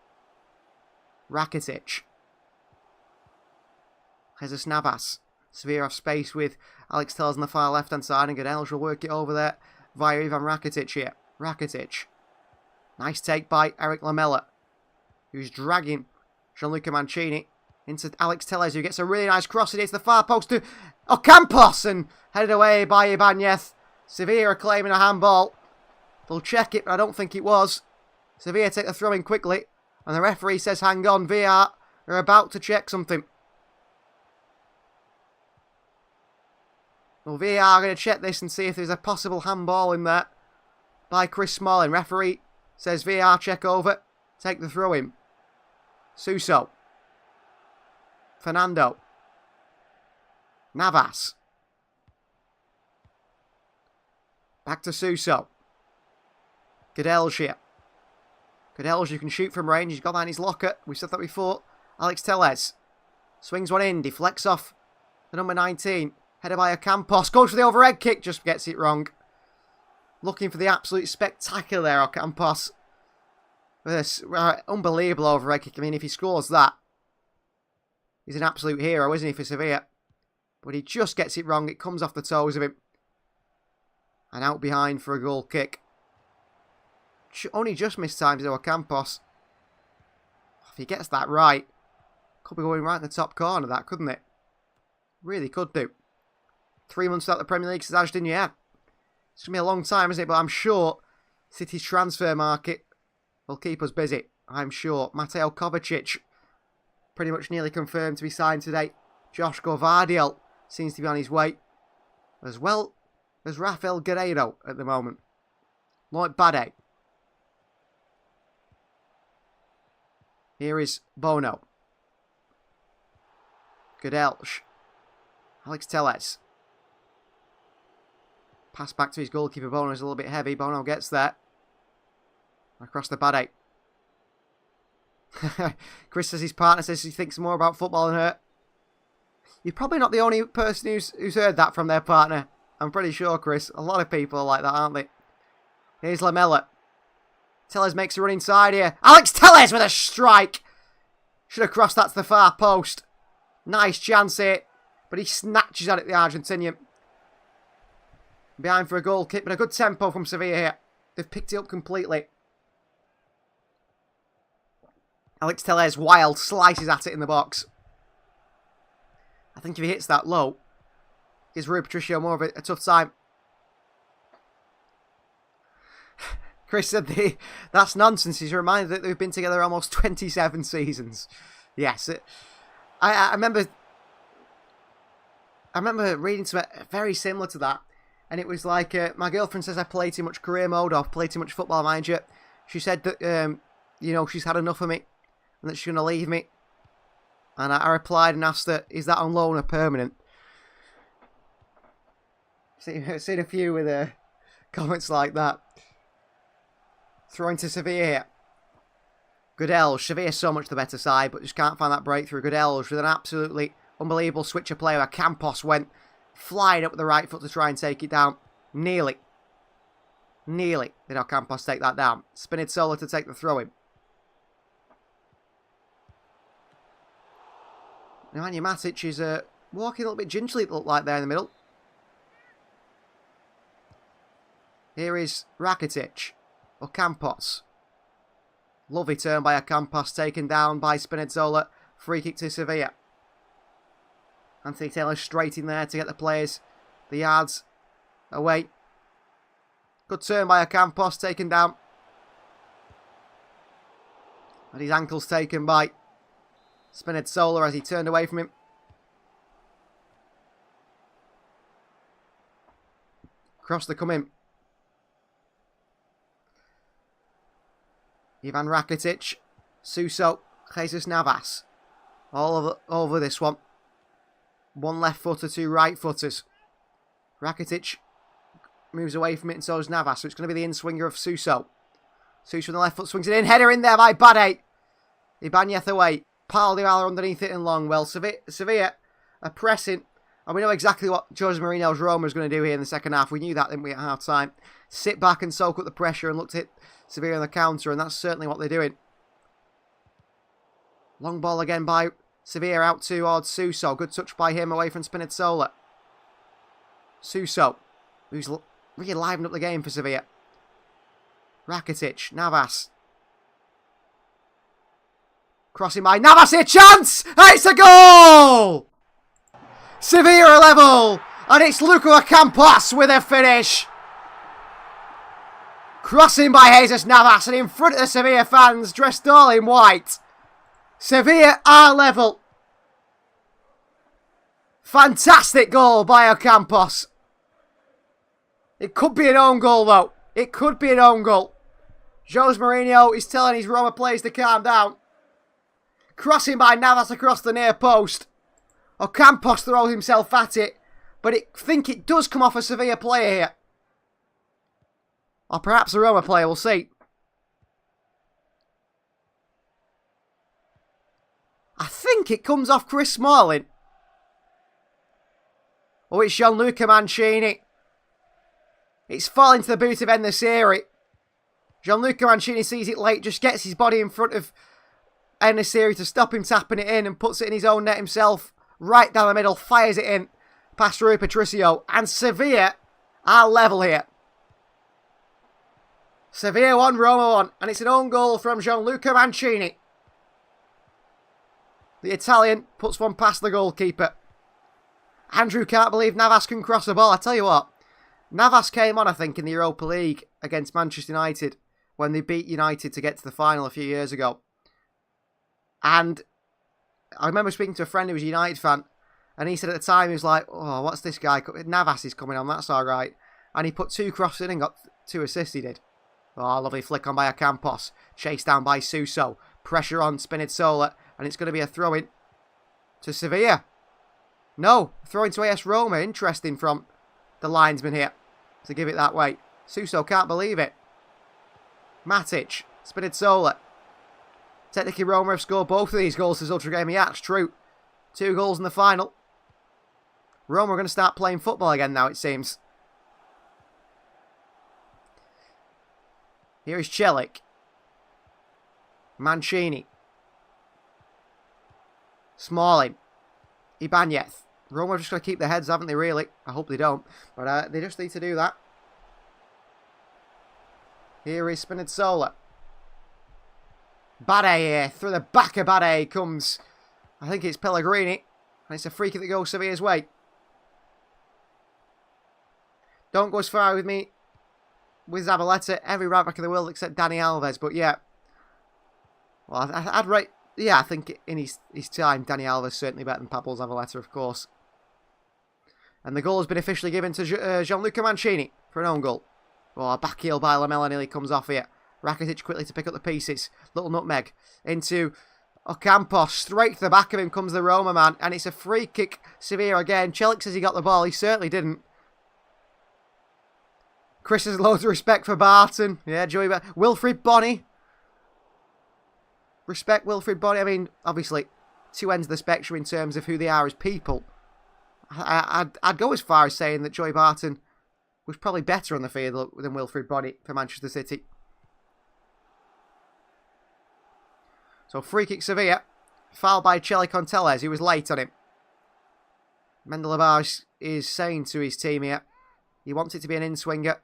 Rakitic. Jesus Navas. Sevilla off space with Alex Telles on the far left-hand side, and Godelj will work it over there via Ivan Rakitic here. Rakitic. Nice take by Eric Lamela, who's dragging Gianluca Mancini into Alex Telles, who gets a really nice cross. It hits the far post to Ocampos and headed away by Ibanez. Sevilla are claiming a handball. They'll check it, but I don't think it was. Sevilla take the throw in quickly, and the referee says, hang on, VR are about to check something. Well, VR are going to check this and see if there's a possible handball in there by Chris Smalling. Referee says VR check over. Take the throw in. Suso. Fernando. Navas. Back to Suso. Godelj here. Godelj, you can shoot from range. He's got that in his locker. We said that before. Alex Tellez. Swings one in. Deflects off the number 19. Headed by Ocampos. Goes for the overhead kick. Just gets it wrong. Looking for the absolute spectacular there, Ocampos. With this unbelievable overhead kick. I mean, if he scores that, he's an absolute hero, isn't he, for Sevilla? But he just gets it wrong. It comes off the toes of him. And out behind for a goal kick. Only just missed time to Ocampos. If he gets that right, could be going right in the top corner, that, couldn't it? Really could do. 3 months out of the Premier League, says Ashton, yeah. It's going to be a long time, isn't it? But I'm sure City's transfer market will keep us busy. I'm sure. Mateo Kovacic, pretty much nearly confirmed to be signed today. Josh Gvardiol seems to be on his way. As well as Rafael Guerreiro at the moment. Lloyd Bade. Here is Bono. Godelj. Alex Tellez. Pass back to his goalkeeper. Bono is a little bit heavy. Bono gets there. Across the Bade. Chris says his partner says he thinks more about football than her. You're probably not the only person who's heard that from their partner. I'm pretty sure, Chris. A lot of people are like that, aren't they? Here's Lamella. Tellez makes a run inside here. Alex Tellez with a strike. Should have crossed that to the far post. Nice chance here. But he snatches at it, the Argentinian. Behind for a goal kick, but a good tempo from Sevilla here. They've picked it up completely. Alex Tellez, wild, slices at it in the box. I think if he hits that low, gives Rui Patricio more of a tough time. Chris said that's nonsense. He's reminded that they've been together almost 27 seasons. Yes. I remember reading something very similar to that. And it was like, my girlfriend says I play too much career mode or play too much football manager. She said that, she's had enough of me and that she's going to leave me. And I replied and asked her, is that on loan or permanent? Seen a few with comments like that. Throwing to Sevilla here. Godelj. Sevilla so much the better side, but just can't find that breakthrough. Godelj with an absolutely unbelievable switcher play where Campos went flying up with the right foot to try and take it down. Nearly did Ocampos take that down. Spinazzola to take the throw-in. Nemanja Matic is walking a little bit gingerly, it looked like, there in the middle. Here is Rakitic. Ocampos. Lovely turn by Ocampos, taken down by Spinazzola. Free kick to Sevilla. Anthony Taylor straight in there to get the players the yards away. Good turn by Ocampos, taken down. And his ankle's taken by Spinazzola as he turned away from him. Cross to come in. Ivan Rakitic, Suso, Jesus Navas. All over this one. One left footer, two right footers. Rakitic moves away from it and so does Navas. So it's going to be the in-swinger of Suso. Suso on the left foot swings it in. Header in there by Bade. Ibanez away. Paldivala underneath it and long. Well, Sevilla are pressing. And we know exactly what Jose Mourinho's Roma is going to do here in the second half. We knew that, didn't we, at half time? Sit back and soak up the pressure and look to hit Sevilla on the counter. And that's certainly what they're doing. Long ball again by Sevilla out towards Suso. Good touch by him away from Spinazzola. Suso, who's really livened up the game for Sevilla. Rakitic, Navas. Crossing by Navas here, chance! It's a goal! Sevilla are level, and it's Luca Ocampos with a finish. Crossing by Jesus Navas, and in front of the Sevilla fans, dressed all in white. Sevilla are level. Fantastic goal by Ocampos. It could be an own goal, though. It could be an own goal. Jose Mourinho is telling his Roma players to calm down. Crossing by Navas across the near post. Ocampos throws himself at it, but I think it does come off a Sevilla player here. Or perhaps a Roma player, we'll see. I think it comes off Chris Smalling. Oh, it's Gianluca Mancini. It's falling to the boot of En-Nesyri. Gianluca Mancini sees it late, just gets his body in front of En-Nesyri to stop him tapping it in and puts it in his own net himself. Right down the middle, fires it in past Rui Patricio. And Sevilla are level here. Sevilla 1, Roma 1. And it's an own goal from Gianluca Mancini. The Italian puts one past the goalkeeper. Andrew can't believe Navas can cross the ball. I tell you what, Navas came on, I think, in the Europa League against Manchester United when they beat United to get to the final a few years ago. And I remember speaking to a friend who was a United fan, and he said at the time, he was like, oh, what's this guy? Navas is coming on, that's all right. And he put 2 crosses in and got 2 assists, he did. Oh, lovely flick on by Ocampos. Chased down by Suso. Pressure on Spinazzola. And it's going to be a throw-in to Sevilla. No, throw-in to AS Roma. Interesting from the linesman here to give it that way. Suso can't believe it. Matic. Spinazzola. Technically, Roma have scored both of these goals to Ultragame. Yeah, it's true. 2 goals in the final. Roma are going to start playing football again now, it seems. Here is Celik. Mancini. Smalling. Ibanez. Roma are just going to keep their heads, haven't they, really? I hope they don't. But they just need to do that. Here is Spinazzola. Bade here. Through the back of Bade comes, I think it's Pellegrini. And it's a free kick that goes Sevilla's way. Don't go as far with me with Zabaleta. Every right back in the world except Dani Alves. But yeah. Well, I'd rate... Yeah, I think in his time, Dani Alves certainly better than Pablo Zabaleta, of course. And the goal has been officially given to Gianluca Mancini for an own goal. Oh, a back heel by Lamela nearly comes off here. Rakitic quickly to pick up the pieces. Little nutmeg into Ocampos. Straight to the back of him comes the Roma man. And it's a free kick. Sevilla again. Celik says he got the ball. He certainly didn't. Chris has loads of respect for Barton. Yeah, Joey Barton. Wilfried Bony. Respect Wilfried Bony. I mean, obviously, 2 ends of the spectrum in terms of who they are as people. I'd go as far as saying that Joey Barton was probably better on the field than Wilfried Bony for Manchester City. So free kick Sevilla. Foul by Celik on Tellez, who was late on him. Mendelebar is saying to his team here, he wants it to be an in-swinger.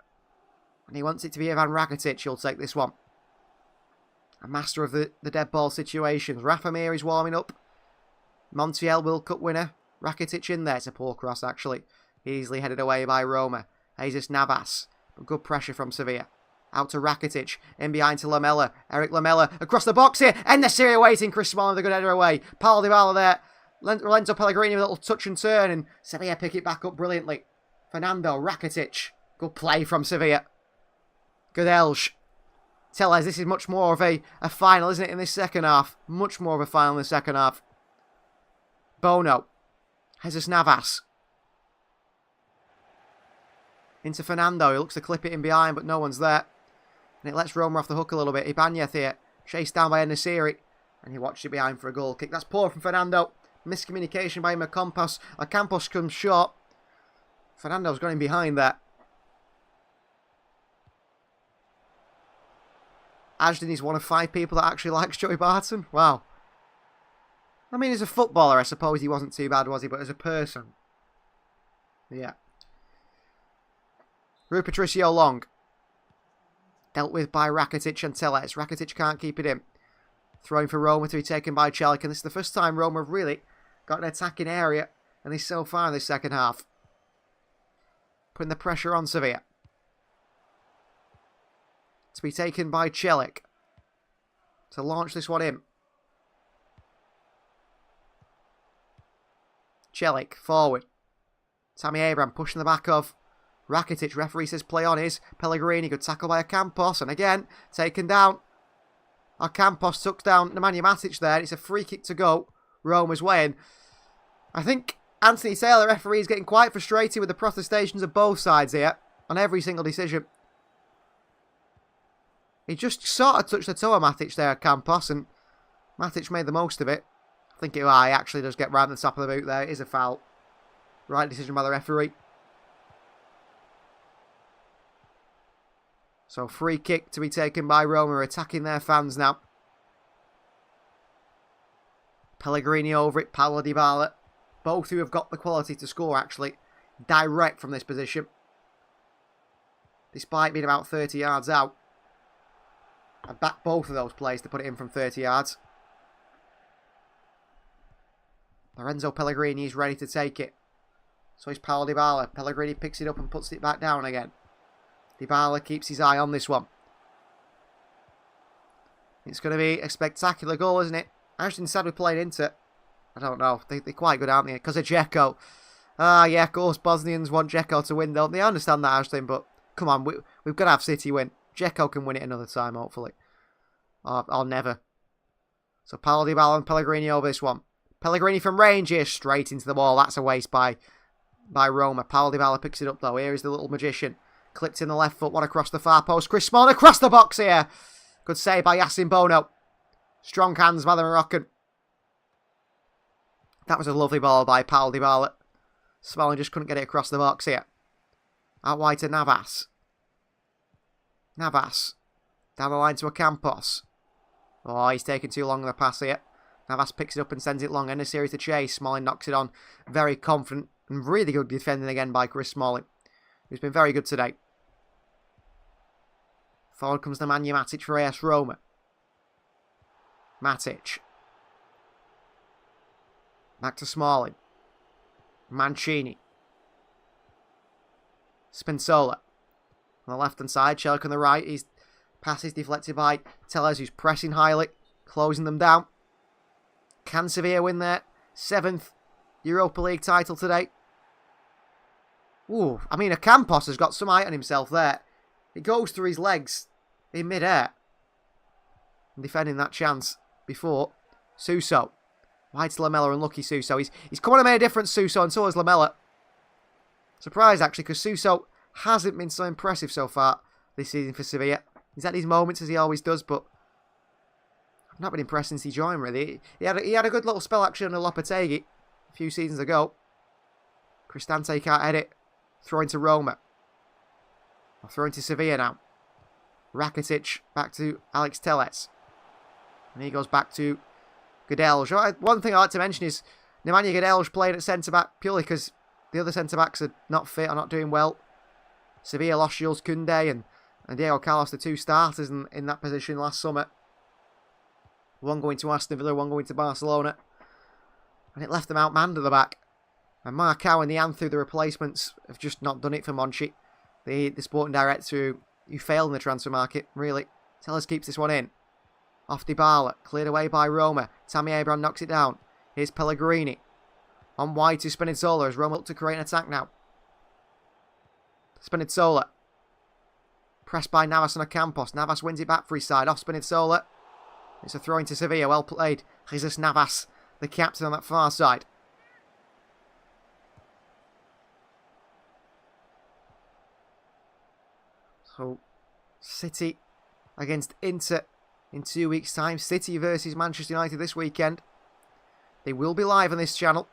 And he wants it to be Ivan Rakitic who'll take this one. A master of the dead ball situations. Rafa Mir is warming up. Montiel, World Cup winner. Rakitic in there. It's a poor cross, actually. Easily headed away by Roma. Jesus Navas. But good pressure from Sevilla. Out to Rakitic. In behind to Lamela. Eric Lamela across the box here. En-Nesyri waiting. Chris Smalling with a good header away. Paulo Dybala there. Lorenzo Pellegrini with a little touch and turn. And Sevilla pick it back up brilliantly. Fernando Rakitic. Good play from Sevilla. Good Elge. Tellez, this is much more of a final, isn't it, in this second half? Much more of a final in the second half. Bono. Jesus Navas. Into Fernando. He looks to clip it in behind, but no one's there. And it lets Roma off the hook a little bit. Ibanez here. Chased down by En-Nesyri. And he watched it behind for a goal kick. That's poor from Fernando. Miscommunication by Ocampos. Ocampos comes short. Fernando's got him behind there. Ajden is one of 5 people that actually likes Joey Barton. Wow. I mean, as a footballer, I suppose he wasn't too bad, was he? But as a person, yeah. Rui Patricio long. Dealt with by Rakitic and Tellez. Rakitic can't keep it in. Throwing for Roma to be taken by Celik. And this is the first time Roma have really got an attacking area. And this so far in this second half. Putting the pressure on Sevilla. To be taken by Celik. To launch this one in. Celik, forward. Tammy Abraham pushing the back of Rakitic. Referee says play on is Pellegrini. Good tackle by Ocampos. And again, taken down. Ocampos took down Nemanja Matic there. It's a free kick to go Roma's way. And I think Anthony Taylor, the referee, is getting quite frustrated with the protestations of both sides here on every single decision. He just sort of touched the toe of Matic there, Campos, and Matic made the most of it. I think he actually does get right on the top of the boot there. It is a foul. Right decision by the referee. So free kick to be taken by Roma, attacking their fans now. Pellegrini over it, Paulo Dybala. Both who have got the quality to score, actually, direct from this position. Despite being about 30 yards out. I back both of those players to put it in from 30 yards. Lorenzo Pellegrini is ready to take it. So is Paulo Dybala. Pellegrini picks it up and puts it back down again. Dybala keeps his eye on this one. It's going to be a spectacular goal, isn't it? Ashton said we're playing Inter. I don't know. They're quite good, aren't they? Because of Dzeko. Yeah, of course, Bosnians want Dzeko to win, don't they? I understand that, Ashton, but come on, we've got to have City win. Dzeko can win it another time, hopefully. Or never. So Paulo Dybala and Pellegrini over this one. Pellegrini from range here, straight into the wall. That's a waste by Roma. Paulo Dybala picks it up, though. Here is the little magician. Clipped in the left foot, one across the far post. Chris Smalling across the box here. Good save by Yacine Bono. Strong hands by the Moroccan. That was a lovely ball by Paulo Dybala. Smalling just couldn't get it across the box here. Out wide to Navas. Navas. Down the line to Campos. Oh, he's taking too long on the pass here. Navas picks it up and sends it long. End of series to chase. Smalling knocks it on. Very confident. And really good defending again by Chris Smalling, who's been very good today. Forward comes the Nemanja Matic for AS Roma. Matic. Back to Smalling. Mancini. Spinazzola. On the left-hand side, Chelik on the right. His pass is deflected by Tellez, who's pressing highly, closing them down. Can Sevilla win their 7th Europa League title today? Ooh, I mean, Campos has got some height on himself there. It goes through his legs in mid-air. Defending that chance before. Suso. Wide to Lamela, unlucky Suso. He's come on and made a difference, Suso, and so has Lamela. Surprised, actually, because Suso hasn't been so impressive so far this season for Sevilla. He's had his moments, as he always does, but I've not been impressed since he joined, really. He had a good little spell, actually, under Lopetegui a few seasons ago. Cristante can't head it. Throwing to Roma. Or throwing to Sevilla now. Rakitic back to Alex Tellez. And he goes back to Guedelj. One thing I like to mention is Nemanja Guedelj playing at centre-back purely because the other centre-backs are not fit or not doing well. Sevilla lost Jules Koundé and Diego Carlos, the two starters in that position last summer. One going to Aston Villa, one going to Barcelona. And it left them outmanned at the back. And Marcao and the Anthu, the replacements, have just not done it for Monchi. The sporting director who failed in the transfer market, really. Tellez keeps this one in. Off Dybala, cleared away by Roma. Tammy Abraham knocks it down. Here's Pellegrini. On wide to Spinazzola as Roma look to create an attack now. Spinazzola. Pressed by Navas and Campos. Navas wins it back for his side. Off Spinazzola. It's a throw into Sevilla. Well played. Jesus Navas, the captain on that far side. So, City against Inter in 2 weeks' time. City versus Manchester United this weekend. They will be live on this channel.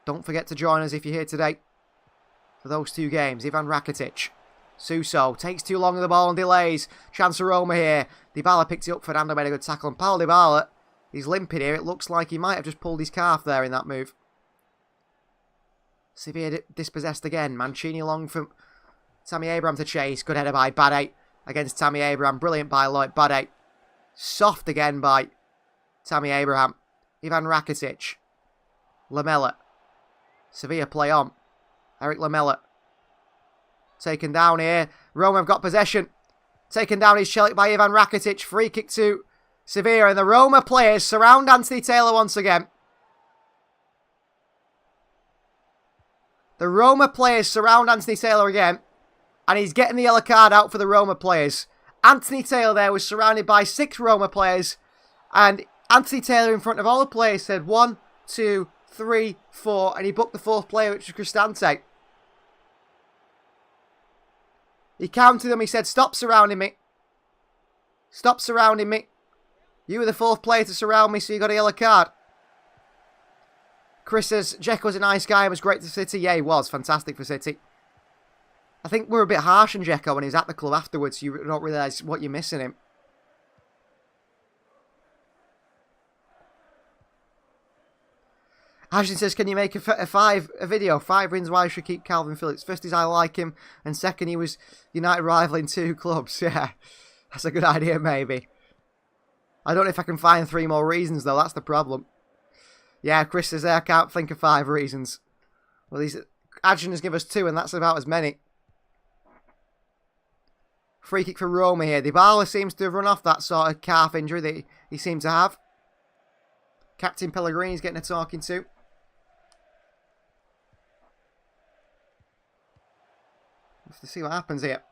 Don't forget to join us if you're here today for those two games. Ivan Rakitic. Suso takes too long on the ball and delays. Chance for Roma here. Dybala picked it up. Fernando made a good tackle. And Paulo Dybala, he's limping here. It looks like he might have just pulled his calf there in that move. Sevilla dispossessed again. Mancini long from Tammy Abraham to chase. Good header by Bade against Tammy Abraham. Brilliant by Lloyd Bade. Soft again by Tammy Abraham. Ivan Rakitic. Lamela. Sevilla play on. Eric Lamela. Taken down here. Roma have got possession. Taken down is Chelik by Ivan Rakitic. Free kick to Sevilla. And the Roma players surround Anthony Taylor once again. The Roma players surround Anthony Taylor again. And he's getting the yellow card out for the Roma players. Anthony Taylor there was surrounded by 6 Roma players. And Anthony Taylor in front of all the players said 1, 2, 3, 4. And he booked the 4th player, which was Cristante. He counted them. He said, stop surrounding me. Stop surrounding me. You were the fourth player to surround me, so you got a yellow card. Chris says, Dzeko's a nice guy, was great for City. Yeah, he was. Fantastic for City. I think we're a bit harsh on Dzeko when he's at the club afterwards. You don't realise what you're missing him. Ashton says, can you make a video? 5 reasons why I should keep Calvin Phillips. First is I like him, and second he was United rivaling 2 clubs. Yeah, that's a good idea maybe. I don't know if I can find 3 more reasons though, that's the problem. Yeah, Chris says there, I can't think of 5 reasons. Well, Adrian has given us 2 and that's about as many. Free kick for Roma here. Dybala seems to have run off that sort of calf injury that he seemed to have. Captain Pellegrini's getting a talking to. Let's see what happens here.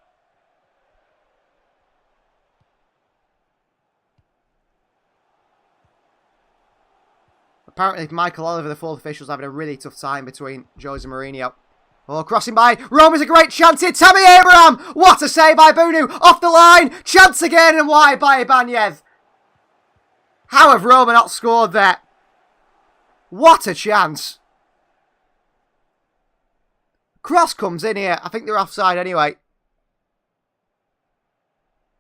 Apparently, Michael Oliver, the 4th official, is having a really tough time between Jose Mourinho. Oh, crossing by. Roma's a great chance here. Tammy Abraham. What a save by Bunu. Off the line. Chance again and wide by Ibanez. How have Roma not scored there? What a chance. Cross comes in here. I think they're offside anyway.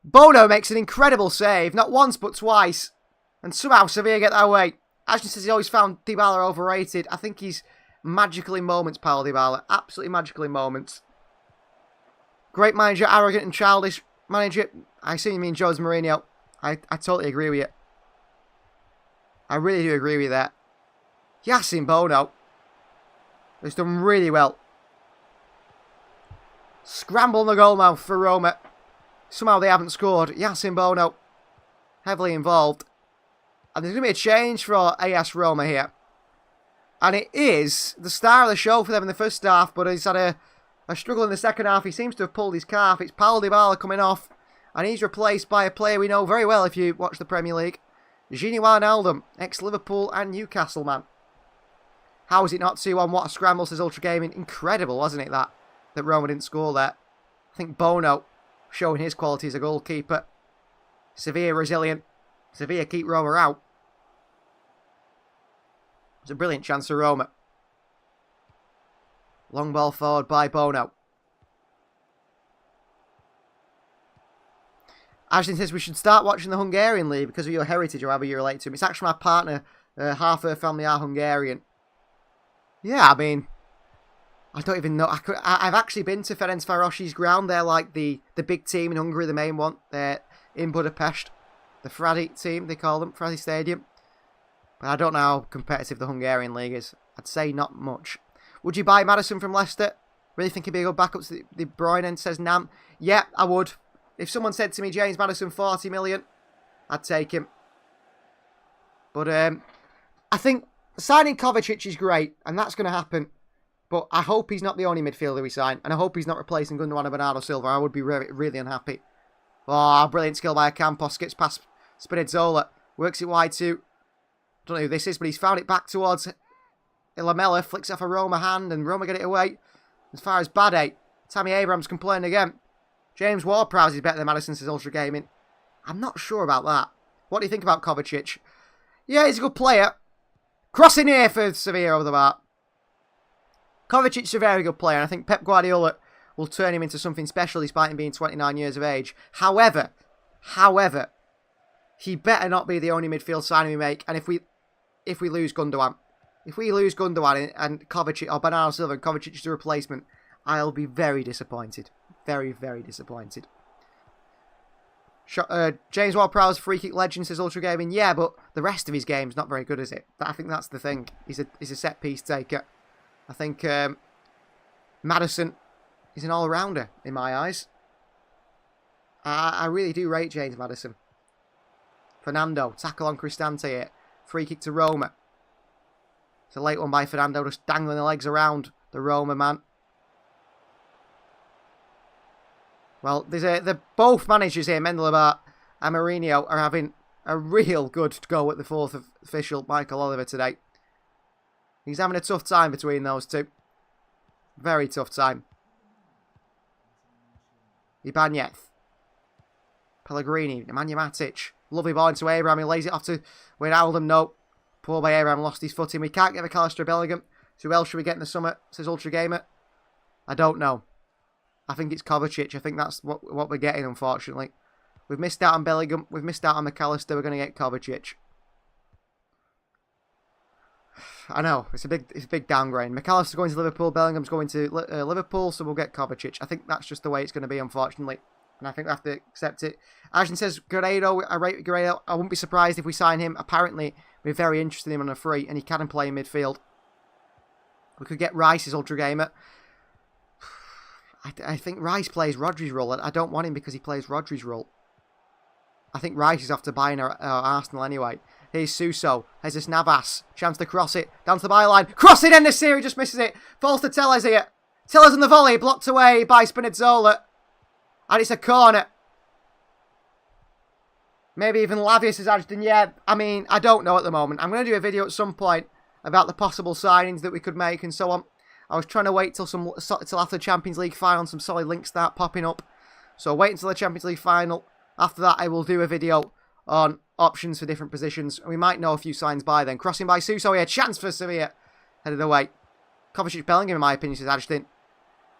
Bono makes an incredible save. Not once, but twice. And somehow Sevilla get that way. Ashton says he always found Dybala overrated. I think he's magical in moments, Paulo Dybala. Absolutely magical in moments. Great manager, arrogant and childish manager. I see you mean Jose Mourinho. I totally agree with you. I really do agree with you there. Yacine Bono has done really well. Scramble on the goal mouth for Roma. Somehow they haven't scored. Yacine Bono heavily involved. And there's going to be a change for AS Roma here. And it is the star of the show for them in the first half, but he's had a struggle in the second half. He seems to have pulled his calf. It's Paulo Dybala coming off. And he's replaced by a player we know very well if you watch the Premier League. Gini Wijnaldum, ex-Liverpool and Newcastle man. How is it not 2-1? What a scramble, says Ultra Gaming. Incredible, wasn't it, that Roma didn't score there. I think Bono showing his quality as a goalkeeper. Sevilla resilient. Sevilla keep Roma out. It's a brilliant chance for Roma. Long ball forward by Bono. Ashton says we should start watching the Hungarian league because of your heritage or however you relate to him. It's actually my partner. Half her family are Hungarian. Yeah, I mean, I don't even know. I've actually been to Ferencváros's ground. They're like the big team in Hungary, the main one. They're in Budapest. The Fradi team, they call them. Fradi Stadium. But I don't know how competitive the Hungarian league is. I'd say not much. Would you buy Maddison from Leicester? Really think he'd be a good backup to De Bruyne, says Nam. Yeah, I would. If someone said to me, James Maddison, 40 million, I'd take him. But I think signing Kovacic is great, and that's going to happen. But I hope he's not the only midfielder we sign, and I hope he's not replacing Gundogan and Bernardo Silva. I would be really, really unhappy. Oh, brilliant skill by Campos. Gets past Spinazzola. Works it wide too. Don't know who this is, but he's found it back towards Lamela. Flicks off a Roma hand, and Roma get it away. As far as Bade, Tammy Abrams complaining again. James Ward-Prowse is better than Maddison, says Ultra Gaming. I'm not sure about that. What do you think about Kovacic? Yeah, he's a good player. Crossing here for Sevilla over the bar. Kovacic's a very good player, and I think Pep Guardiola will turn him into something special despite him being 29 years of age. However, he better not be the only midfield signing we make. And if we lose Gundogan, and Kovacic or Bernardo Silva and Kovacic is the replacement, I'll be very disappointed. Very, very disappointed. James Ward-Prowse, free kick legend, says Ultra Gaming. Yeah, but the rest of his game's not very good, is it? I think that's the thing. He's a set piece taker. I think Maddison is an all-rounder in my eyes. I really do rate James Maddison. Fernando, tackle on Cristante here. Free kick to Roma. It's a late one by Fernando, just dangling the legs around the Roma man. Well, the both managers here, Mendelabart and Mourinho, are having a real good go at the fourth official, Michael Oliver, today. He's having a tough time between those two. Very tough time. Ibanez. Pellegrini, Nemanja Matic. Lovely ball into Abraham. He lays it off to Wijnaldum. No. Poor by Abraham. Lost his footing. We can't get McAllister Bellingham. So who else should we get in the summer? Says Ultra Gamer. I don't know. I think it's Kovacic. I think that's what we're getting, unfortunately. We've missed out on Bellingham. We've missed out on McAllister. We're going to get Kovacic. I know. It's a big downgrade. McAllister's going to Liverpool. Bellingham's going to Liverpool. So we'll get Kovacic. I think that's just the way it's going to be, unfortunately. And I think we have to accept it. Ashton says, Guerrero, I rate Guerrero. I wouldn't be surprised if we sign him. Apparently, we're very interested in him on a free. And he can play in midfield. We could get Rice's Ultra Gamer. I think Rice plays Rodri's role. I don't want him because he plays Rodri's role. I think Rice is off to buying our Arsenal anyway. Here's Suso. Here's this Navas. Chance to cross it. Down to the byline. Cross it in the series. Just misses it. Falls to Tellez here. Tellez on the volley. Blocked away by Spinazzola. And it's a corner. Maybe even Lavius is Ashton. Yeah, I mean, I don't know at the moment. I'm going to do a video at some point about the possible signings that we could make and so on. I was trying to wait till after the Champions League final and some solid links start popping up. So wait until the Champions League final. After that, I will do a video on options for different positions. We might know a few signs by then. Crossing by Suso here. Chance for Sevilla. Headed away. Kovacic Bellingham, in my opinion, says Ashton.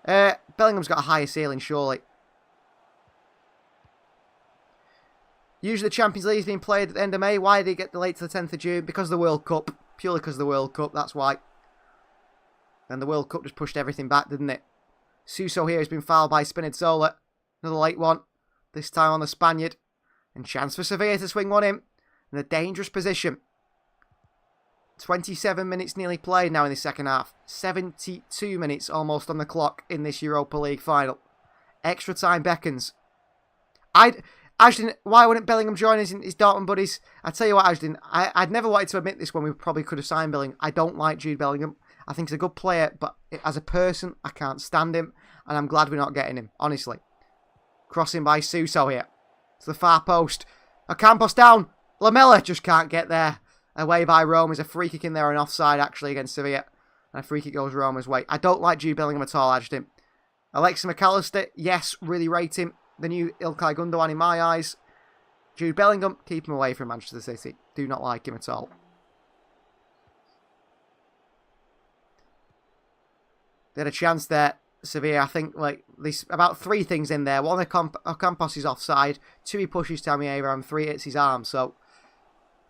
Bellingham's got a higher ceiling, surely. Usually the Champions League is being played at the end of May. Why did it get delayed to the 10th of June? Because of the World Cup. Purely because of the World Cup, that's why. And the World Cup just pushed everything back, didn't it? Suso here has been fouled by Spinazzola. Another late one. This time on the Spaniard. And chance for Sevilla to swing one in. In a dangerous position. 27 minutes nearly played now in the second half. 72 minutes almost on the clock in this Europa League final. Extra time beckons. Ashton, why wouldn't Bellingham join his Dortmund buddies? I tell you what, Ashton, I'd never wanted to admit this when we probably could have signed Bellingham. I don't like Jude Bellingham. I think he's a good player, but as a person, I can't stand him. And I'm glad we're not getting him, honestly. Crossing by Suso here. To the far post. Ocampos down. Lamela just can't get there. Away by Roma. There's a free kick in there, an offside actually against Sevilla. And a free kick goes Roma's way. I don't like Jude Bellingham at all, Ashton. Alexis McAllister, yes, really rate him. The new Ilkay Gundogan in my eyes. Jude Bellingham, keep him away from Manchester City. Do not like him at all. They had a chance there, Sevilla. I think there's about 3 things in there. 1, Ocampos is offside. 2, he pushes Tammy Abraham. 3, hits his arm. So,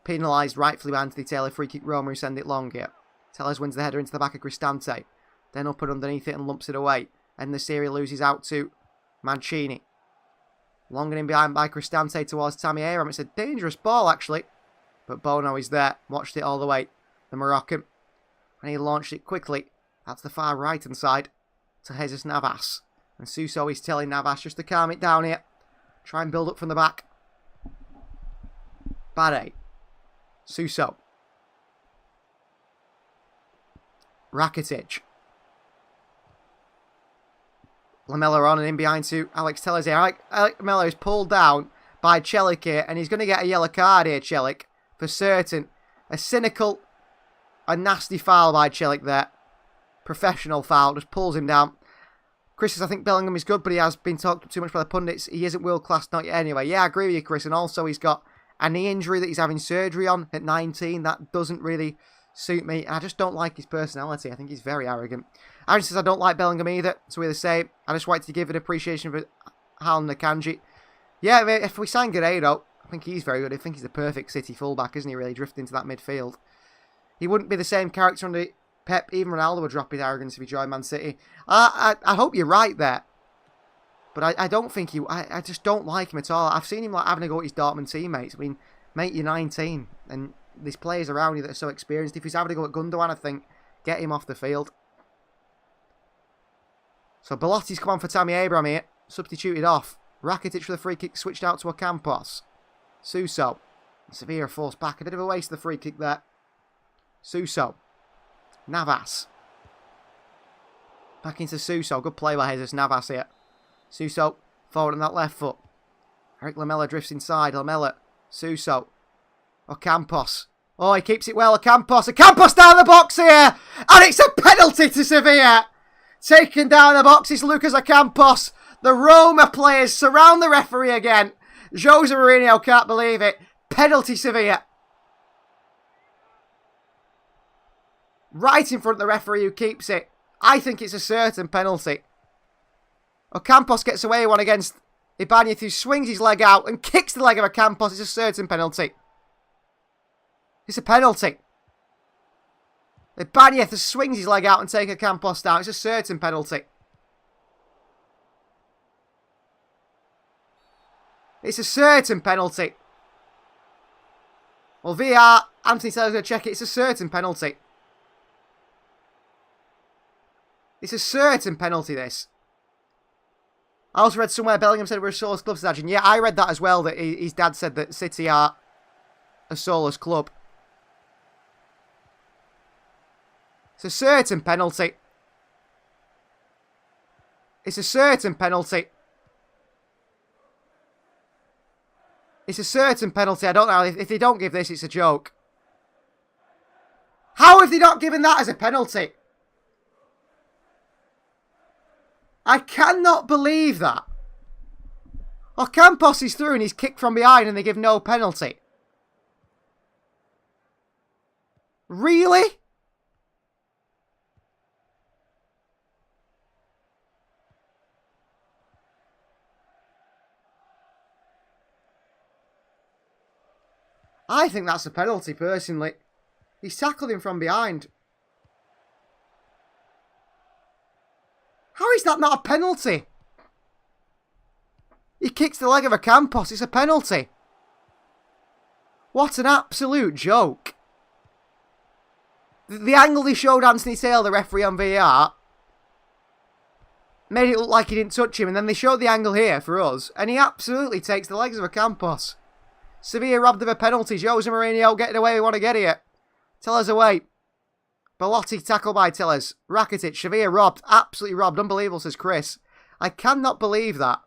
penalised rightfully by Anthony Taylor. Free kick Roma who send it long here. Tellez wins the header into the back of Cristante. Then up and underneath it and lumps it away. And the series loses out to Mancini. Long and in behind by Cristante towards Tammy Abraham. It's a dangerous ball, actually. But Bono is there. Watched it all the way. The Moroccan. And he launched it quickly. That's the far right-hand side. To Jesus Navas. And Suso is telling Navas just to calm it down here. Try and build up from the back. Bade. Suso. Rakitic. Lamela on and in behind to Alex Tellez here. Alex Lamela is pulled down by Celik here. And he's going to get a yellow card here, Celik. For certain. A cynical, a nasty foul by Celik there. Professional foul. Just pulls him down. Chris says, I think Bellingham is good, but he has been talked too much by the pundits. He isn't world class, not yet anyway. Yeah, I agree with you, Chris. And also he's got a knee injury that he's having surgery on at 19. That doesn't really suit me. I just don't like his personality. I think he's very arrogant. Aaron says, I don't like Bellingham either. So we're the same. I just wanted to give an appreciation for Haaland Akanji. Yeah, I mean, if we sign Guerrero, I think he's very good. I think he's the perfect City fullback, isn't he, really, drifting into that midfield. He wouldn't be the same character under Pep. Even Ronaldo would drop his arrogance if he joined Man City. I hope you're right there. But I don't think I just don't like him at all. I've seen him like having a go at his Dortmund teammates. I mean, mate, you're 19. And there's players around you that are so experienced. If he's having a go at Gundogan, I think, get him off the field. So Belotti's come on for Tammy Abraham here. Substituted off. Rakitic for the free kick. Switched out to Ocampos. Suso. Sevilla forced back. A bit of a waste of the free kick there. Suso. Navas. Back into Suso. Good play by Jesus Navas here. Suso forward on that left foot. Eric Lamela drifts inside. Lamela. Suso. Ocampos. Oh, he keeps it well. Ocampos. Ocampos down the box here. And it's a penalty to Sevilla. Taken down the box is Lucas Ocampos. The Roma players surround the referee again. Jose Mourinho can't believe it. Penalty Sevilla. Right in front of the referee who keeps it. I think it's a certain penalty. Ocampos gets away with one against Ibanez, who swings his leg out and kicks the leg of Ocampos. It's a certain penalty. It's a penalty. Ibanez swings his leg out and takes Ocampos down. It's a certain penalty. It's a certain penalty. Well, VR, Anthony Taylor's going to check it. It's a certain penalty. It's a certain penalty, this. I also read somewhere Bellingham said we're a soulless club, said Adrian. Yeah, I read that as well, that his dad said that City are a soulless club. It's a certain penalty. It's a certain penalty. It's a certain penalty. I don't know. If they don't give this, it's a joke. How have they not given that as a penalty? I cannot believe that. Ocampos is through and he's kicked from behind and they give no penalty. Really? I think that's a penalty, personally. He's tackled him from behind. How is that not a penalty? He kicks the leg of Ocampos. It's a penalty. What an absolute joke. The angle they showed Anthony Taylor, the referee on VAR, made it look like he didn't touch him. And then they showed the angle here for us. And he absolutely takes the legs of Ocampos. Sevilla robbed of a penalty. Jose Mourinho getting away with one to get here. Tellers away. Belotti tackled by Tellers. Rakitic, Sevilla robbed. Absolutely robbed. Unbelievable, says Chris. I cannot believe that.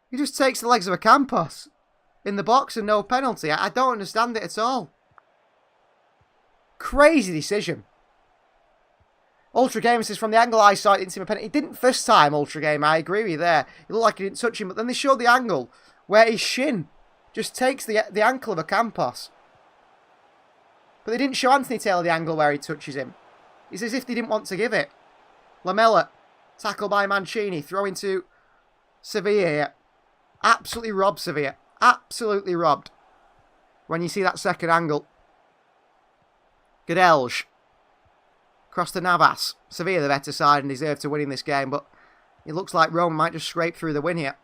He just takes the legs of Ocampos in the box and no penalty. I don't understand it at all. Crazy decision. Ultra Gamer says, from the angle I saw, it didn't seem a penalty. It didn't first time, Ultra Gamer. I agree with you there. It looked like he didn't touch him, but then they showed the angle where his shin just takes the ankle of Ocampos. But they didn't show Anthony Taylor the angle where he touches him. It's as if they didn't want to give it. Lamella, tackle by Mancini, throwing to Sevilla here. Absolutely robbed Sevilla. Absolutely robbed. When you see that second angle. Godelj. Cross to Navas. Sevilla the better side and deserve to win in this game, but it looks like Roma might just scrape through the win here.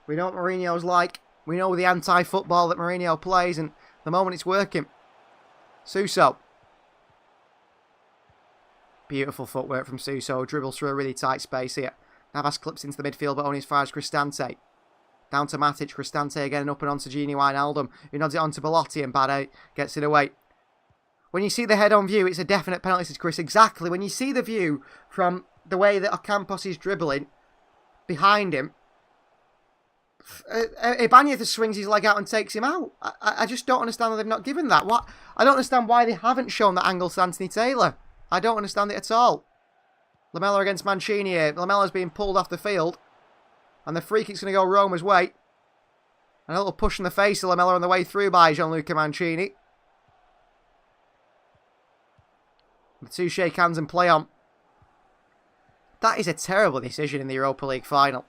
We know what Mourinho's like. We know the anti-football that Mourinho plays, and at the moment it's working. Suso. Beautiful footwork from Suso. Dribbles through a really tight space here. Navas clips into the midfield, but only as far as Cristante. Down to Matic. Cristante again and up and on to Gini Wijnaldum, who nods it on to Belotti, and Bade gets it away. When you see the head-on view, it's a definite penalty, says Chris. Exactly. When you see the view from the way that Ocampos is dribbling behind him, Ibanez swings his leg out and takes him out. I just don't understand why they've not given that. What? I don't understand why they haven't shown that angle to Anthony Taylor. I don't understand it at all. Lamella against Mancini here. Lamella's being pulled off the field. And the free kick's going to go Roma's way. And a little push in the face of Lamella on the way through by Gianluca Mancini. The two shake hands and play on. That is a terrible decision in the Europa League final.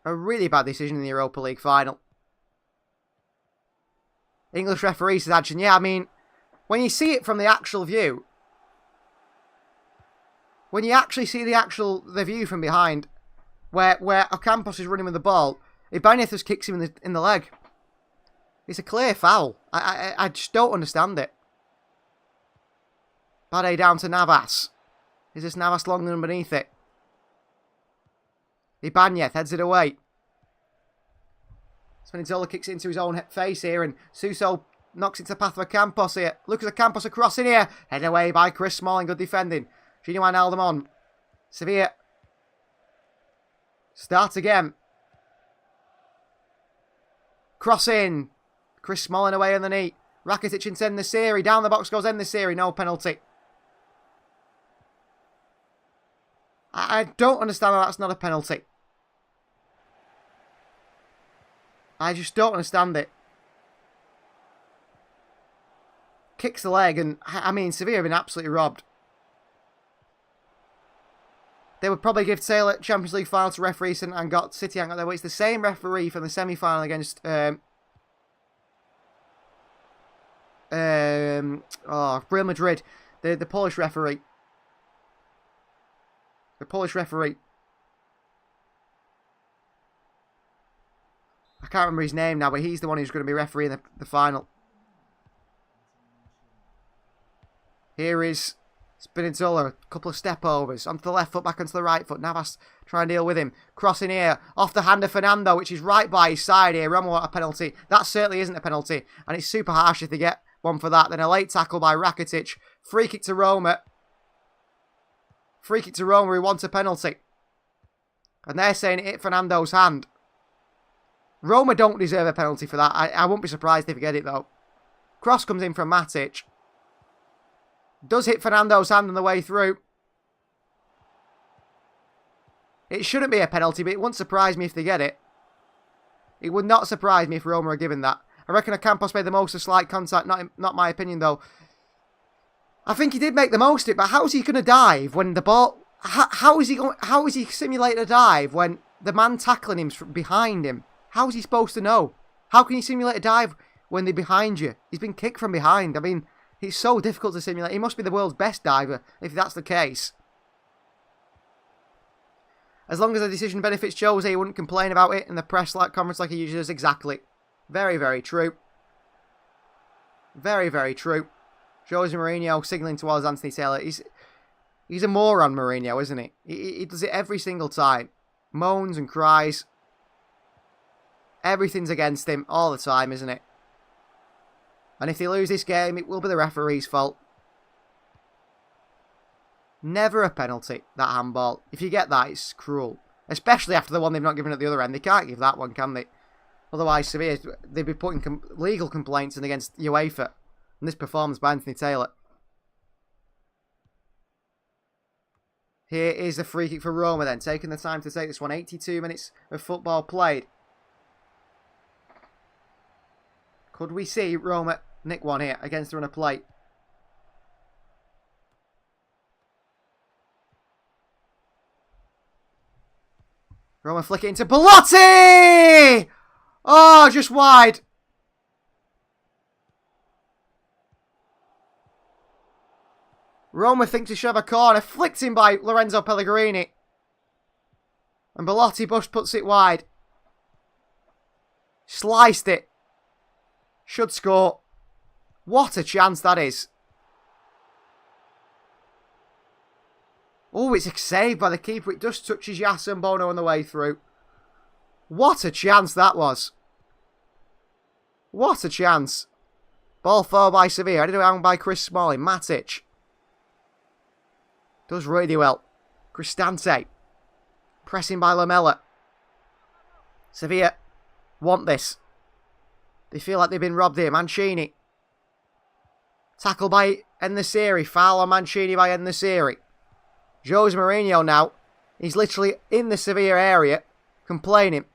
A really bad decision in the Europa League final. English referee says, Adrian, yeah, I mean, when you see it from the actual view, when you actually see the view from behind, where Ocampos is running with the ball, Ibanez kicks him in the leg. It's a clear foul. I just don't understand it. Bade down to Navas. Is this Navas longer than beneath it? Ibanez heads it away. Spinazzola kicks it into his own face here, and Suso knocks into the path of Ocampos here. Lucas Ocampos across in here. Headed away by Chris Smalling. Good defending. Gini Wijnaldum on. Sevilla. Start again. Cross in. Chris Smalling away on the knee. Rakitic into En-Nesyri. Down the box goes En-Nesyri. No penalty. I don't understand how that's not a penalty. I just don't understand it. Kicks the leg, and I mean, Sevilla have been absolutely robbed. They would probably give Taylor Champions League final to referee and got City and got there. But it's the same referee from the semi-final against Real Madrid. The Polish referee. The Polish referee. I can't remember his name now, but he's the one who's going to be refereeing the final. Here is Spinazzola, a couple of step overs. Onto the left foot, back onto the right foot. Navas trying to deal with him. Crossing here, off the hand of Fernando, which is right by his side here. Roma want a penalty. That certainly isn't a penalty. And it's super harsh if they get one for that. Then a late tackle by Rakitic. Free kick to Roma. Free kick to Roma, who wants a penalty. And they're saying it hit Fernando's hand. Roma don't deserve a penalty for that. I wouldn't be surprised if they get it, though. Cross comes in from Matic. Does hit Fernando's hand on the way through. It shouldn't be a penalty, but it wouldn't surprise me if they get it. It would not surprise me if Roma are given that. I reckon Ocampos made the most of slight contact. Not my opinion, though. I think he did make the most of it, but how is he going to dive when the ball... How is he simulating a dive when the man tackling him's from behind him? How is he supposed to know? How can you simulate a dive when they're behind you? He's been kicked from behind. I mean... He's so difficult to simulate. He must be the world's best diver, if that's the case. As long as the decision benefits Jose, he wouldn't complain about it in the press conference like he usually does. Exactly. Very, very true. Very, very true. Jose Mourinho signalling towards Anthony Taylor. He's a moron, Mourinho, isn't he? He does it every single time. Moans and cries. Everything's against him all the time, isn't it? And if they lose this game, it will be the referee's fault. Never a penalty, that handball. If you get that, it's cruel. Especially after the one they've not given at the other end. They can't give that one, can they? Otherwise, Sevilla, they'd be putting legal complaints in against UEFA. And this performance by Anthony Taylor. Here is the free kick for Roma then. Taking the time to take this one. 82 minutes of football played. Could we see Roma nick one here against the run of play? Roma flick it into Belotti! Oh, just wide. Roma thinks he should have a corner. Flicked in by Lorenzo Pellegrini. And Belotti Bush puts it wide. Sliced it. Should score. What a chance that is. Oh, it's saved by the keeper. It just touches Yasin Bono on the way through. What a chance that was. What a chance. Ball forward by Sevilla. Headed around by Chris Smalling. Matic. Does really well. Cristante. Pressing by Lamela. Sevilla want this. They feel like they've been robbed here. Mancini. Tackle by En-Nesyri. Foul on Mancini by En-Nesyri. Jose Mourinho now. He's literally in the Sevilla area. Complaining.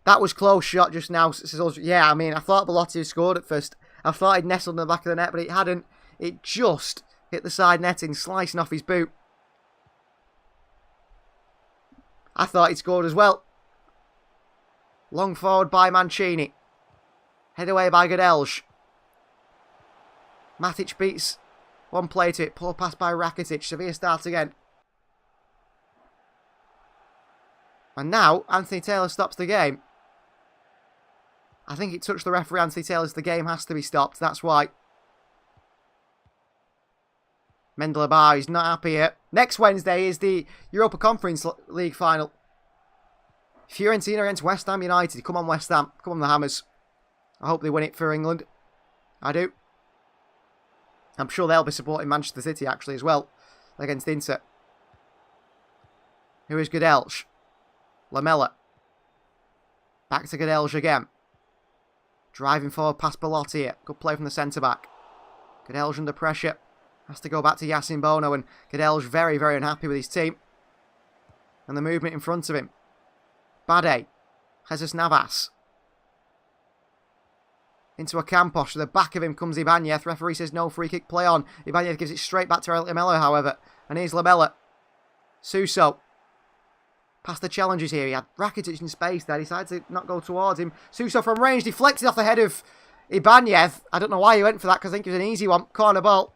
That was close shot just now. Yeah, I mean, I thought Belotti had scored at first. I thought he'd nestled in the back of the net, but it hadn't. It just hit the side netting, slicing off his boot. I thought he'd scored as well. Long forward by Mancini. Head away by Godelj. Matic beats one play to it. Poor pass by Rakitic. Sevilla starts again. And now, Anthony Taylor stops the game. I think it touched the referee, Anthony Taylor. The game has to be stopped. That's why. Mendelebar is not happy here. Next Wednesday is the Europa Conference League final. Fiorentina against West Ham United. Come on, West Ham. Come on, the Hammers. I hope they win it for England. I do. I'm sure they'll be supporting Manchester City, actually, as well, against Inter. Who is Godelj? Lamela. Back to Godelj again. Driving forward past Belotti here. Good play from the centre-back. Godelj under pressure. Has to go back to Yasin Bono, and Gadel's very, very unhappy with his team. And the movement in front of him. Bade. Jesus Navas. Into a Campos. To the back of him comes Ibanez. Referee says no free kick play on. Ibanez gives it straight back to Lamela, however. And here's Lamela. Suso. Past the challenges here. He had Rakitic in space there. Decided to not go towards him. Suso from range. Deflected off the head of Ibanez. I don't know why he went for that, because I think it was an easy one. Corner ball.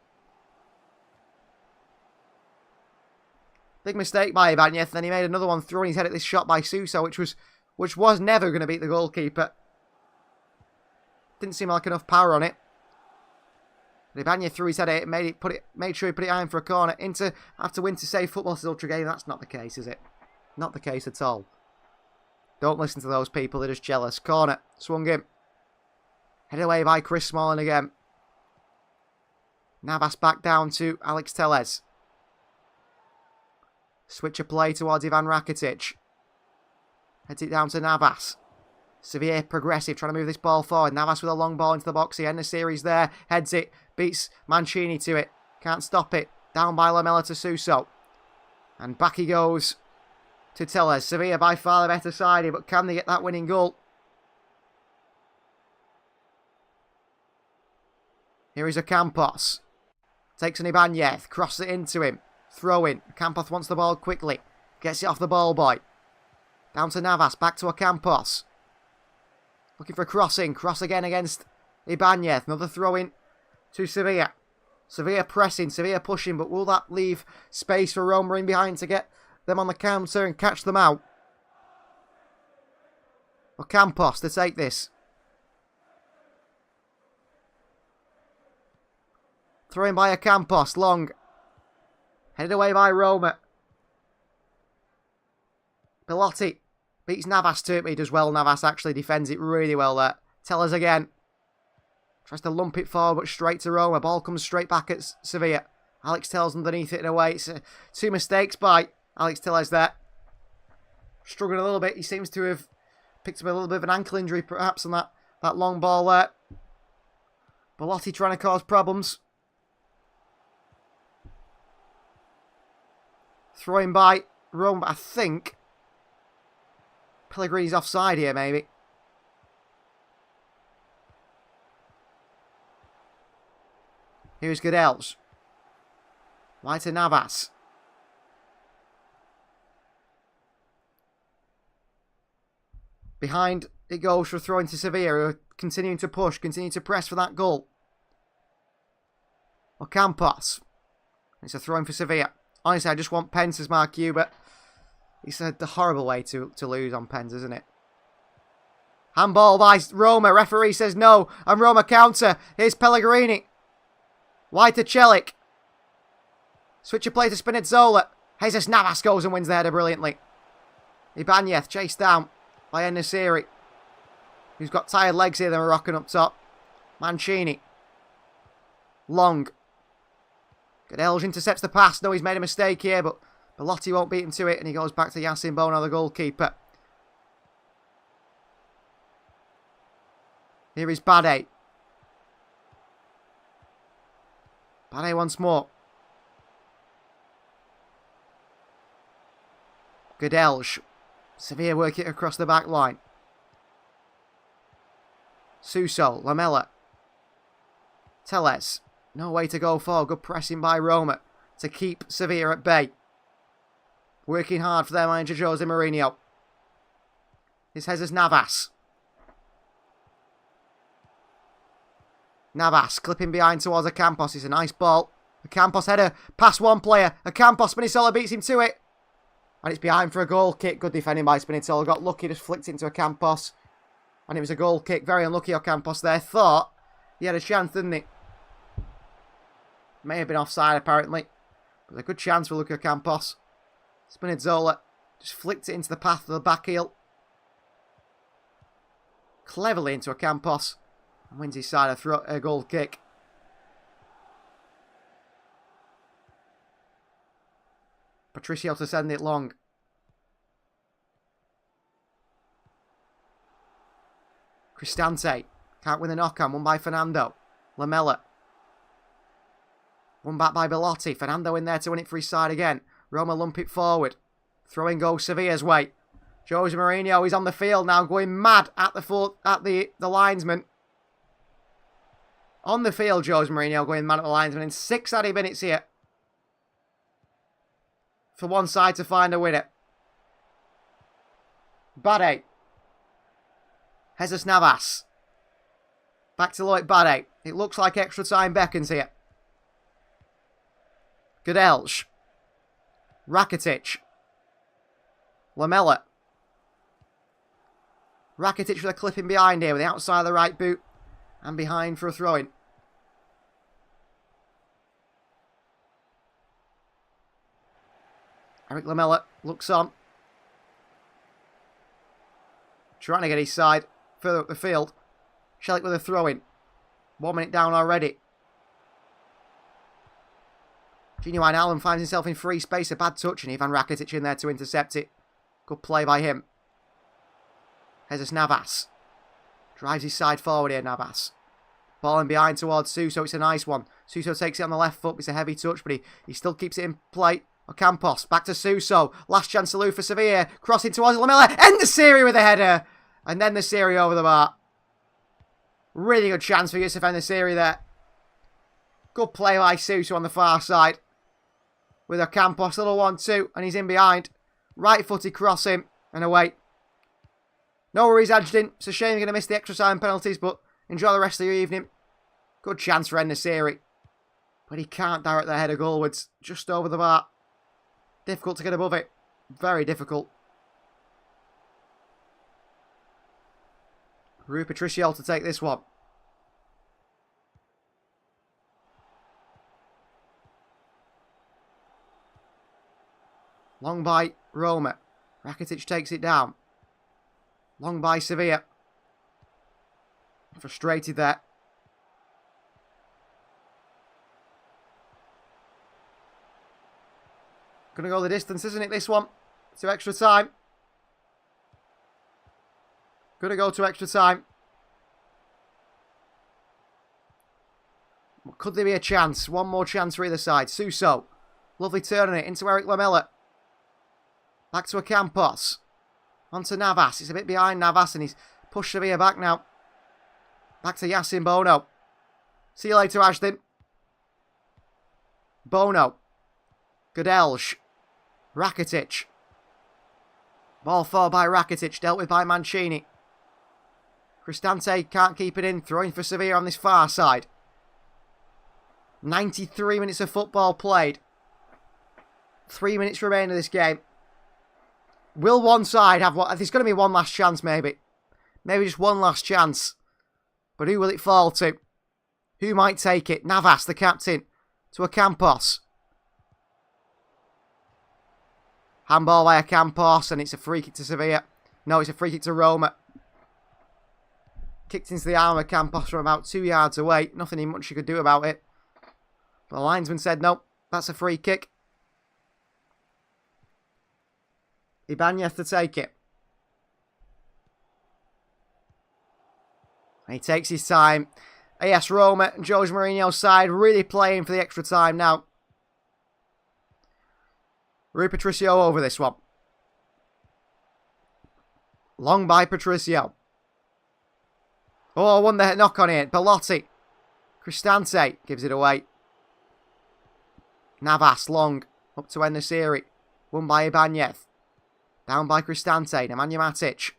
Big mistake by Ibanez. Then he made another one, throwing his head at this shot by Suso, which was never going to beat the goalkeeper. Didn't seem like enough power on it. But Ibanez threw his head at it, made sure he put it high in for a corner. Inter have to win to save football to Ultra Game. That's not the case, is it? Not the case at all. Don't listen to those people, they're just jealous. Corner, swung in. Headed away by Chris Smalling again. Navas back down to Alex Tellez. Switch of play towards Ivan Rakitic. Heads it down to Navas. Sevilla progressive, trying to move this ball forward. Navas with a long ball into the box. He ends the series there. Heads it. Beats Mancini to it. Can't stop it. Down by Lamela to Suso. And back he goes to Tellez. Sevilla by far the better side here, but can they get that winning goal? Here is a Campos. Takes an Ibanez. Crosses it into him. Throw in. Campos wants the ball quickly. Gets it off the ball boy. Down to Navas. Back to a Campos. Looking for a crossing. Cross again against Ibanez. Another throw in to Sevilla. Sevilla pressing. Sevilla pushing. But will that leave space for Roma in behind to get them on the counter and catch them out? Or Campos to take this. Throw in by a Campos. Long. Headed away by Roma. Belotti beats Navas to it, but he does well. Navas actually defends it really well there. Tellez again. Tries to lump it forward, but straight to Roma. Ball comes straight back at Sevilla. Alex Tellez underneath it and away. It's two mistakes by Alex Tellez there. Struggling a little bit. He seems to have picked up a little bit of an ankle injury, perhaps, on that long ball there. Belotti trying to cause problems. Throwing by Roma, but I think Pellegrini's offside here, maybe. Here's Gadels. Wide to Navas. Behind it goes for throwing to Sevilla, who are continuing to push, continuing to press for that goal. Or Campos. It's a throw-in for Sevilla. Honestly, I just want pens as Mark Hubert. It's a horrible way to lose on pens, isn't it? Handball by Roma. Referee says no. And Roma counter. Here's Pellegrini. Wide to Celik. Switch of play to Spinazzola. Jesus Navas goes and wins the header brilliantly. Ibanez chased down by En-Nesyri, who's got tired legs here. They're rocking up top. Mancini. Long. Gadelj intercepts the pass. No, he's made a mistake here, but Belotti won't beat him to it, and he goes back to Yasin Bono, the goalkeeper. Here is Bade. Bade once more. Gadelj. Sevilla work it across the back line. Suso. Lamela. Tellez. No way to go for. Good pressing by Roma to keep Sevilla at bay. Working hard for their manager Jose Mourinho. Here's Jesus Navas. Navas clipping behind towards a Campos. It's a nice ball. A Campos header past one player. A Campos. Spinazzola beats him to it. And it's behind for a goal kick. Good defending by Spinazzola. Got lucky, just flicked it into a Campos. And it was a goal kick. Very unlucky Campos there. Thought he had a chance, didn't he? May have been offside, apparently. But a good chance for Luka Campos. Spinazzola just flicked it into the path of the back heel. Cleverly into a Campos. And wins his side a goal kick. Patricio to send it long. Cristante. Can't win the knock-on. Won by Fernando. Lamela. Won back by Belotti. Fernando in there to win it for his side again. Roma lump it forward. Throwing goes Sevilla's way. Jose Mourinho is on the field now, going mad at the linesman. On the field, Jose Mourinho going mad at the linesman in 6 added minutes here. For one side to find a winner. Bade. Jesus Navas. Back to Loic Bade. It looks like extra time beckons here. Godelj. Rakitic. Lamela. Rakitic with a clipping behind here with the outside of the right boot. And behind for a throw-in. Eric Lamela looks on. Trying to get his side further up the field. Shelik with a throw-in. 1 minute down already. Gini Wijnaldum finds himself in free space. A bad touch, and Ivan Rakitic in there to intercept it. Good play by him. Jesus Navas. Drives his side forward here, Navas. Ball in behind towards Suso. It's a nice one. Suso takes it on the left foot. It's a heavy touch, but he still keeps it in play. Ocampos. Back to Suso. Last chance to Lou for Sevilla. Crossing towards Lamela. End the series with a header. And then the series over the bar. Really good chance for Yusuf and the series there. Good play by Suso on the far side. With Ocampos. Little 1-2. And he's in behind. Right footed crossing. And away. No worries, Adjudant. It's a shame you're going to miss the extra time penalties, but enjoy the rest of your evening. Good chance for En-Nesyri. But he can't direct the header goalwards. Just over the bar. Difficult to get above it. Very difficult. Rui Patricio to take this one. Long by Roma. Rakitic takes it down. Long by Sevilla. Frustrated there. Going to go the distance, isn't it, this one? To extra time. Going to go to extra time. Could there be a chance? One more chance for either side. Suso. Lovely turning it into Eric Lamela. Back to Ocampos. On to Navas. He's a bit behind Navas and he's pushed Sevilla back now. Back to Yassin Bono. See you later, Ashton. Bono. Godelj. Rakitic. Ball forward by Rakitic. Dealt with by Mancini. Cristante can't keep it in. Throwing for Sevilla on this far side. 93 minutes of football played. 3 minutes remain of this game. Will one side have what? There's going to be one last chance, maybe. Maybe just one last chance. But who will it fall to? Who might take it? Navas, the captain. To Ocampos. Handball by Ocampos, and it's a free kick to Sevilla. No, it's a free kick to Roma. Kicked into the arm of Ocampos from about 2 yards away. Nothing much you could do about it. The linesman said, no, that's a free kick. Ibanez to take it. And he takes his time. AS Roma and Jose Mourinho's side really playing for the extra time now. Rui Patricio over this one. Long by Patricio. Oh, won the knock on it. Belotti. Cristante gives it away. Navas, long. Up to En-Nesyri. Won by Ibanez. Down by Cristante. Nemanja Matic.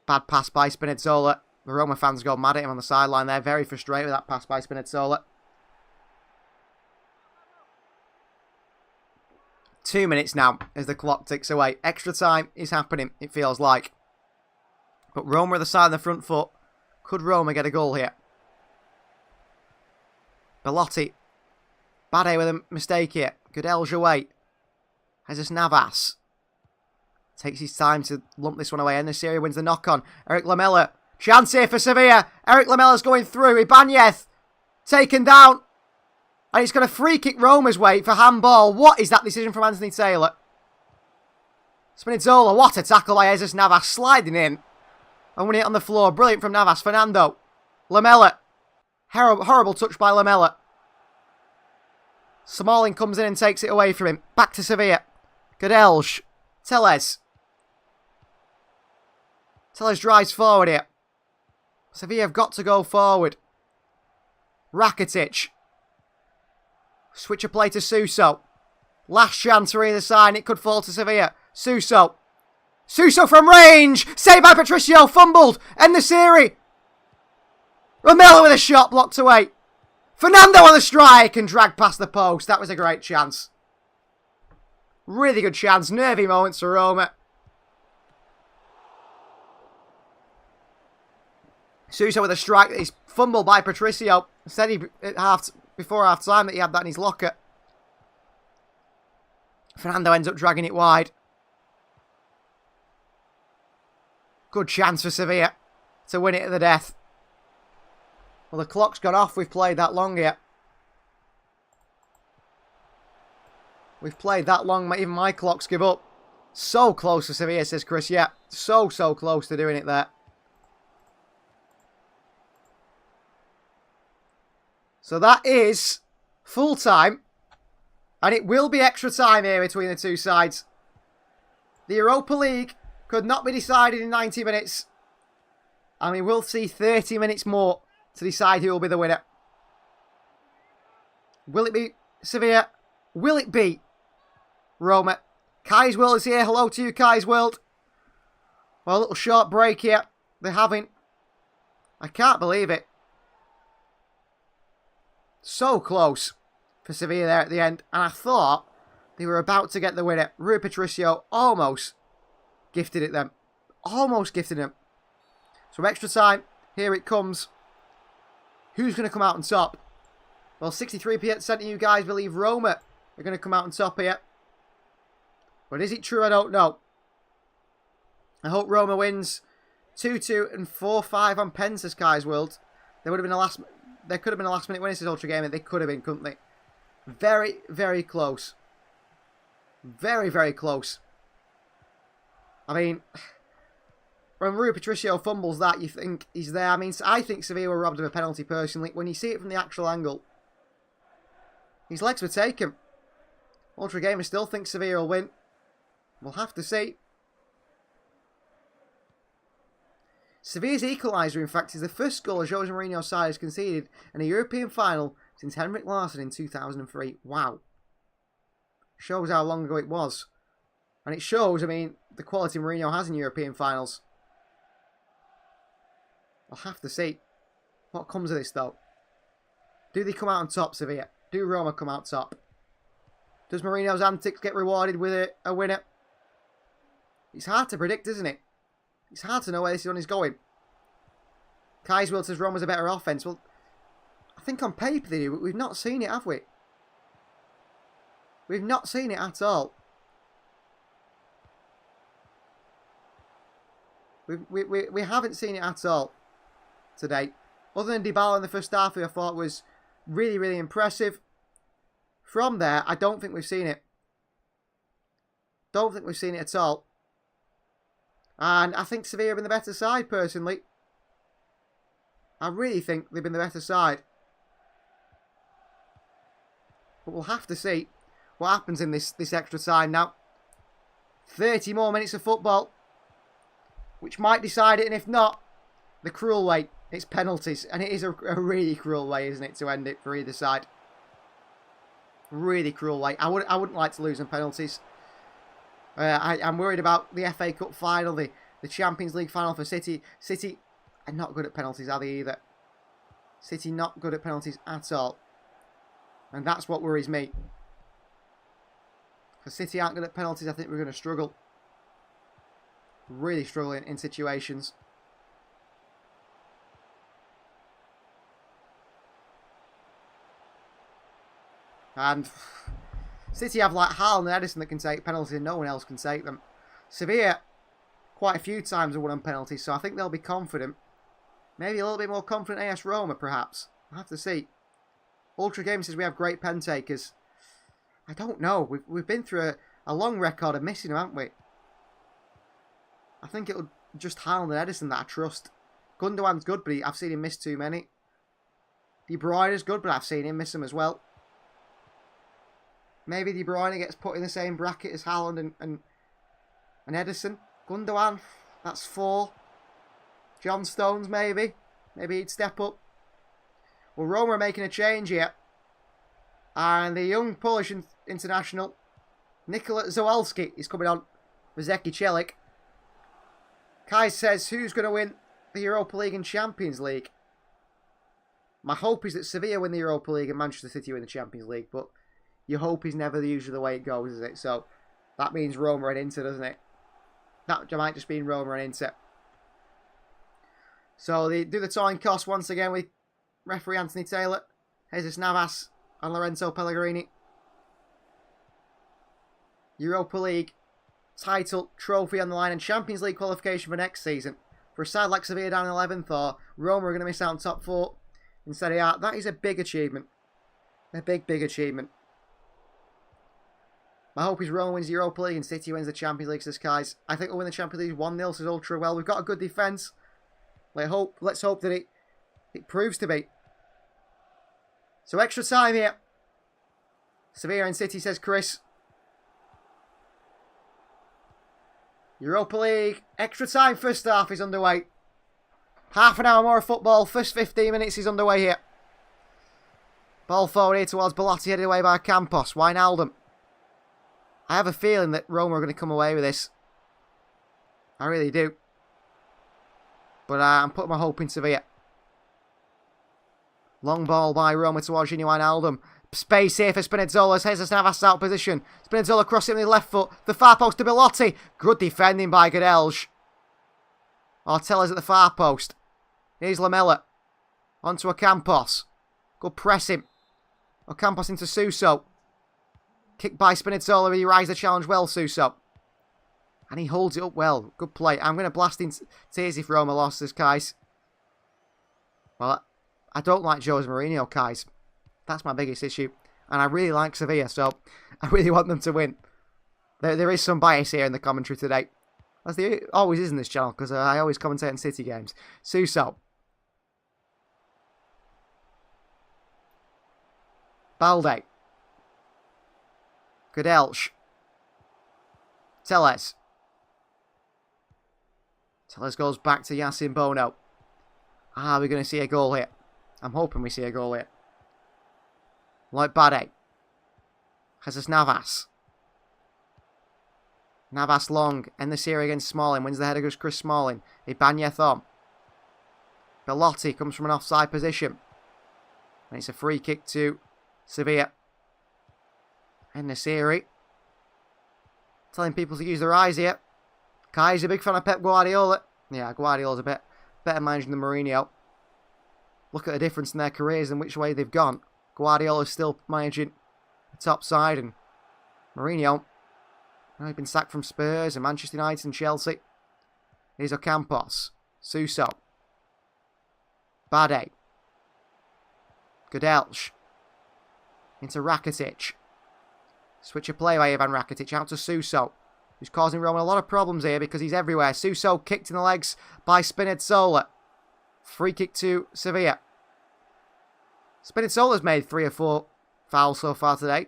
Bad pass by Spinazzola. The Roma fans go mad at him on the sideline there. Very frustrated with that pass by Spinazzola. 2 minutes now as the clock ticks away. Extra time is happening, it feels like. But Roma are the side of the front foot. Could Roma get a goal here? Belotti. Bade with a mistake here. Godelj away. Jesus Navas. Takes his time to lump this one away. En-Nesyri wins the knock-on. Eric Lamela. Chance here for Sevilla. Eric Lamela's going through. Ibanez. Taken down. And it's going to free kick Roma's way for handball. What is that decision from Anthony Taylor? Spinazzola. What a tackle by Jesus Navas. Sliding in. And winning it on the floor. Brilliant from Navas. Fernando. Lamela. Horrible touch by Lamela. Smalling comes in and takes it away from him. Back to Sevilla. Godelj. Tellez. Tellez drives forward here. Sevilla have got to go forward. Rakitic. Switch of play to Suso. Last chance for either side. It could fall to Sevilla. Suso. Suso from range. Saved by Patricio. Fumbled. End the series. Lamela with a shot blocked away. Fernando on the strike and dragged past the post. That was a great chance. Really good chance. Nervy moments for Roma. Suso with a strike that is fumbled by Patricio. Said he before half time that he had that in his locker. Fernando ends up dragging it wide. Good chance for Sevilla to win it at the death. Well, the clock's gone off. We've played that long yet. We've played that long. Even my clocks give up. So close to Sevilla, says Chris. Yeah, so close to doing it there. So that is full time. And it will be extra time here between the two sides. The Europa League could not be decided in 90 minutes. And we will see 30 minutes more to decide who will be the winner. Will it be Sevilla? Will it be Roma? Kai's World is here. Hello to you, Kai's World. Well, a little short break here. They're having. I can't believe it. So close for Sevilla there at the end. And I thought they were about to get the winner. Rui Patricio almost gifted it them. Almost gifted him. So extra time. Here it comes. Who's going to come out on top? Well, 63% of you guys believe Roma are going to come out on top here. But is it true? I don't know. I hope Roma wins 2-2 and 4-5 on pens, says Kai's World. There could have been a last minute winner, says Ultra Gaming. They could have been, couldn't they? Very close. Very close. I mean, when Rui Patricio fumbles that, you think he's there. I mean, I think Sevilla were robbed of a penalty personally. When you see it from the actual angle, his legs were taken. Ultra Gamer still thinks Sevilla will win. We'll have to see. Sevilla's equaliser, in fact, is the first goal Jose Mourinho's side has conceded in a European final since Henrik Larsson in 2003. Wow. Shows how long ago it was. And it shows, I mean, the quality Mourinho has in European finals. I'll have to see what comes of this, though. Do they come out on top, Sevilla? Do Roma come out top? Does Mourinho's antics get rewarded with a winner? It's hard to predict, isn't it? It's hard to know where this one is going. Kai's Will says Roma's a better offence. Well, I think on paper they do, but we've not seen it, have we? We've not seen it at all. We haven't seen it at all today. Other than Dybala in the first half, who I thought was really impressive. From there, I don't think we've seen it. Don't think we've seen it at all. And I think Sevilla have been the better side, personally. I really think they've been the better side. But we'll have to see what happens in this extra time now. 30 more minutes of football, which might decide it, and if not, the cruel way. It's penalties, and it is a really cruel way, isn't it, to end it for either side. Really cruel way. I wouldn't like to lose on penalties. I'm worried about the FA Cup final, the Champions League final for City. City are not good at penalties, are they, either? City not good at penalties at all. And that's what worries me. If City aren't good at penalties, I think we're going to struggle. Really struggling in situations. And City have like Haaland and Edison that can take penalties and no one else can take them. Sevilla, quite a few times have won on penalties, so I think they'll be confident. Maybe a little bit more confident AS Roma, perhaps. I'll have to see. Ultra Game says we have great pen takers. I don't know. We've been through a long record of missing them, haven't we? I think it'll just Haaland and Edison that I trust. Gundogan's good, but I've seen him miss too many. De Bruyne is good, but I've seen him miss them as well. Maybe De Bruyne gets put in the same bracket as Haaland and Ederson. Gundogan, that's 4. John Stones, maybe. Maybe he'd step up. Well, Roma are making a change here. And the young Polish international, Nikola Zawalski, is coming on for Zeki Celik. Kai says, who's going to win the Europa League and Champions League? My hope is that Sevilla win the Europa League and Manchester City win the Champions League, but your hope is never usually the way it goes, is it? So that means Roma and Inter, doesn't it? That might just mean Roma and Inter. So they do the toying cost once again with referee Anthony Taylor, Jesus Navas and Lorenzo Pellegrini. Europa League title, trophy on the line and Champions League qualification for next season. For a side like Sevilla down in 11th, or Roma are going to miss out on top 4 in Serie A. That is a big achievement. A big achievement. My hope is Roma wins the Europa League and City wins the Champions League, says Kais. I think we'll win the Champions League 1-0, says Ultra Well. We've got a good defence. Let's hope that it proves to be. So extra time here. Sevilla and City, says Chris. Europa League. Extra time first half is underway. Half an hour more of football. First 15 minutes is underway here. Ball forward here towards Belotti, headed away by Campos. Wijnaldum. I have a feeling that Roma are going to come away with this. I really do. But I'm putting my hope in Sevilla. Long ball by Roma towards Gini Wijnaldum. Space here for Spinazzola. Jesus Navas out position. Spinazzola crossing with the left foot. The far post to Belotti. Good defending by Godelj. Ortella's at the far post. Here's Lamela. Onto Ocampos. Good pressing. Ocampos into Suso. Kick by Spinazzola. He rises the challenge well, Suso. And he holds it up well. Good play. I'm going to blast in tears if Roma lost this, Kais. Well, I don't like Jose Mourinho, Kais. That's my biggest issue. And I really like Sevilla, so I really want them to win. There is some bias here in the commentary today. As there always is in this channel, because I always commentate on City games. Suso. Balde. Godelj. Telles. Telles goes back to Yacine Bono. We're going to see a goal here. I'm hoping we see a goal here. Like Bade. Jesus Navas. Navas long. End the series against Smalling. Wins the header against Chris Smalling. Ibanez on. Belotti comes from an offside position. And it's a free kick to Sevilla. End the series. Telling people to use their eyes here. Kai's a big fan of Pep Guardiola. Yeah, Guardiola's a bit better manager than Mourinho. Look at the difference in their careers and which way they've gone. Guardiola's still managing the top side, and Mourinho, he's been sacked from Spurs and Manchester United and Chelsea. Here's Ocampos. Suso. Bade. Godelj. Into Rakitic. Switch of play by Ivan Rakitic out to Suso, who's causing Roma a lot of problems here because he's everywhere. Suso kicked in the legs by Spinazzola. Free kick to Sevilla. Spinazzola's made 3 or 4 fouls so far today.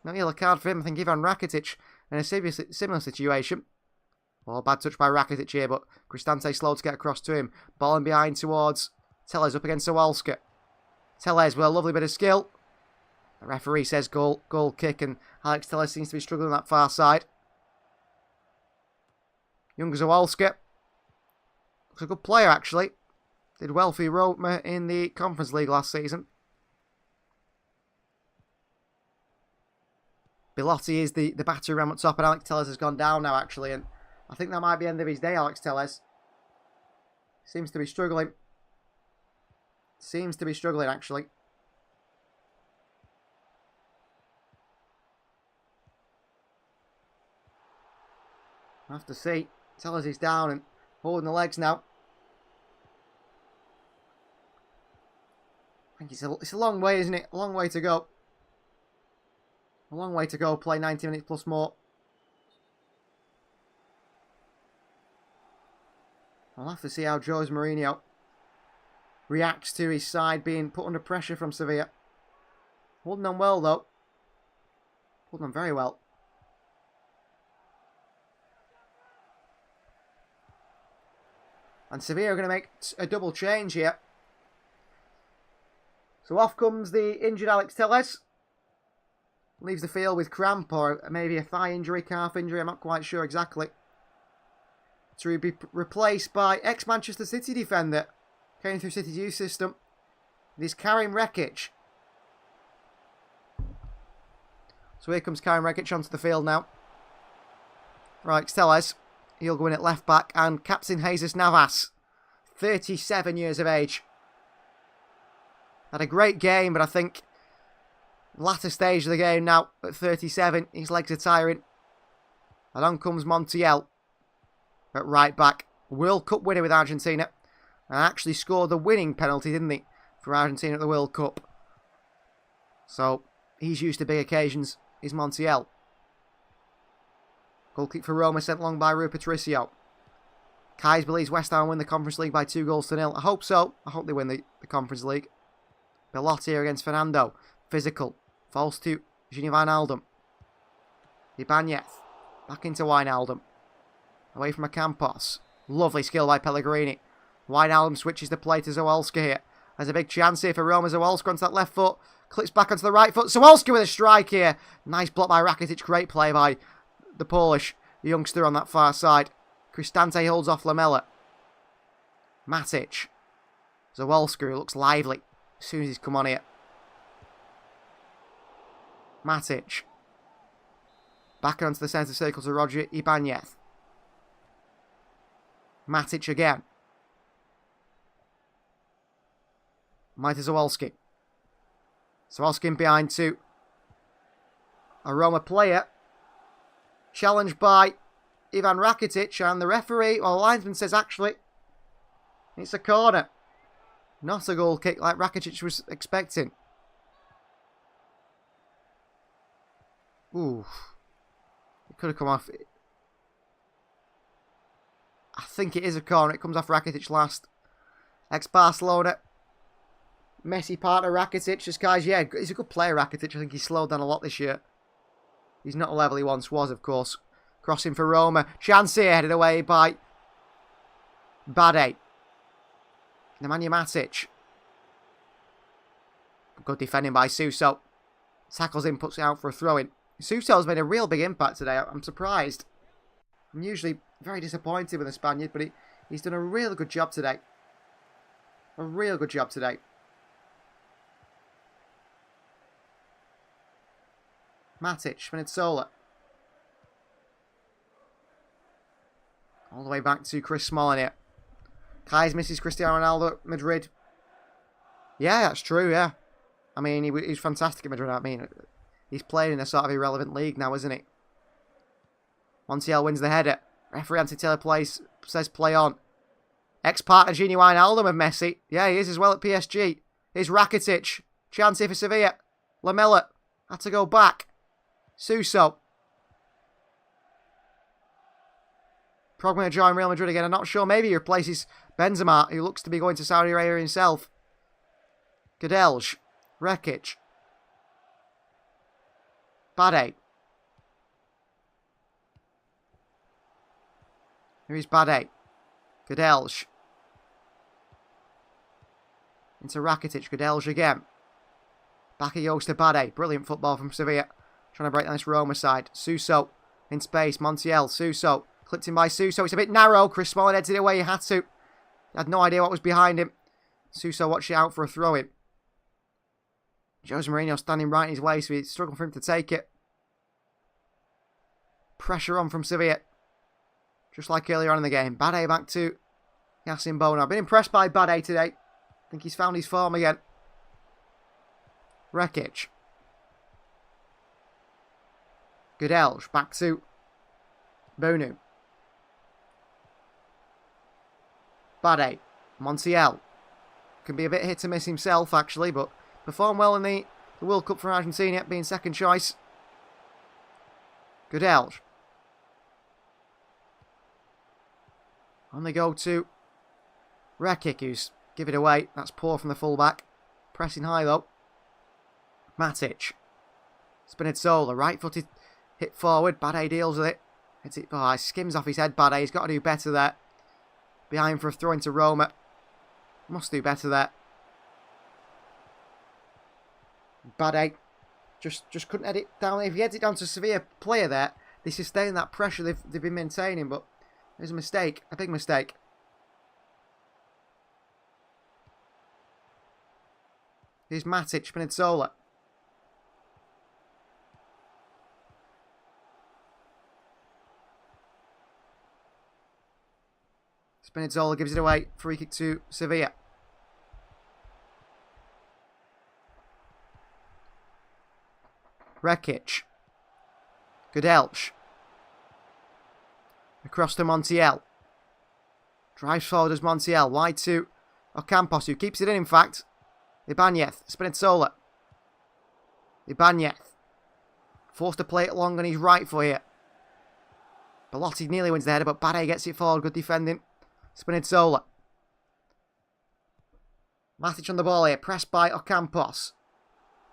No yellow card for him. I think Ivan Rakitic in a similar situation. Oh, bad touch by Rakitic here, but Cristante slow to get across to him. Ball in behind towards Telles up against Zawalska. Telles with a lovely bit of skill. The referee says goal kick, and Alex Telles seems to be struggling on that far side. Young Zawalska. Looks a good player, actually. Did well for Roma in the Conference League last season. Belotti is the battery ram up top, and Alex Telles has gone down now, actually, and I think that might be the end of his day, Alex Telles. Seems to be struggling. Actually. I'll have to see. Telles is down and holding the legs now. I think it's a long way, isn't it? A long way to go. A long way to go. Play 90 minutes plus more. I'll have to see how Jose Mourinho reacts to his side being put under pressure from Sevilla. Holding on well, though. Holding on very well. And Sevilla are going to make a double change here. So off comes the injured Alex Telles. Leaves the field with cramp or maybe a thigh injury, calf injury. I'm not quite sure exactly. To be replaced by ex-Manchester City defender. Came through City's youth system. This Karim Rekic. So here comes Karim Rekic onto the field now. Right, Telles. He'll go in at left back. And Captain Jesus Navas. 37 years of age. Had a great game, but I think latter stage of the game now at 37. His legs are tiring. And on comes Montiel at right back. World Cup winner with Argentina. And actually scored the winning penalty, didn't he? For Argentina at the World Cup. So he's used to big occasions. Is Montiel. Goal kick for Roma sent long by Rui Patricio. Kais believes West Ham win the Conference League by 2-0. I hope so. I hope they win the Conference League. Belotti here against Fernando. Physical. Falls to Gini Wijnaldum. Ibanez. Back into Wijnaldum. Away from Ocampos. Lovely skill by Pellegrini. Wijnaldum switches the play to Zawalski here. There's a big chance here for Roma. Zawalski onto that left foot. Clips back onto the right foot. Zawalski with a strike here. Nice block by Rakitic. Great play by the Polish youngster on that far side. Cristante holds off Lamela. Matic. Zawalski, who looks lively as soon as he's come on here. Matic. Back onto the centre circle to Roger Ibanez. Matic again. Maita Zawalski. Zawalski in behind to a Roma player. Challenged by Ivan Rakitic, and the referee, well, the linesman says actually it's a corner. Not a goal kick like Rakitic was expecting. Ooh. It could have come off. I think it is a corner. It comes off Rakitic last. Ex-Barcelona. Messi partner Rakitic. This guy's, yeah, he's a good player, Rakitic. I think he's slowed down a lot this year. He's not the level he once was, of course. Crossing for Roma. Chance here, headed away by Bade. Nemanja Matic. Good defending by Suso. Tackles in, puts it out for a throw-in. Suso's made a real big impact today. I'm surprised. I'm usually very disappointed with the Spaniard, but he's done a real good job today. A real good job today. Matic, Spinazzola. All the way back to Chris Smalling here. Kais misses Cristiano Ronaldo at Madrid. Yeah, that's true, yeah. I mean, he's fantastic at Madrid. I mean, he's playing in a sort of irrelevant league now, isn't he? Montiel wins the header. Referee Anthony Taylor says play on. Ex-partner Gini Wijnaldum of Messi. Yeah, he is as well at PSG. Here's Rakitic. Chance here for Sevilla. Lamela had to go back. Suso. Probably going to join Real Madrid again. I'm not sure. Maybe he replaces Benzema, who looks to be going to Saudi Arabia himself. Gadelj. Rekic. Bade. Here is Bade. Gadelj. Into Rakitic. Gadelj again. Back he goes to Bade. Brilliant football from Sevilla. Trying to break down this Roma side. Suso in space. Montiel. Suso. Clipped in by Suso. It's a bit narrow. Chris Smalling heads it away. He had to. Had no idea what was behind him. Suso watched it out for a throw-in. Jose Mourinho standing right in his way, so he's struggling for him to take it. Pressure on from Sevilla. Just like earlier on in the game. Bade back to Yassin Bono. I've been impressed by Bade today. I think he's found his form again. Rekic. Gadelj. Back to Bono. Bade. Montiel. Can be a bit hit and miss himself, actually, but performed well in the World Cup for Argentina, being second choice. Gadelj. On they go to Rekic, who's give it away. That's poor from the fullback. Pressing high though. Matic. Spinazzola, right-footed hit forward. Bade deals with it. Hits it. Oh, it skims off his head, Bade. He's got to do better there. Behind for a throw into Roma. Must do better there. Bade just couldn't head it down. If he heads it down to a Sevilla player there, they sustain that pressure they've been maintaining, but there's a mistake. A big mistake. Here's Matic, Spinazzola. Spinazzola gives it away. Free kick to Sevilla. Rekic. Godelj. Across to Montiel. Drives forward as Montiel. Wide to Ocampos, who keeps it in fact. Ibanez. Spinazzola. Ibanez. Forced to play it long on his right foot here. Belotti nearly wins the header, but Bade gets it forward. Good defending. Spinazzola. Matic on the ball here. Pressed by Ocampos.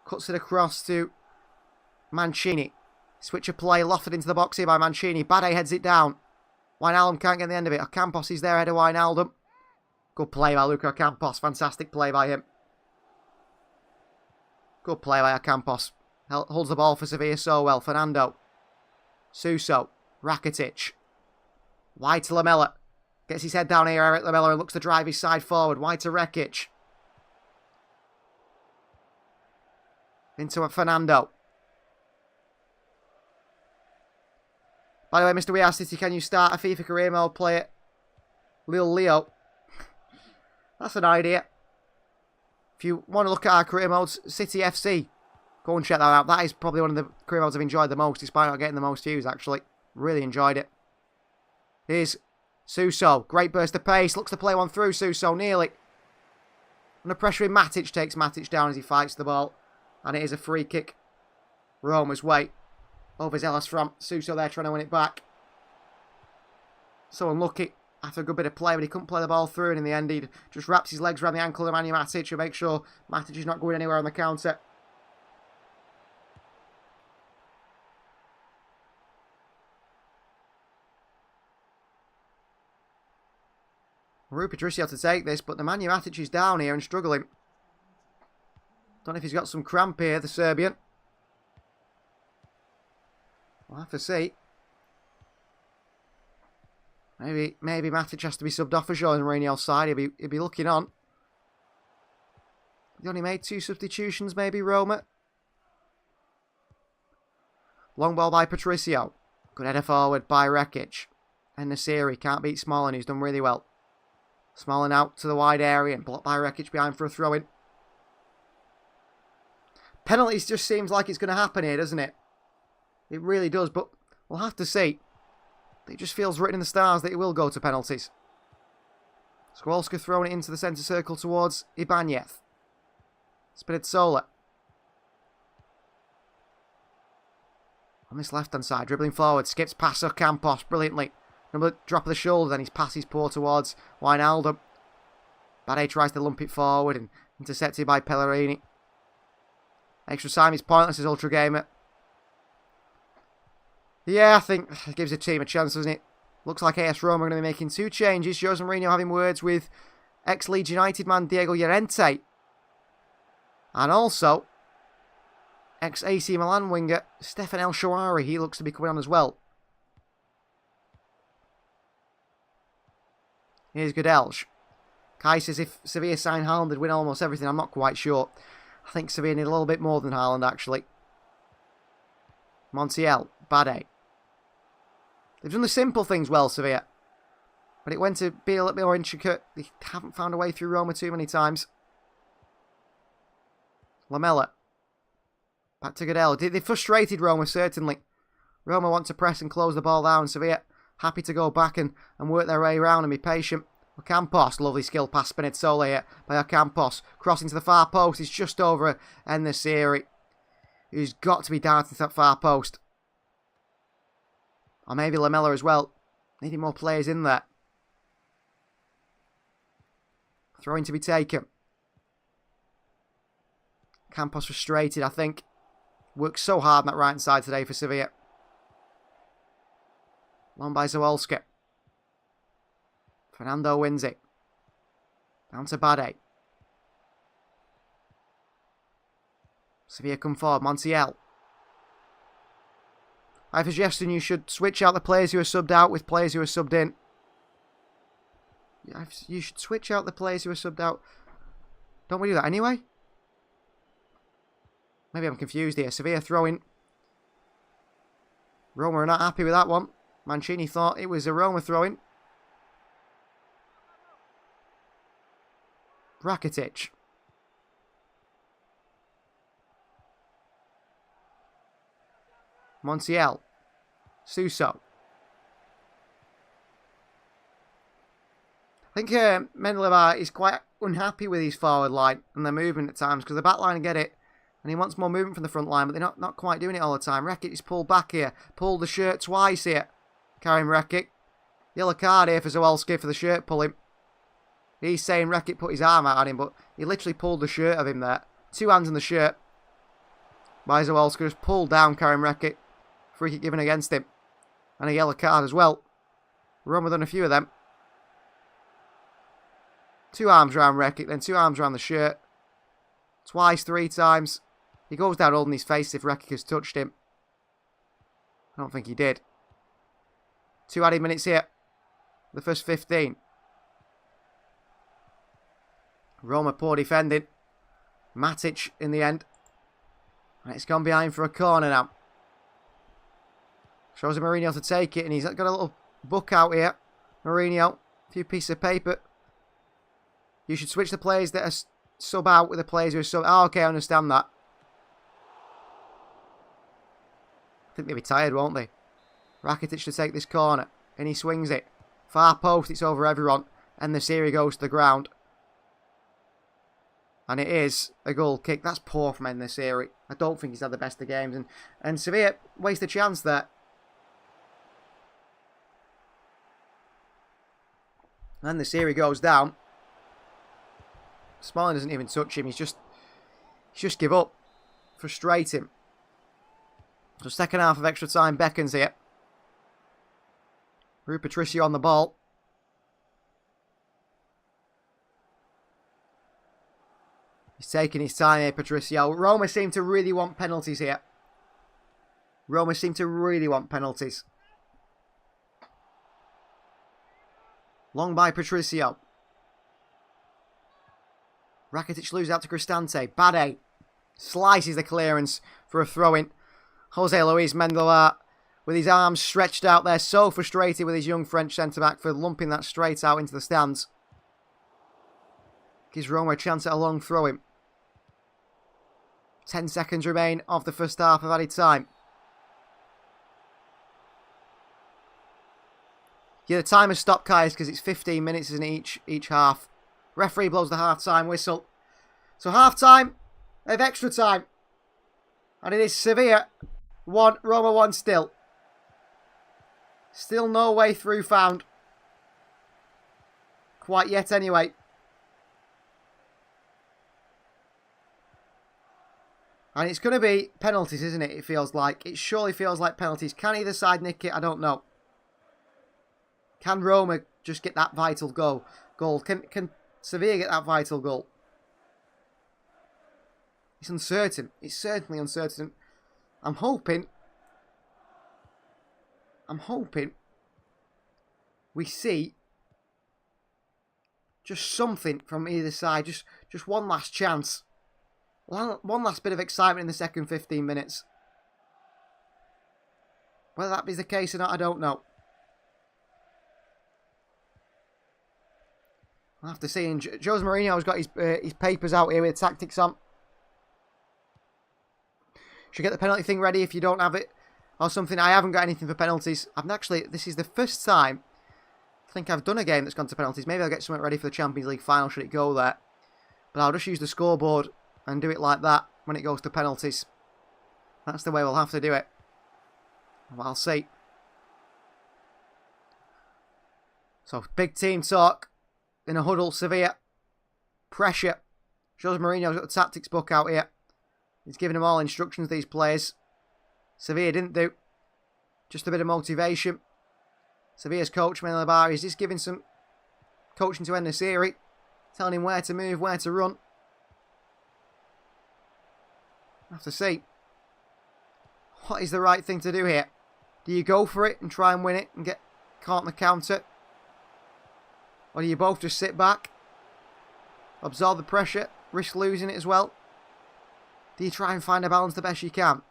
Cuts it across to Mancini. Switch of play. Lofted into the box here by Mancini. Bade heads it down. Wijnaldum can't get the end of it. Ocampos is there ahead of Wijnaldum. Good play by Luca Ocampos. Fantastic play by him. Good play by Ocampos. Holds the ball for Sevilla so well. Fernando. Suso. Rakitic. Wide to Lamela. Gets his head down here, Eric Lamela, and looks to drive his side forward. Wide to Rekic. Into a Fernando. By the way, Mr. We Are City, can you start a FIFA career mode player? Lil Leo. That's an idea. If you want to look at our career modes, City FC, go and check that out. That is probably one of the career modes I've enjoyed the most, despite not getting the most views, actually. Really enjoyed it. Here's Suso. Great burst of pace. Looks to play one through. Suso nearly. Under pressure in Matic. Takes Matic down as he fights the ball. And it is a free kick. Roma's way. Overzealous from Suso there trying to win it back. So unlucky after a good bit of play, but he couldn't play the ball through, and in the end he just wraps his legs around the ankle of Manu Matic to make sure Matic is not going anywhere on the counter. Rui Patricio to take this, but the Manu Matic is down here and struggling. Don't know if he's got some cramp here, the Serbian. We'll have to see. Maybe Matic has to be subbed off for Jose Mourinho's side. He'll be looking on. He only made 2 substitutions, maybe, Roma. Long ball by Patricio. Good header forward by Rekic. And Nasiri can't beat Smalling, who's done really well. Smalling out to the wide area and blocked by Rekic behind for a throw-in. Penalties just seems like it's going to happen here, doesn't it? It really does, but we'll have to see. It just feels written in the stars that it will go to penalties. Skorolska throwing it into the centre circle towards Ibanez. Spinazzola. On this left-hand side, dribbling forward, skips past Ocampos brilliantly. Another drop of the shoulder, then his pass is poor towards Wijnaldum. Bade tries to lump it forward and intercepted by Pellegrini. Extra time is pointless as Ultra Gamer. Yeah, I think it gives the team a chance, doesn't it? Looks like AS Roma are going to be making 2 changes. Jose Mourinho having words with ex-Leeds United man Diego Llorente. And also, ex-AC Milan winger Stefan El Shawari. He looks to be coming on as well. Here's Godelj. Kai says if Sevilla sign Haaland, they'd win almost everything. I'm not quite sure. I think Sevilla need a little bit more than Haaland, actually. Montiel. Bade. They've done the simple things well, Sevilla. But it went to be a little bit more intricate. They haven't found a way through Roma too many times. Lamela. Back to Godelj. They frustrated Roma, certainly. Roma want to press and close the ball down. Sevilla happy to go back and work their way around and be patient. Ocampos, lovely skill pass Spinazzola here by Ocampos. Crossing to the far post. He's just over En-Nesyri, who's got to be darting to that far post. Or maybe Lamela as well. Needing more players in there. Throwing to be taken. Campos frustrated, I think. Worked so hard on that right hand side today for Sevilla. Long by Zawolski. Fernando wins it. Down to Bade. Sevilla come forward. Montiel. I suggest you should switch out the players who are subbed out with players who are subbed in. You should switch out the players who are subbed out. Don't we do that anyway? Maybe I'm confused here. Sevilla throwing. Roma are not happy with that one. Mancini thought it was a Roma throwing. Rakitic. Montiel. Suso. I think Mendelevar is quite unhappy with his forward line and their movement at times because the back line get it and he wants more movement from the front line, but they're not quite doing it all the time. Rekic is pulled back here. Pulled the shirt twice here. Karim Rekic. Yellow card here for Zawolski for the shirt pulling. He's saying Rekic put his arm out at him, but he literally pulled the shirt of him there. 2 hands on the shirt by Zawolski. Just pulled down Karim Rekic. Free kick given against him. And a yellow card as well. Roma done a few of them. 2 arms around Rekic, then 2 arms around the shirt. Twice, 3 times. He goes down holding his face if Rekic has touched him. I don't think he did. 2 added minutes here. The first 15. Roma poor defending. Matic in the end. And it's gone behind for a corner now. Shows Mourinho to take it, and he's got a little book out here. Mourinho, a few pieces of paper. You should switch the players that are sub out with the players who are sub. Oh, okay, I understand that. I think they'll be tired, won't they? Rakitic to take this corner, and he swings it. Far post, it's over everyone, and the series goes to the ground. And it is a goal kick. That's poor from En-Nesyri. I don't think he's had the best of games, and Sevilla waste a chance there. And the series goes down. Smalling doesn't even touch him. He's just give up. Frustrating. So second half of extra time beckons here. Rui Patricio on the ball. He's taking his time here, Patricio. Roma seem to really want penalties here. Roma seem to really want penalties. Long by Patricio. Rakitic loses out to Cristante. Bade slices the clearance for a throw-in. Jose Luis Mendelevar with his arms stretched out there. So frustrated with his young French centre-back for lumping that straight out into the stands. Gives Roma a chance at a long throw-in. 10 seconds remain of the first half of added time. Yeah, the time has stopped, guys, because it's 15 minutes in each half. Referee blows the half-time whistle. So half-time of extra time. And it is Sevilla 1, Roma 1 still. Still no way through found. Quite yet anyway. And it's going to be penalties, isn't it? It feels like. It surely feels like penalties. Can either side nick it? I don't know. Can Roma just get that vital goal? Can Sevilla get that vital goal? It's uncertain. It's certainly uncertain. I'm hoping we see just something from either side. Just one last chance. One last bit of excitement in the second 15 minutes. Whether that be the case or not, I don't know. I'll have to see. And Jose Mourinho's got his papers out here with tactics on. Should get the penalty thing ready if you don't have it or something. I haven't got anything for penalties. This is the first time I think I've done a game that's gone to penalties. Maybe I'll get something ready for the Champions League final should it go there. But I'll just use the scoreboard and do it like that when it goes to penalties. That's the way we'll have to do it. Well, I'll see. So, big team talk in a huddle, Sevilla. Pressure. Shows Mourinho's got the tactics book out here. He's giving them all instructions, these players. Sevilla didn't do. Just a bit of motivation. Sevilla's coach, Menelabari, is just giving some coaching to En-Nesyri. Telling him where to move, where to run. We'll have to see. What is the right thing to do here? Do you go for it and try and win it and get caught on the counter? Or do you both just sit back? Absorb the pressure, risk losing it as well? Do you try and find a balance the best you can?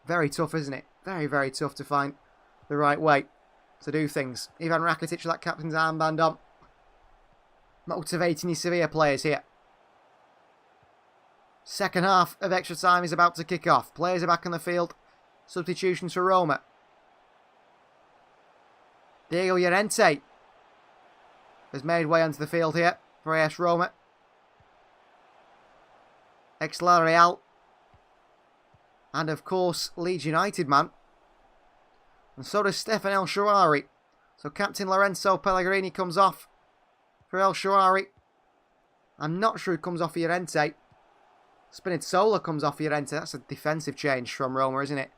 Very tough, isn't it? Very, very tough to find the right way to do things. Ivan Rakitic with that captain's armband on. Motivating his Sevilla players here. Second half of extra time is about to kick off. Players are back on the field. Substitutions for Roma. Diego Llorente has made way onto the field here for AS Roma. Ex-La Real. And of course, Leeds United man. And so does Stefan El Shaarawy. So Captain Lorenzo Pellegrini comes off for El Shaarawy. I'm not sure who comes off for Llorente. Spinazzola comes off for Llorente. That's a defensive change from Roma, isn't it?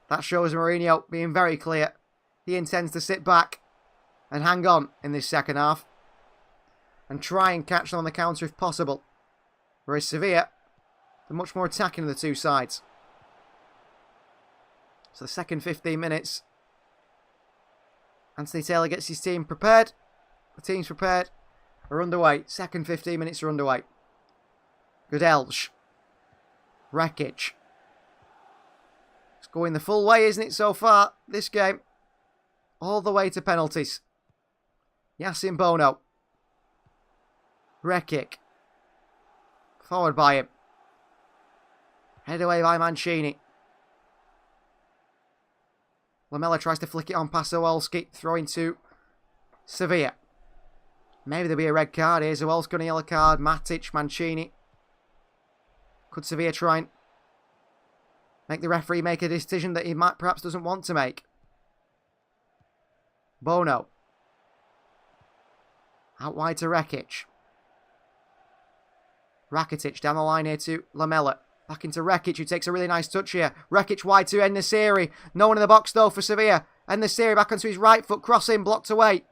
That shows Mourinho being very clear. He intends to sit back and hang on in this second half. And try and catch them on the counter if possible. Whereas Sevilla, they're much more attacking of the two sides. So the second 15 minutes. Anthony Taylor gets his team prepared. The team's prepared. We're underway. Second 15 minutes are underway. Godelj. Rekic. It's going the full way, isn't it, so far? This game. All the way to penalties. Yacine Bono. Rekic. Forward by him. Headed away by Mancini. Lamela tries to flick it on past Zawalski. Throwing to Sevilla. Maybe there'll be a red card here. Zawalski on a yellow card. Matic, Mancini. Could Sevilla try and make the referee make a decision that he might perhaps doesn't want to make? Bono. Out wide to Rekic. Rakitic down the line here to Lamela. Back into Rekic, who takes a really nice touch here. Rekic wide to En-Nesyri. No one in the box though for Sevilla. En-Nesyri back onto his right foot, crossing, blocked away.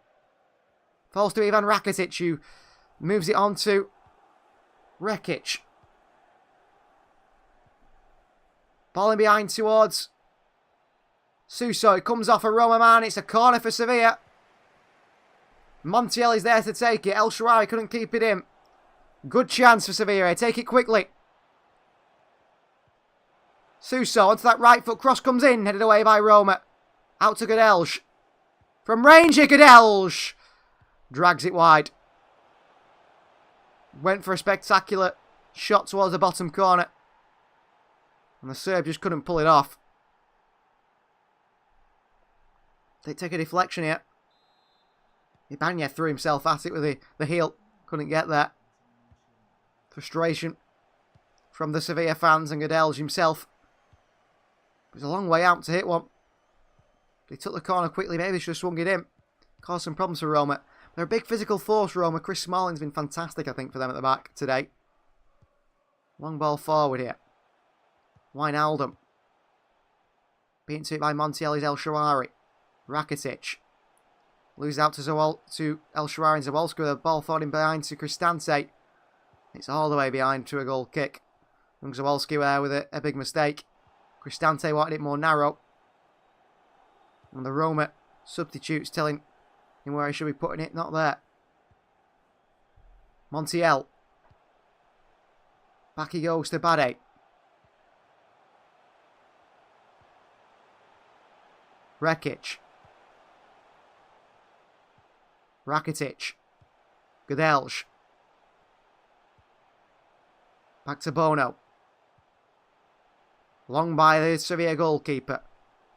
Falls to Ivan Rakitic, who moves it on to Rekic. Ball in behind towards Suso. It comes off a Roma man. It's a corner for Sevilla. Montiel is there to take it. El Shaarawy couldn't keep it in. Good chance for Sevilla. Take it quickly. Suso onto that right foot. Cross comes in. Headed away by Roma. Out to Godelj. From range here, Godelj. Drags it wide. Went for a spectacular shot towards the bottom corner. And the Serb just couldn't pull it off. They take a deflection here. Ibanez threw himself at it with the heel. Couldn't get there. Frustration from the Sevilla fans and Godelj himself. It was a long way out to hit one. They took the corner quickly. Maybe they should have swung it in. Caused some problems for Roma. They're a big physical force, Roma. Chris Smalling's been fantastic, I think, for them at the back today. Long ball forward here. Wijnaldum. Beaten to it by Montiel's El Shaarawy. Rakitic. Loses out to El Shaarawy and Zawalski with a ball forward in behind to Cristante. It's all the way behind to a goal kick. And Zawalski there with a big mistake. Cristante wanted it more narrow. And the Roma substitutes telling him where he should be putting it. Not there. Montiel. Back he goes to Bade. Rekic. Rakitic. Godelj. Back to Bono. Long by the Sevilla goalkeeper.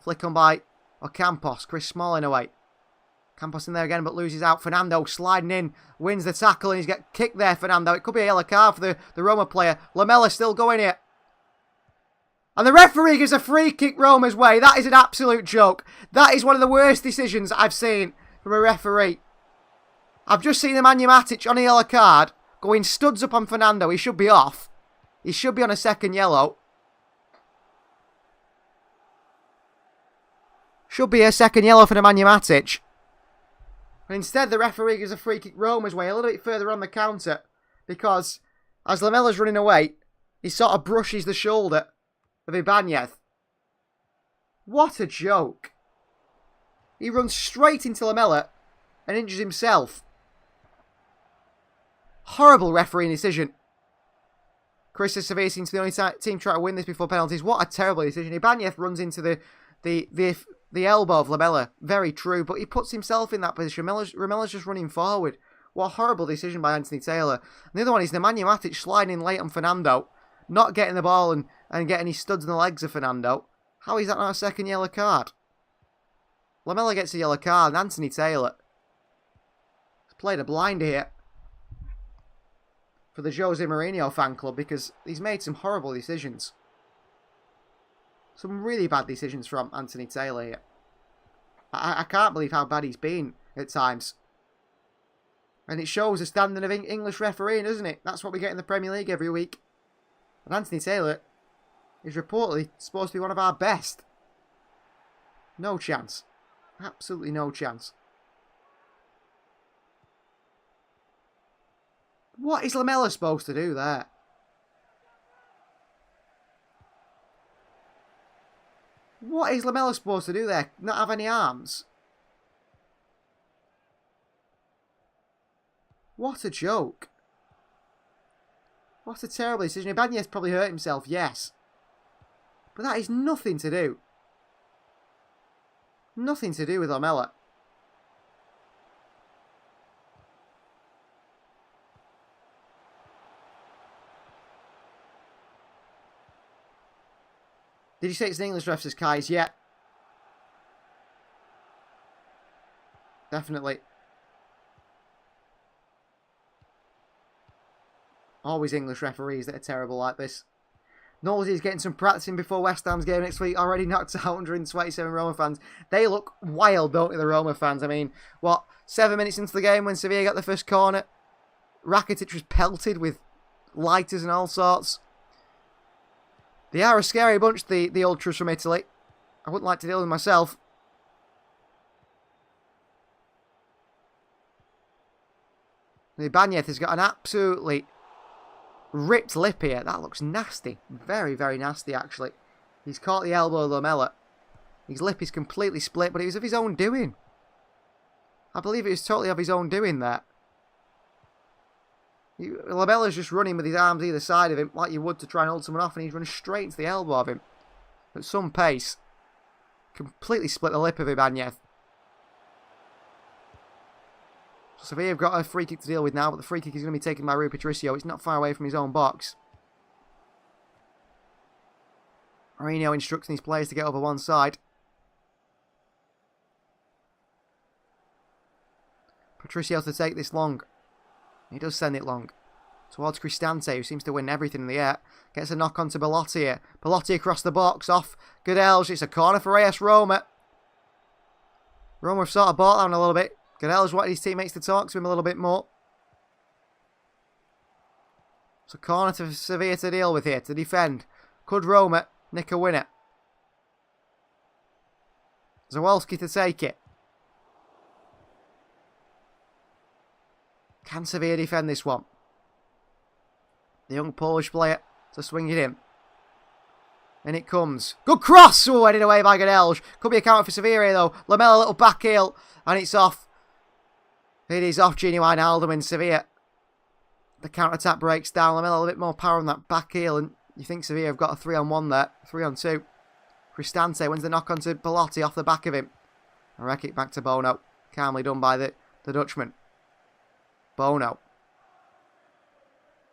Flick on by Ocampos. Chris Smalling away. Campos in there again but loses out. Fernando sliding in. Wins the tackle and he's got kicked there, Fernando. It could be a yellow card for the Roma player. Lamela still going here. And the referee gives a free kick Roma's way. That is an absolute joke. That is one of the worst decisions I've seen from a referee. I've just seen Nemanja Matic on a yellow card Going studs up on Fernando. He should be off. He should be on a second yellow. Should be a second yellow for Nemanja Matic. And instead, the referee gives a free kick Roma's way, a little bit further on the counter. Because as Lamella's running away, he sort of brushes the shoulder of Ibanez. What a joke. He runs straight into Lamella and injures himself. Horrible refereeing decision. Chris says Sevilla seems to be the only team trying to win this before penalties. What a terrible decision. Ibanez runs into the elbow of Lamella. Very true, but he puts himself in that position. Ramella's just running forward. What a horrible decision by Anthony Taylor. And the other one is Nemanja Matic sliding in late on Fernando. Not getting the ball and getting his studs in the legs of Fernando. How is that not a second yellow card? Lamella gets a yellow card and Anthony Taylor has played a blinder here for the Jose Mourinho fan club because he's made some horrible decisions. Some really bad decisions from Anthony Taylor here. I can't believe how bad he's been at times. And it shows the standard of English refereeing, doesn't it? That's what we get in the Premier League every week. And Anthony Taylor is reportedly supposed to be one of our best. No chance. Absolutely no chance. What is Lamella supposed to do there? What is Lamella supposed to do there? Not have any arms? What a joke. What a terrible decision. Ibanez probably hurt himself, yes. But that is nothing to do. Nothing to do with Lamella. Did you say it's an English ref, says Kais? Yeah. Definitely. Always English referees that are terrible like this. Knowles is getting some practicing before West Ham's game next week. Already knocked out 127 Roma fans. They look wild, don't they, the Roma fans? I mean, what, 7 minutes into the game when Sevilla got the first corner, Rakitic was pelted with lighters and all sorts. They are a scary bunch, the ultras from Italy. I wouldn't like to deal with them myself. Ibanez has got an absolutely ripped lip here. That looks nasty. Very, very nasty, actually. He's caught the elbow of Lamella. His lip is completely split, but it was of his own doing. I believe it was totally of his own doing there. Lamella's just running with his arms either side of him, like you would to try and hold someone off, and he's running straight into the elbow of him. At some pace. Completely split the lip of Ibanez. So Sevilla have got a free kick to deal with now, but the free kick is going to be taken by Rui Patricio. It's not far away from his own box. Mourinho instructing his players to get over one side. Patricio to take this long. He does send it long. Towards Cristante, who seems to win everything in the air. Gets a knock onto Belotti here. Belotti across the box, off Godelj. It's a corner for AS Roma. Roma have sort of bought down a little bit. Godelj wanted his teammates to talk to him a little bit more. It's a corner to Sevilla to deal with here, to defend. Could Roma nick a winner? Zawalski to take it. Can Sevilla defend this one? The young Polish player to swing it in. And it comes. Good cross! Oh, headed away by Godelj. Could be a counter for Sevilla here, though. Lamella, a little back heel. And it's off. It is off Gini Wijnaldum in Sevilla. The counter-attack breaks down. Lamella a little bit more power on that back heel. And you think Sevilla have got a 3-on-1 there. 3-on-2. Cristante wins the knock onto Belotti off the back of him. And wreck it back to Bono. Calmly done by the Dutchman. Bono.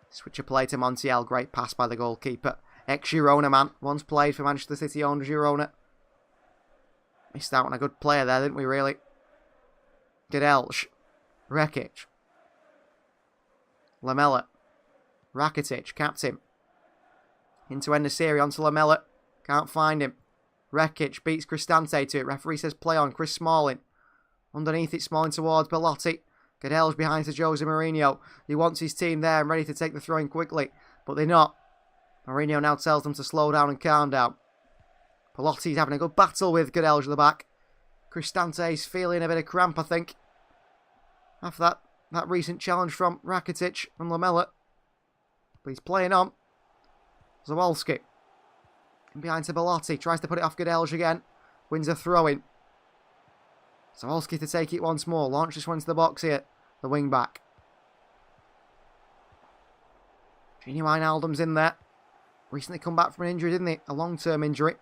Switch of play to Montiel. Great pass by the goalkeeper. Ex-Girona man. Once played for Manchester City owned Girona. Missed out on a good player there, didn't we, really? Godelj. Rekic. Lamella. Rakitic. Captain. Into Enesiri onto Lamella. Can't find him. Rekic beats Cristante to it. Referee says play on. Chris Smalling. Underneath it, Smalling towards Belotti. Godelj behind to Jose Mourinho. He wants his team there and ready to take the throw in quickly, but they're not. Mourinho now tells them to slow down and calm down. Pelotti's having a good battle with Godelj at the back. Cristante's feeling a bit of cramp, I think, after that recent challenge from Rakitic and Lamela. But he's playing on. Zawalski. Behind to Belotti. Tries to put it off Godelj again. Wins a throw-in. Zawalski to take it once more. Launch this one into the box here. The wing back. Gini Wijnaldum's in there. Recently come back from an injury, didn't he? A long-term injury.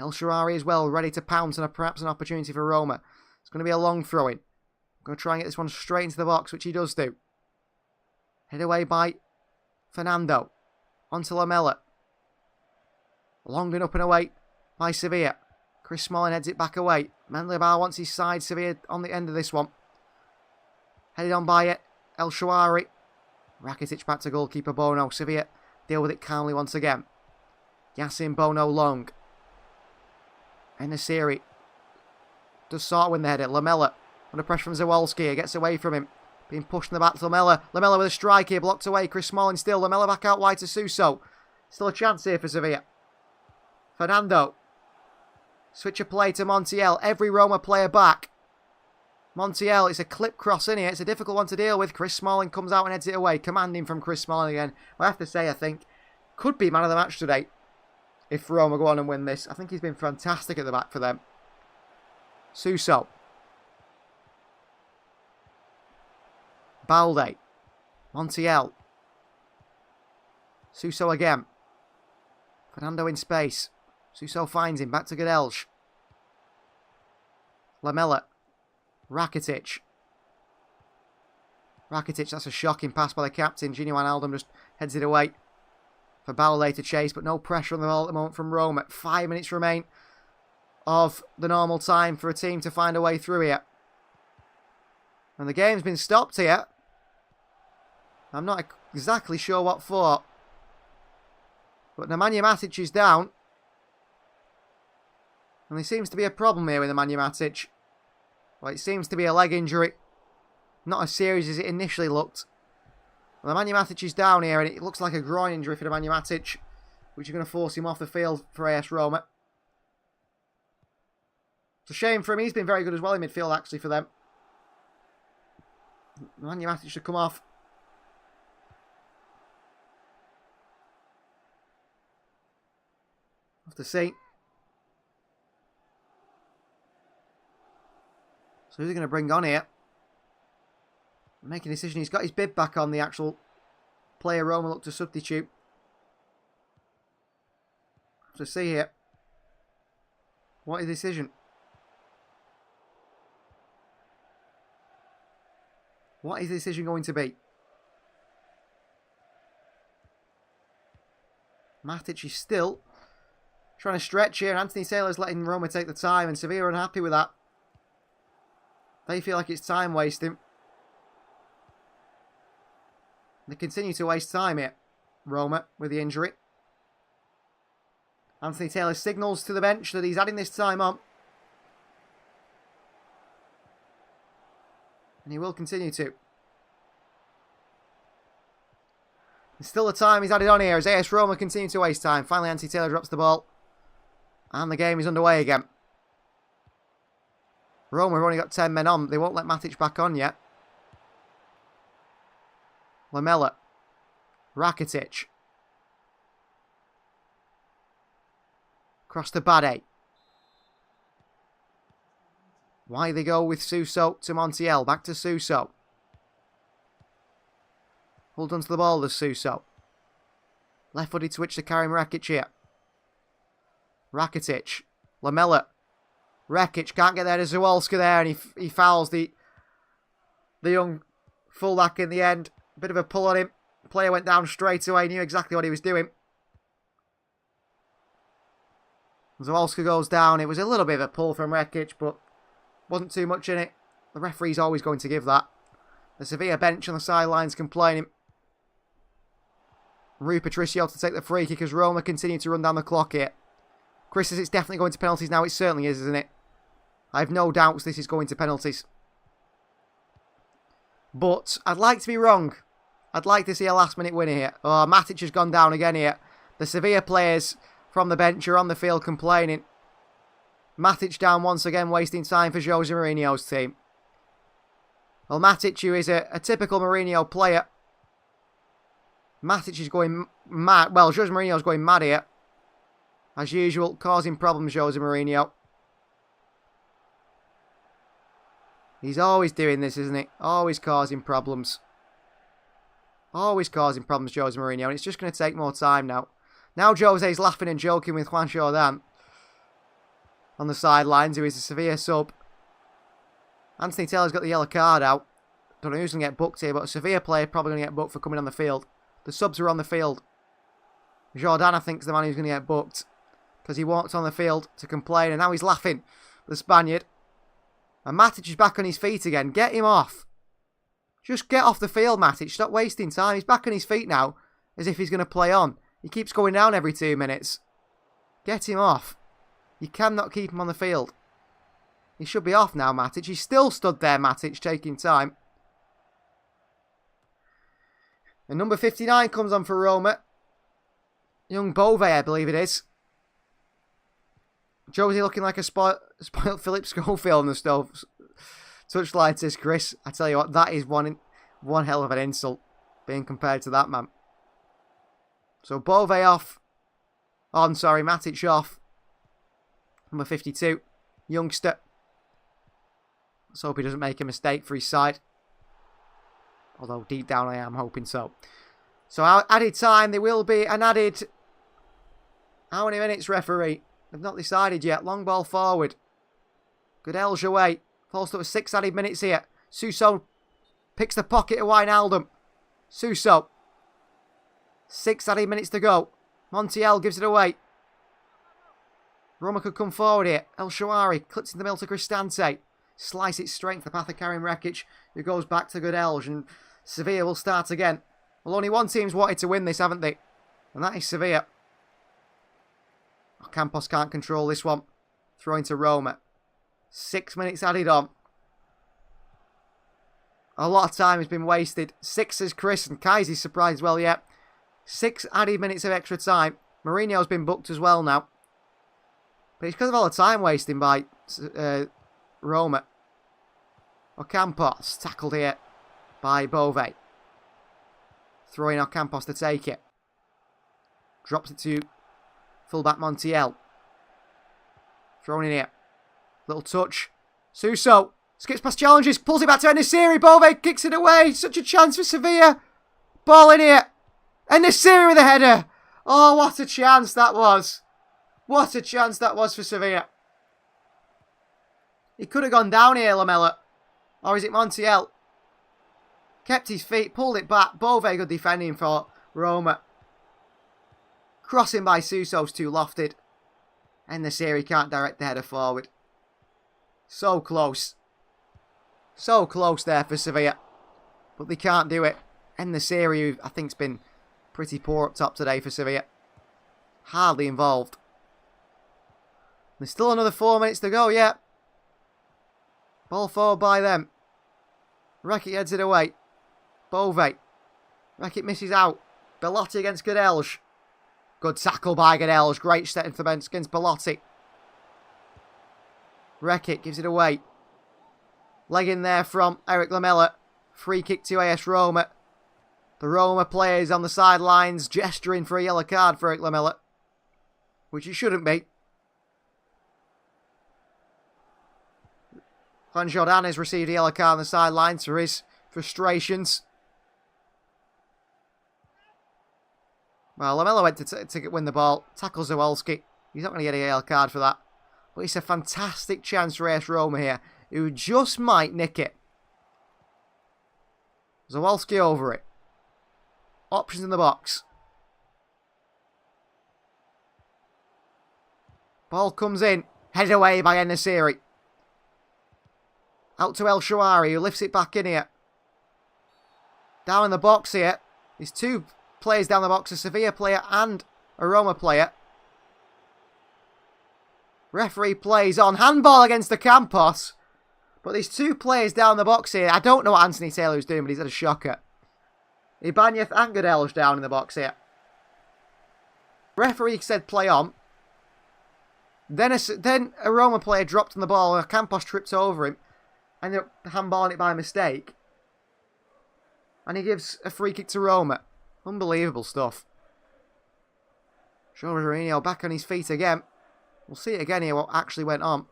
El Shaarawy as well, ready to pounce and perhaps an opportunity for Roma. It's going to be a long throw-in. Going to try and get this one straight into the box, which he does do. Head away by Fernando. Onto Lamela. Long and up and away by Sevilla. Chris Smalling heads it back away. Mendelebar wants his side. Sevilla on the end of this one. Headed on by it. El Shaarawy. Rakitic back to goalkeeper Bono. Sevilla deal with it calmly once again. Yassin Bono long. Enesiri does sort of win the header. Lamela under pressure from Zawalski. He gets away from him. Being pushed in the back to Lamela. Lamela with a strike here. Blocked away. Chris Smalling still. Lamela back out wide to Suso. Still a chance here for Sevilla. Fernando. Switch of play to Montiel. Every Roma player back. Montiel, it's a clip cross in here. It's a difficult one to deal with. Chris Smalling comes out and heads it away. Commanding from Chris Smalling again. I have to say, I think, could be man of the match today. If Roma go on and win this. I think he's been fantastic at the back for them. Suso. Balde. Montiel. Suso again. Fernando in space. Suso finds him. Back to Godelj. Lamela. Rakitic. Rakitic, that's a shocking pass by the captain. Gini Wijnaldum just heads it away for Balde to chase, but no pressure on the ball at the moment from Roma. 5 minutes remain of the normal time for a team to find a way through here. And the game's been stopped here. I'm not exactly sure what for. But Nemanja Matic is down. And there seems to be a problem here with Nemanja Matic. Well, it seems to be a leg injury. Not as serious as it initially looked. Well, Nemanja Matic is down here, and it looks like a groin injury for Nemanja Matic, which is going to force him off the field for AS Roma. It's a shame for him. He's been very good as well in midfield, actually, for them. Nemanja Matic should come off. Have to see. So who's he going to bring on here? Making a decision. He's got his bib back on, the actual player Roma look to substitute. Have to see here. What is the decision? What is the decision going to be? Matic is still trying to stretch here. Anthony Taylor's letting Roma take the time, and Sevilla are unhappy with that. They feel like it's time wasting. They continue to waste time here, Roma, with the injury. Anthony Taylor signals to the bench that he's adding this time on. And he will continue to. And still the time he's added on here as AS Roma continue to waste time. Finally, Anthony Taylor drops the ball. And the game is underway again. Roma have only got 10 men on. They won't let Matic back on yet. Lamela. Rakitic. Cross to Bade. Why they go with Suso to Montiel. Back to Suso. Hold on to the ball, there's Suso. Left-footed switch to Karim Rakic here. Rakitic. Lamela. Rakic can't get there to Zawalski there, and he fouls the young fullback in the end. Bit of a pull on him. The player went down straight away, knew exactly what he was doing. Zawalski goes down. It was a little bit of a pull from Rakic, but wasn't too much in it. The referee's always going to give that. The Sevilla bench on the sidelines complaining. Rui Patricio to take the free kick as Roma continue to run down the clock here. Chris says it's definitely going to penalties now. It certainly is, isn't it? I have no doubts this is going to penalties. But I'd like to be wrong. I'd like to see a last-minute winner here. Oh, Matic has gone down again here. The Sevilla players from the bench are on the field complaining. Matic down once again, wasting time for Jose Mourinho's team. Well, Matic, who is a typical Mourinho player. Matic is going mad. Well, Jose Mourinho's going mad here. As usual, causing problems, Jose Mourinho. He's always doing this, isn't he? Always causing problems. Always causing problems, Jose Mourinho. And it's just going to take more time now. Now Jose's laughing and joking with Juan Jordan on the sidelines, who is a Sevilla sub. Anthony Taylor's got the yellow card out. Don't know who's going to get booked here, but a Sevilla player probably going to get booked for coming on the field. The subs are on the field. Jordan, I think, is the man who's going to get booked, because he walked on the field to complain, and now he's laughing, the Spaniard. And Matic is back on his feet again. Get him off. Just get off the field, Matic. Stop wasting time. He's back on his feet now, as if he's going to play on. He keeps going down every 2 minutes. Get him off. You cannot keep him on the field. He should be off now, Matic. He's still stood there, Matic, taking time. And number 59 comes on for Roma. Young Bove, I believe it is. Josie looking like a spoiled Philip Schofield on the stove touchline, says Chris. I tell you what, that is one hell of an insult being compared to that man. So Bove off. Oh, I'm sorry, Matic off. Number 52, youngster. Let's hope he doesn't make a mistake for his side. Although deep down I am hoping so. So added time, there will be an added... How many minutes, referee? They've not decided yet. Long ball forward. Goodell's away. Falls to 6 added minutes here. Suso picks the pocket of Wijnaldum. Suso. 6 added minutes to go. Montiel gives it away. Roma could come forward here. El Shawari clips in the middle to Cristante. Slice it straight to the path of Karim Rekic, who goes back to Goodell. And Sevilla will start again. Well, only one team's wanted to win this, haven't they? And that is Sevilla. Campos can't control this one. Throwing to Roma. 6 minutes added on. A lot of time has been wasted. 6 is Chris, and Kaiser's surprised as well yet. 6 added minutes of extra time. Mourinho's been booked as well now. But it's because of all the time wasting by Roma. Ocampos tackled here by Bove. Throwing Ocampos to take it. Drops it to fullback Montiel. Thrown in here. Little touch. Suso. Skips past challenges. Pulls it back to En-Nesyri. Bove kicks it away. Such a chance for Sevilla. Ball in here. En-Nesyri with a header. Oh, what a chance that was. What a chance that was for Sevilla. He could have gone down here, Lamela. Or is it Montiel? Kept his feet. Pulled it back. Bove good defending for Roma. Crossing by Suso's too lofted. En-Nesyri can't direct the header forward. So close. So close there for Sevilla. But they can't do it. En-Nesyri, who I think has been pretty poor up top today for Sevilla. Hardly involved. There's still another 4 minutes to go, yeah. Ball forward by them. Rekic heads it away. Bove. Rekic misses out. Belotti against Godelj. Good tackle by Godelj. Great set into the bench against Belotti. Rekic gives it away. Leg in there from Eric Lamela. Free kick to AS Roma. The Roma players on the sidelines gesturing for a yellow card for Eric Lamela. Which it shouldn't be. Juan Jordan has received a yellow card on the sidelines for his frustrations. Well, Lamela went to win the ball. Tackles Zawalski. He's not going to get a yellow card for that. But it's a fantastic chance for AS Roma here, who just might nick it. Zawalski over it. Options in the box. Ball comes in. Headed away by En-Nesyri. Out to El Shawari, who lifts it back in here. Down in the box here. There's 2 players down the box, a Sevilla player and a Roma player. Referee plays on. Handball against the Campos. But there's two players down the box here. I don't know what Anthony Taylor is doing, but he's had a shocker. Ibanez and Godelj down in the box here. Referee said play on. Then a Roma player dropped on the ball and Campos tripped over him. Ended up handballing it by mistake. And he gives a free kick to Roma. Unbelievable stuff. Jose Mourinho back on his feet again. We'll see it again here, what actually went on.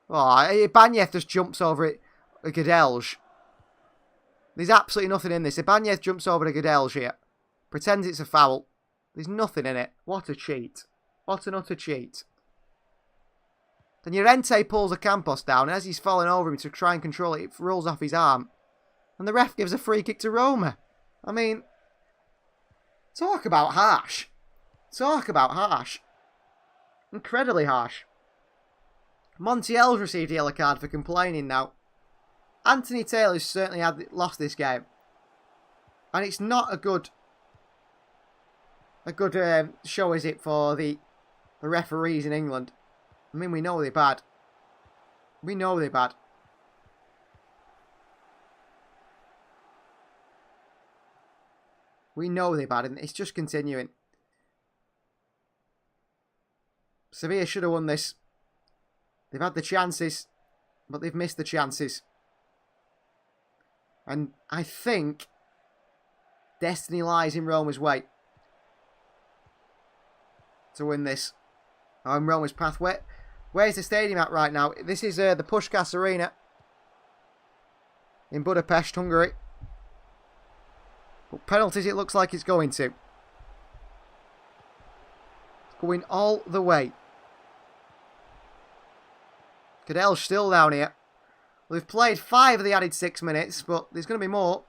Oh, Ibanez just jumps over it. Godelj. There's absolutely nothing in this. Ibanez jumps over to Godelj here. Pretends it's a foul. There's nothing in it. What a cheat. What an utter cheat. Then Llorente pulls a Campos down, and as he's falling over him to try and control it, it rolls off his arm. And the ref gives a free kick to Roma. I mean, talk about harsh. Talk about harsh. Incredibly harsh. Montiel's received a yellow card for complaining now. Anthony Taylor's certainly lost this game. And it's not a good show, is it, for the referees in England? I mean, we know they're bad. We know they're bad. We know they're bad, and it's just continuing. Sevilla should have won this. They've had the chances, but they've missed the chances. And I think destiny lies in Roma's way to win this. On Roma's pathway. Where's the stadium at right now? This is the Puskás Arena in Budapest, Hungary. But penalties it looks like it's going to. It's going all the way. Godelj still down here. We've played 5 of the added 6 minutes, but there's going to be more.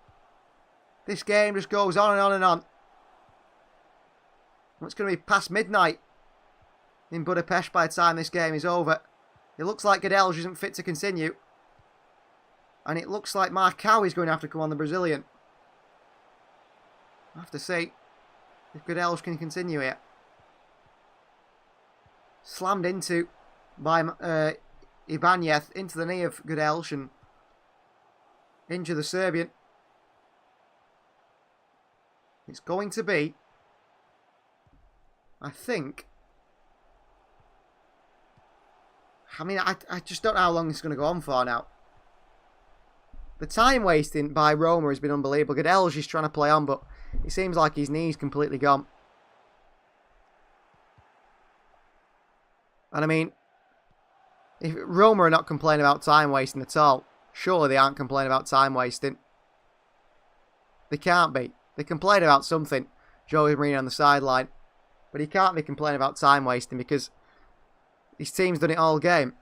This game just goes on and on and on. It's going to be past midnight in Budapest by the time this game is over. It looks like Godelj isn't fit to continue. And it looks like Marcao is going to have to come on the Brazilian. I'll have to see if Godelj can continue here. Slammed into by Ibanez into the knee of Godelj and injure the Serbian. It's going to be, I think, I just don't know how long it's going to go on for now. The time wasting by Roma has been unbelievable. Godelj is trying to play on, but it seems like his knee's completely gone. And I mean, if Roma are not complaining about time wasting at all, surely they aren't complaining about time wasting. They can't be. They complain about something, Jose Mourinho on the sideline, but he can't be complaining about time wasting because his team's done it all game.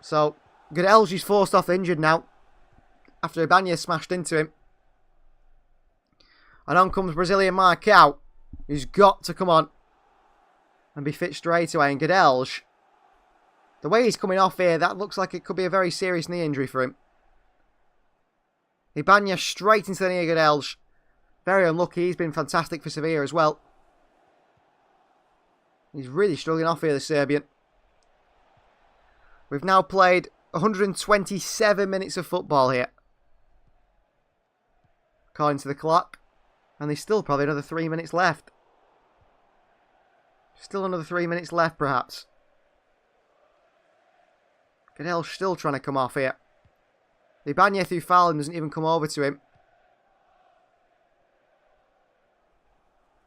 So, Godelj is forced off injured now after Ibanez smashed into him. And on comes Brazilian Marcao, who's got to come on and be fit straight away. And Godelj, the way he's coming off here, that looks like it could be a very serious knee injury for him. Ibanez straight into the knee of Godelj. Very unlucky. He's been fantastic for Sevilla as well. He's really struggling off here, the Serbian. We've now played 127 minutes of football here, according to the clock. And there's still probably another 3 minutes left. Still another 3 minutes left, perhaps. Godelj still trying to come off here. Ibanez, who fouled him, doesn't even come over to him.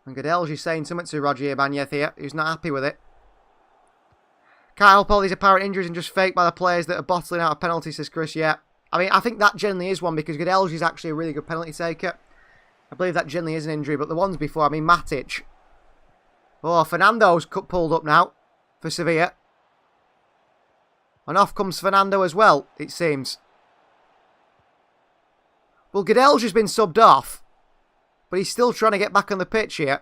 And Godelj is saying something to Roger Ibanez here, who's not happy with it. Can't help all these apparent injuries and just faked by the players that are bottling out a penalty, says Chris. Yeah. I mean, I think that generally is one because Godelj is actually a really good penalty taker. I believe that generally is an injury, but the ones before, I mean, Matic. Oh, Fernando's pulled up now for Sevilla. And off comes Fernando as well, it seems. Well, Godelj has been subbed off, but he's still trying to get back on the pitch here.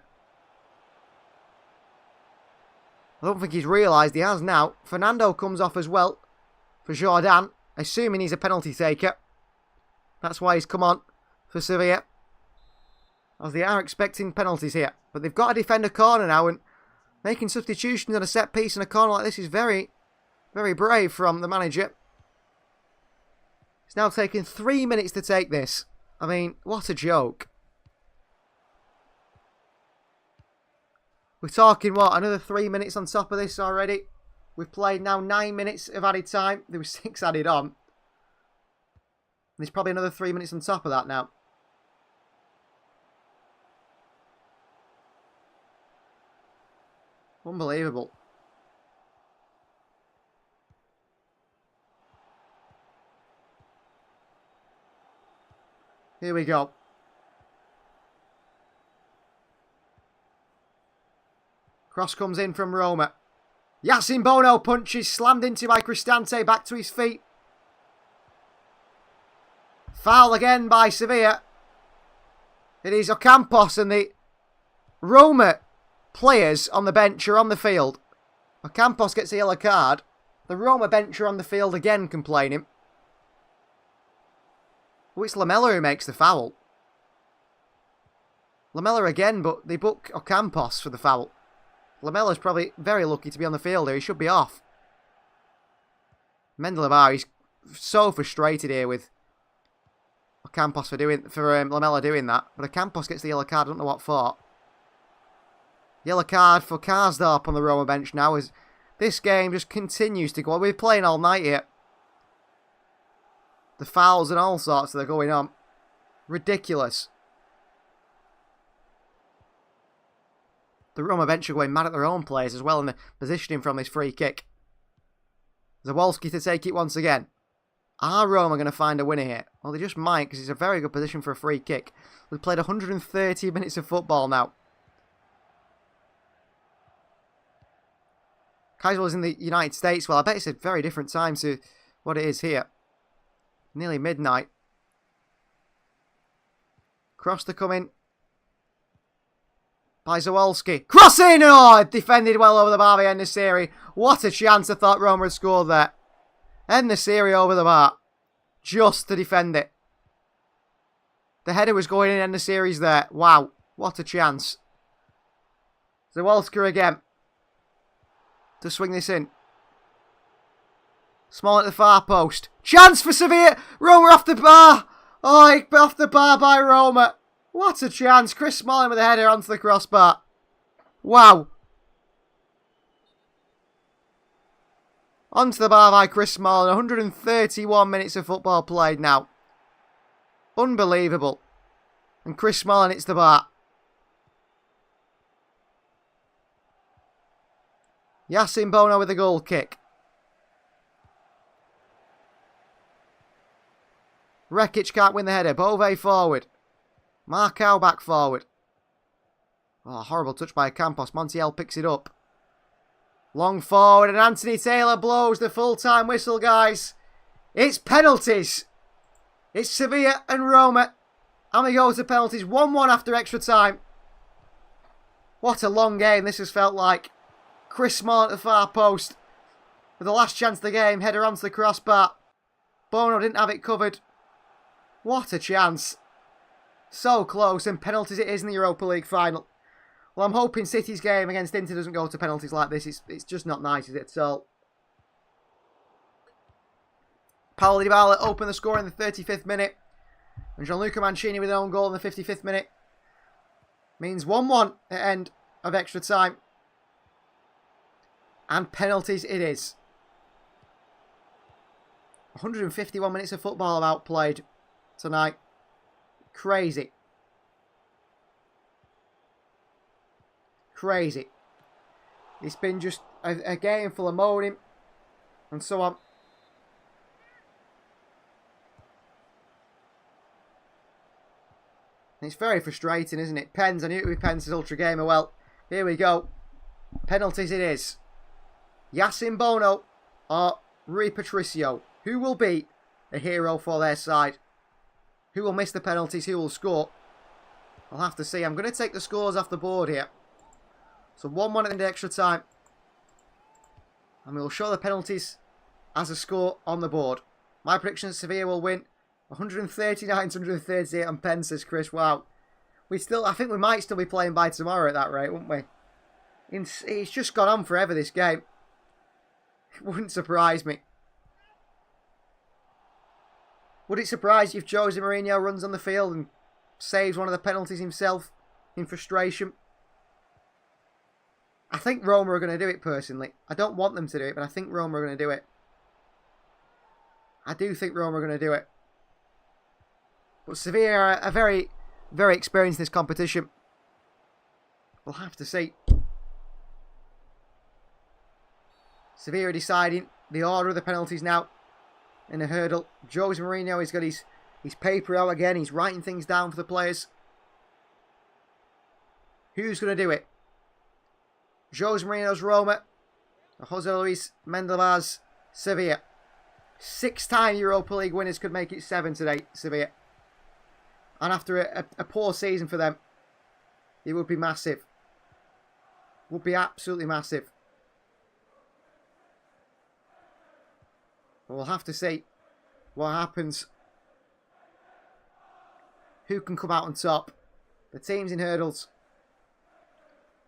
I don't think he's realised he has now. Fernando comes off as well for Jordan, assuming he's a penalty taker. That's why he's come on for Sevilla, as they are expecting penalties here. But they've got to defend a corner now, and Making substitutions on a set piece and a corner like this is very, very brave from the manager. It's now taken 3 minutes to take this. I mean, what a joke. We're talking, what, another 3 minutes on top of this already? We've played now 9 minutes of added time. There was 6 added on. There's probably another 3 minutes on top of that now. Unbelievable. Here we go. Cross comes in from Roma. Yacine Bono punches, slammed into by Cristante, back to his feet. Foul again by Sevilla. It is Ocampos, and the Roma players on the bench are on the field. Ocampos gets a yellow card. The Roma bench are on the field again complaining. Oh, it's Lamela who makes the foul. Lamela again, but they book Ocampos for the foul. Lamela's probably very lucky to be on the field here. He should be off. Mendelebar, he's so frustrated here with Ocampos for Lamela doing that. But Ocampos gets the yellow card. I don't know what for. Yellow card for Karsdorp on the Roma bench now as this game just continues to go on. We're playing all night here. The fouls and all sorts that are going on. Ridiculous. The Roma bench are going mad at their own players as well in the positioning from this free kick. Zawolski to take it once again. Are Roma going to find a winner here? Well, they just might, because it's a very good position for a free kick. We've played 130 minutes of football now. Kaisel is in the United States. Well, I bet it's a very different time to what it is here. Nearly midnight. Cross to come in by Zawolski. Cross in! Oh, defended well over the bar by En-Nesyri. What a chance. I thought Roma had scored there. En-Nesyri over the bar. Just to defend it. The header was going in. En-Nesyri's there. Wow. What a chance. Zawolski again. To swing this in. Small at the far post. Chance for Sevilla. Roma off the bar. Oh, off the bar by Roma. What a chance. Chris Smalling with a header onto the crossbar. Wow. Onto the bar by Chris Smalling. 131 minutes of football played now. Unbelievable. And Chris Smalling hits the bar. Yacine Bono with a goal kick. Rekic can't win the header. Bove forward. Marcao back forward. Oh, horrible touch by Campos. Montiel picks it up. Long forward, and Anthony Taylor blows the full-time whistle, guys. It's penalties. It's Sevilla and Roma. And we go to penalties. 1-1 after extra time. What a long game this has felt like. Chris Smalling at the far post. With the last chance of the game. Header onto the crossbar. Bono didn't have it covered. What a chance. So close, and penalties it is in the Europa League final. Well, I'm hoping City's game against Inter doesn't go to penalties like this. It's just not nice, is it? So, Paulo Dybala opened the score in the 35th minute. And Gianluca Mancini with an own goal in the 55th minute. Means 1-1 at end of extra time. And penalties it is. 151 minutes of football have outplayed tonight. Crazy. Crazy. It's been just a game full of moaning and so on. And it's very frustrating, isn't it? Pens, I knew it would be Pens' Ultra Gamer. Well, here we go. Penalties it is. Yacine Bono or Rui Patricio. Who will be a hero for their side? Who will miss the penalties? Who will score? I'll have to see. I'm going to take the scores off the board here. So 1-1 at the end of extra time. And we'll show the penalties as a score on the board. My prediction is Sevilla will win 139 to 138 on Pens, says Chris. Wow. I think we might still be playing by tomorrow at that rate, wouldn't we? It's just gone on forever, this game. It wouldn't surprise me. Would it surprise you if Jose Mourinho runs on the field and saves one of the penalties himself in frustration? I think Roma are going to do it, personally. I don't want them to do it, but I think Roma are going to do it. I do think Roma are going to do it. But Sevilla are very, very experienced in this competition. We'll have to see. Sevilla are deciding the order of the penalties now in the hurdle. Jose Mourinho has got his paper out again. He's writing things down for the players. Who's going to do it? Jose Mourinho's Roma. Jose Luis Mendel's Sevilla. 6-time Europa League winners could make it 7 today, Sevilla. And after a poor season for them, it would be massive. Would be absolutely massive. We'll have to see what happens. Who can come out on top? The teams in hurdles.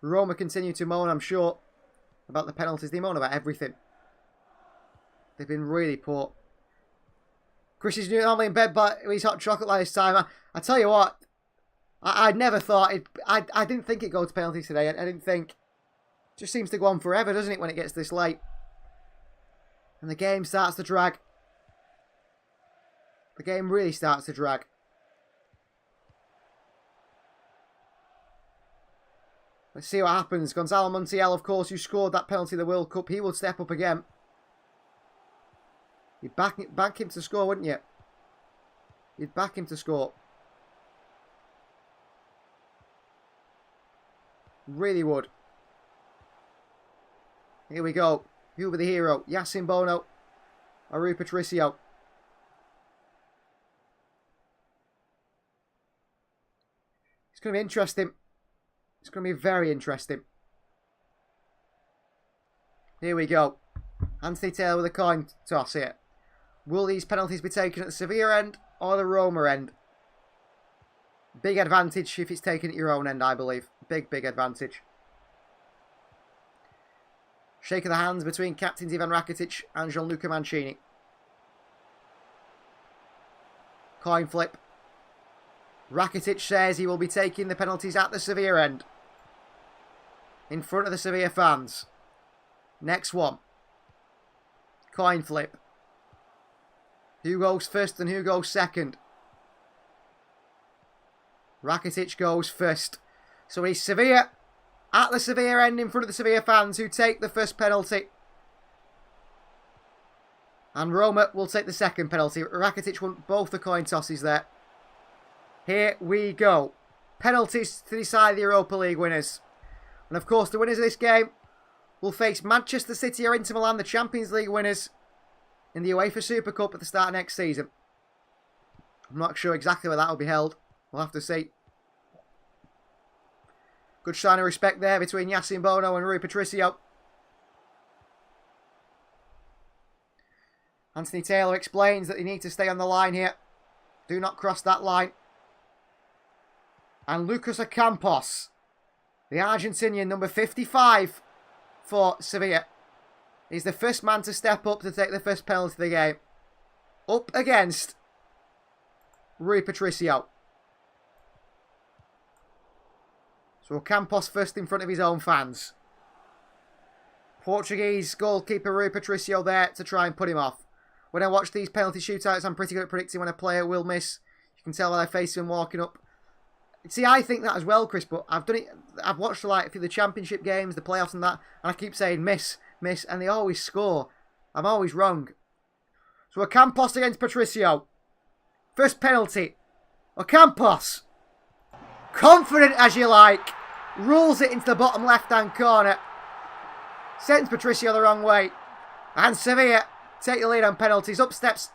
Roma continue to moan, I'm sure, about the penalties. They moan about everything. They've been really poor. Chris is normally in bed but he's hot chocolate like this time. I tell you what, I never thought it. I didn't think it'd go to penalties today. I didn't think. It just seems to go on forever, doesn't it, when it gets this late? And the game starts to drag. The game really starts to drag. Let's see what happens. Gonzalo Montiel, of course, who scored that penalty in the World Cup, he will step up again. You'd back him to score, wouldn't you? You'd back him to score. Really would. Here we go. Who will be the hero? Yacine Bono or Rui Patricio? It's going to be interesting. It's going to be very interesting. Here we go. Anthony Taylor with a coin toss here. Will these penalties be taken at the Sevilla end or the Roma end? Big advantage if it's taken at your own end, I believe. Big, big advantage. Shake of the hands between captains Ivan Rakitic and Gianluca Mancini. Coin flip. Rakitic says he will be taking the penalties at the Sevilla end. In front of the Sevilla fans. Next one. Coin flip. Who goes first and who goes second? Rakitic goes first. So it's Sevilla at the Sevilla end in front of the Sevilla fans who take the first penalty. And Roma will take the second penalty. Rakitic won both the coin tosses there. Here we go. Penalties to decide the Europa League winners. And of course the winners of this game will face Manchester City or Inter Milan, the Champions League winners, in the UEFA Super Cup at the start of next season. I'm not sure exactly where that will be held. We'll have to see. Good sign of respect there between Yacine Bono and Rui Patricio. Anthony Taylor explains that they need to stay on the line here. Do not cross that line. And Lucas Ocampos, the Argentinian, number 55 for Sevilla, is the first man to step up to take the first penalty of the game. Up against Rui Patricio. So Ocampos first in front of his own fans. Portuguese goalkeeper Rui Patricio there to try and put him off. When I watch these penalty shootouts, I'm pretty good at predicting when a player will miss. You can tell by their face when walking up. See, I think that as well, Chris, but I've done it. I've watched like the championship games, the playoffs and that, and I keep saying miss, miss, and they always score. I'm always wrong. So Ocampos against Patricio. First penalty. Ocampos. Confident as you like. Rules it into the bottom left-hand corner. Sends Patricio the wrong way. And Sevilla take the lead on penalties. Up steps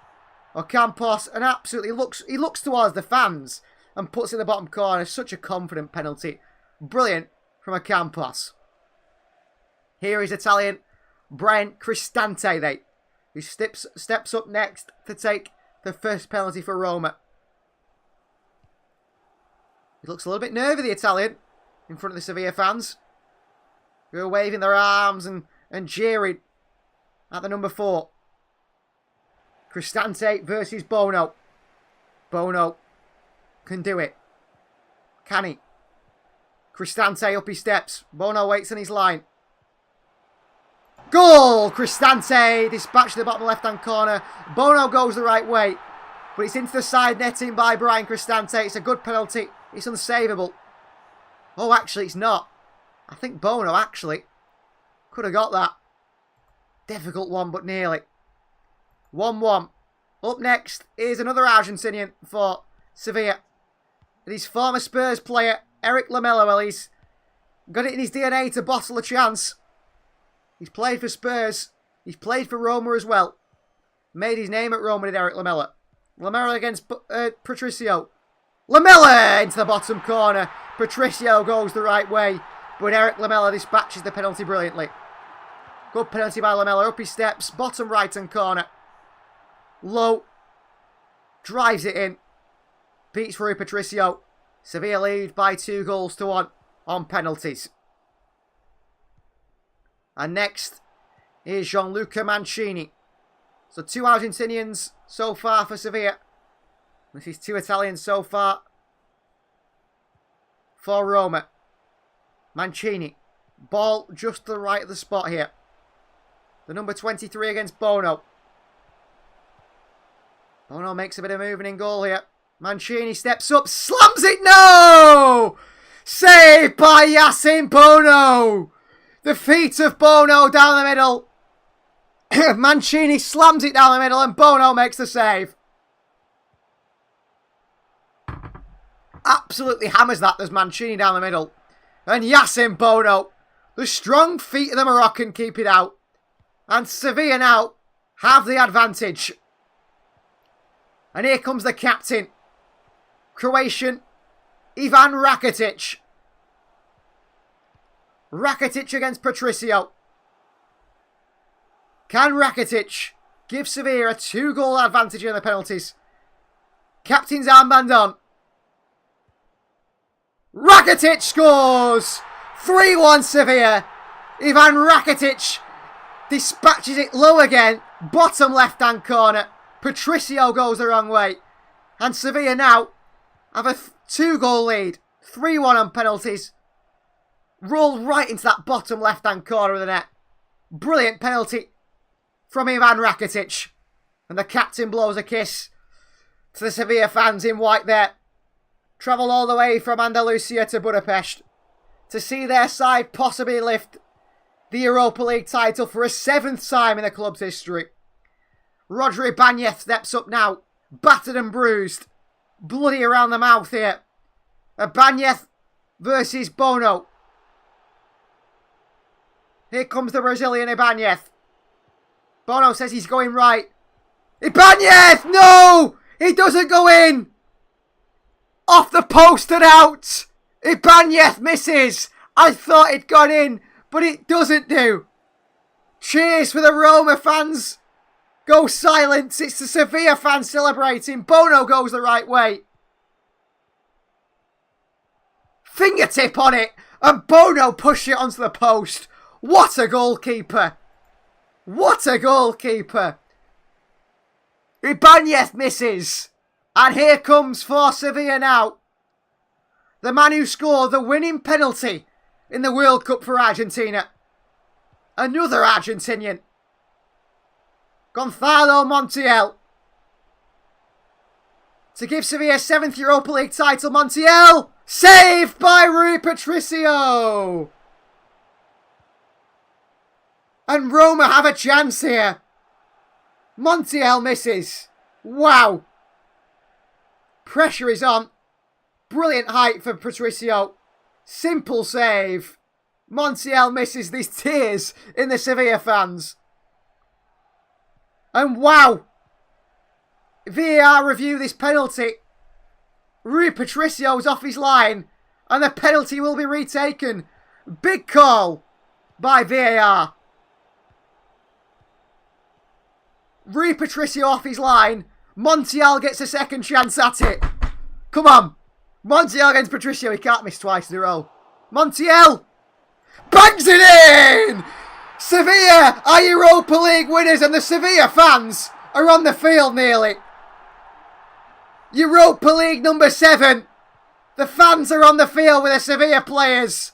Ocampos and absolutely looks towards the fans and puts it in the bottom corner. Such a confident penalty. Brilliant from Ocampos. Here is Italian Brian Cristante, who steps up next to take the first penalty for Roma. He looks a little bit nervy, the Italian, in front of the Sevilla fans. who are waving their arms and jeering at the number 4. Cristante versus Bono. Bono can do it. Can he? Cristante up his steps. Bono waits on his line. Goal! Cristante dispatched to the bottom left-hand corner. Bono goes the right way, but it's into the side netting by Brian Cristante. It's a good penalty. It's unsavable. Oh, actually, it's not. I think Bono actually could have got that. Difficult one, but nearly. 1-1. Up next is another Argentinian for Sevilla. His former Spurs player, Eric Lamela. Well, he's got it in his DNA to bottle a chance. He's played for Spurs. He's played for Roma as well. Made his name at Roma, did Eric Lamela. Lamela against Patricio. Lamela into the bottom corner. Patricio goes the right way, but Eric Lamela dispatches the penalty brilliantly. Good penalty by Lamela. Up his steps. Bottom right-hand corner. Low. Drives it in. Beats Rui Patricio. Sevilla lead by 2-1 on penalties. And next is Gianluca Mancini. So 2 Argentinians so far for Sevilla. This is 2 Italians so far for Roma. Mancini. Ball just to the right of the spot here. The number 23 against Bono. Bono makes a bit of moving in goal here. Mancini steps up, slams it, no! Saved by Yacine Bono! The feet of Bono down the middle. Mancini slams it down the middle and Bono makes the save. Absolutely hammers that. There's Mancini down the middle. And Yacine Bono. The strong feet of the Moroccan keep it out. And Sevilla now have the advantage. And here comes the captain. Croatian Ivan Rakitic. Rakitic against Patricio. Can Rakitic give Sevilla a 2-goal advantage in the penalties? Captain's armband on. Rakitic scores! 3-1 Sevilla. Ivan Rakitic dispatches it low again. Bottom left-hand corner. Patricio goes the wrong way. And Sevilla now have a 2-goal lead. 3-1 on penalties. Rolled right into that bottom left-hand corner of the net. Brilliant penalty from Ivan Rakitic. And the captain blows a kiss to the Sevilla fans in white there. Travel all the way from Andalusia to Budapest to see their side possibly lift the Europa League title for a 7th time in the club's history. Rodri Banez steps up now. Battered and bruised. Bloody around the mouth here. Banez versus Bono. Here comes the Brazilian Ibanez. Bono says he's going right. Ibanez! No! He doesn't go in! Off the post and out! Ibanez misses! I thought it got in, but it doesn't do. Cheers for the Roma fans. Go silent. It's the Sevilla fans celebrating. Bono goes the right way. Fingertip on it. And Bono pushed it onto the post. What a goalkeeper. What a goalkeeper. Ibanez misses. And here comes for Sevilla now the man who scored the winning penalty in the World Cup for Argentina. Another Argentinian. Gonzalo Montiel. To give Sevilla 7th Europa League title. Montiel saved by Rui Patricio. And Roma have a chance here. Montiel misses. Wow. Pressure is on. Brilliant height for Patricio. Simple save. Montiel misses. These tears in the Sevilla fans. And wow. VAR review this penalty. Rui Patricio's off his line. And the penalty will be retaken. Big call by VAR. Rui Patricio off his line. Montiel gets a second chance at it. Come on. Montiel against Patricio. He can't miss twice in a row. Montiel. Bangs it in! Sevilla are Europa League winners, and the Sevilla fans are on the field nearly. Europa League number 7. The fans are on the field with the Sevilla players.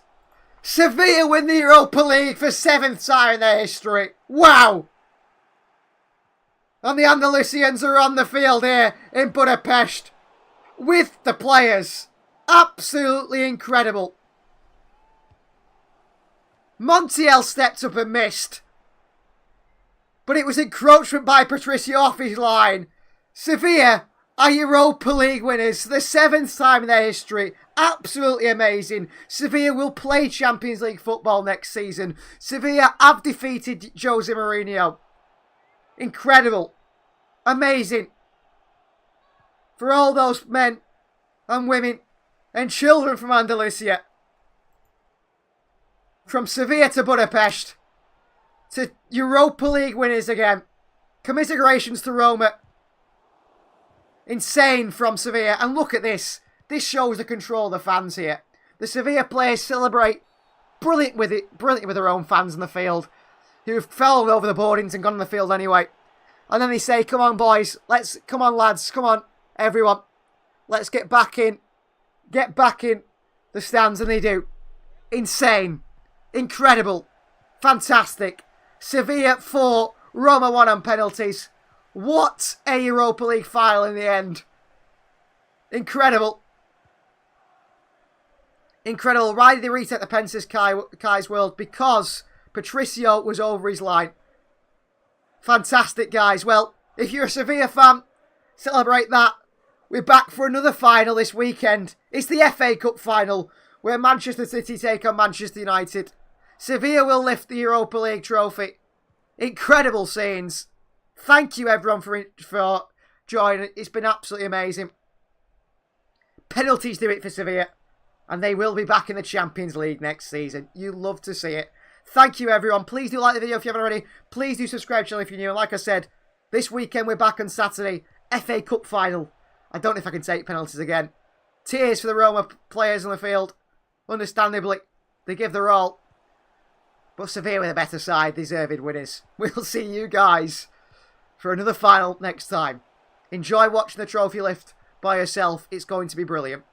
Sevilla win the Europa League for 7th time in their history. Wow! And the Andalusians are on the field here in Budapest with the players. Absolutely incredible. Montiel stepped up and missed. But it was encroachment by Patricio off his line. Sevilla are Europa League winners for the 7th time in their history. Absolutely amazing. Sevilla will play Champions League football next season. Sevilla have defeated Jose Mourinho. Incredible. Amazing. For all those men and women and children from Andalusia. From Sevilla to Budapest. To Europa League winners again. Commiserations to Roma. Insane from Sevilla. And look at this. This shows the control of the fans here. The Sevilla players celebrate brilliant with their own fans in the field. Who have fell over the boardings and gone on the field anyway. And then they say, come on boys. Come on lads. Come on everyone. Let's get back in. Get back in the stands. And they do. Insane. Incredible. Fantastic. Sevilla 4. Roma 1 on penalties. What a Europa League final in the end. Incredible. Incredible. Why did they reset the Pence's Kai's World? Because Patricio was over his line. Fantastic, guys. Well, if you're a Sevilla fan, celebrate that. We're back for another final this weekend. It's the FA Cup final, where Manchester City take on Manchester United. Sevilla will lift the Europa League trophy. Incredible scenes. Thank you, everyone, for joining. It's been absolutely amazing. Penalties do it for Sevilla. And they will be back in the Champions League next season. You love to see it. Thank you, everyone. Please do like the video if you haven't already. Please do subscribe to the channel if you're new. And like I said, this weekend we're back on Saturday. FA Cup final. I don't know if I can take penalties again. Tears for the Roma players on the field. Understandably, they give their all. But Sevilla with a better side, deserved winners. We'll see you guys for another final next time. Enjoy watching the trophy lift by yourself. It's going to be brilliant.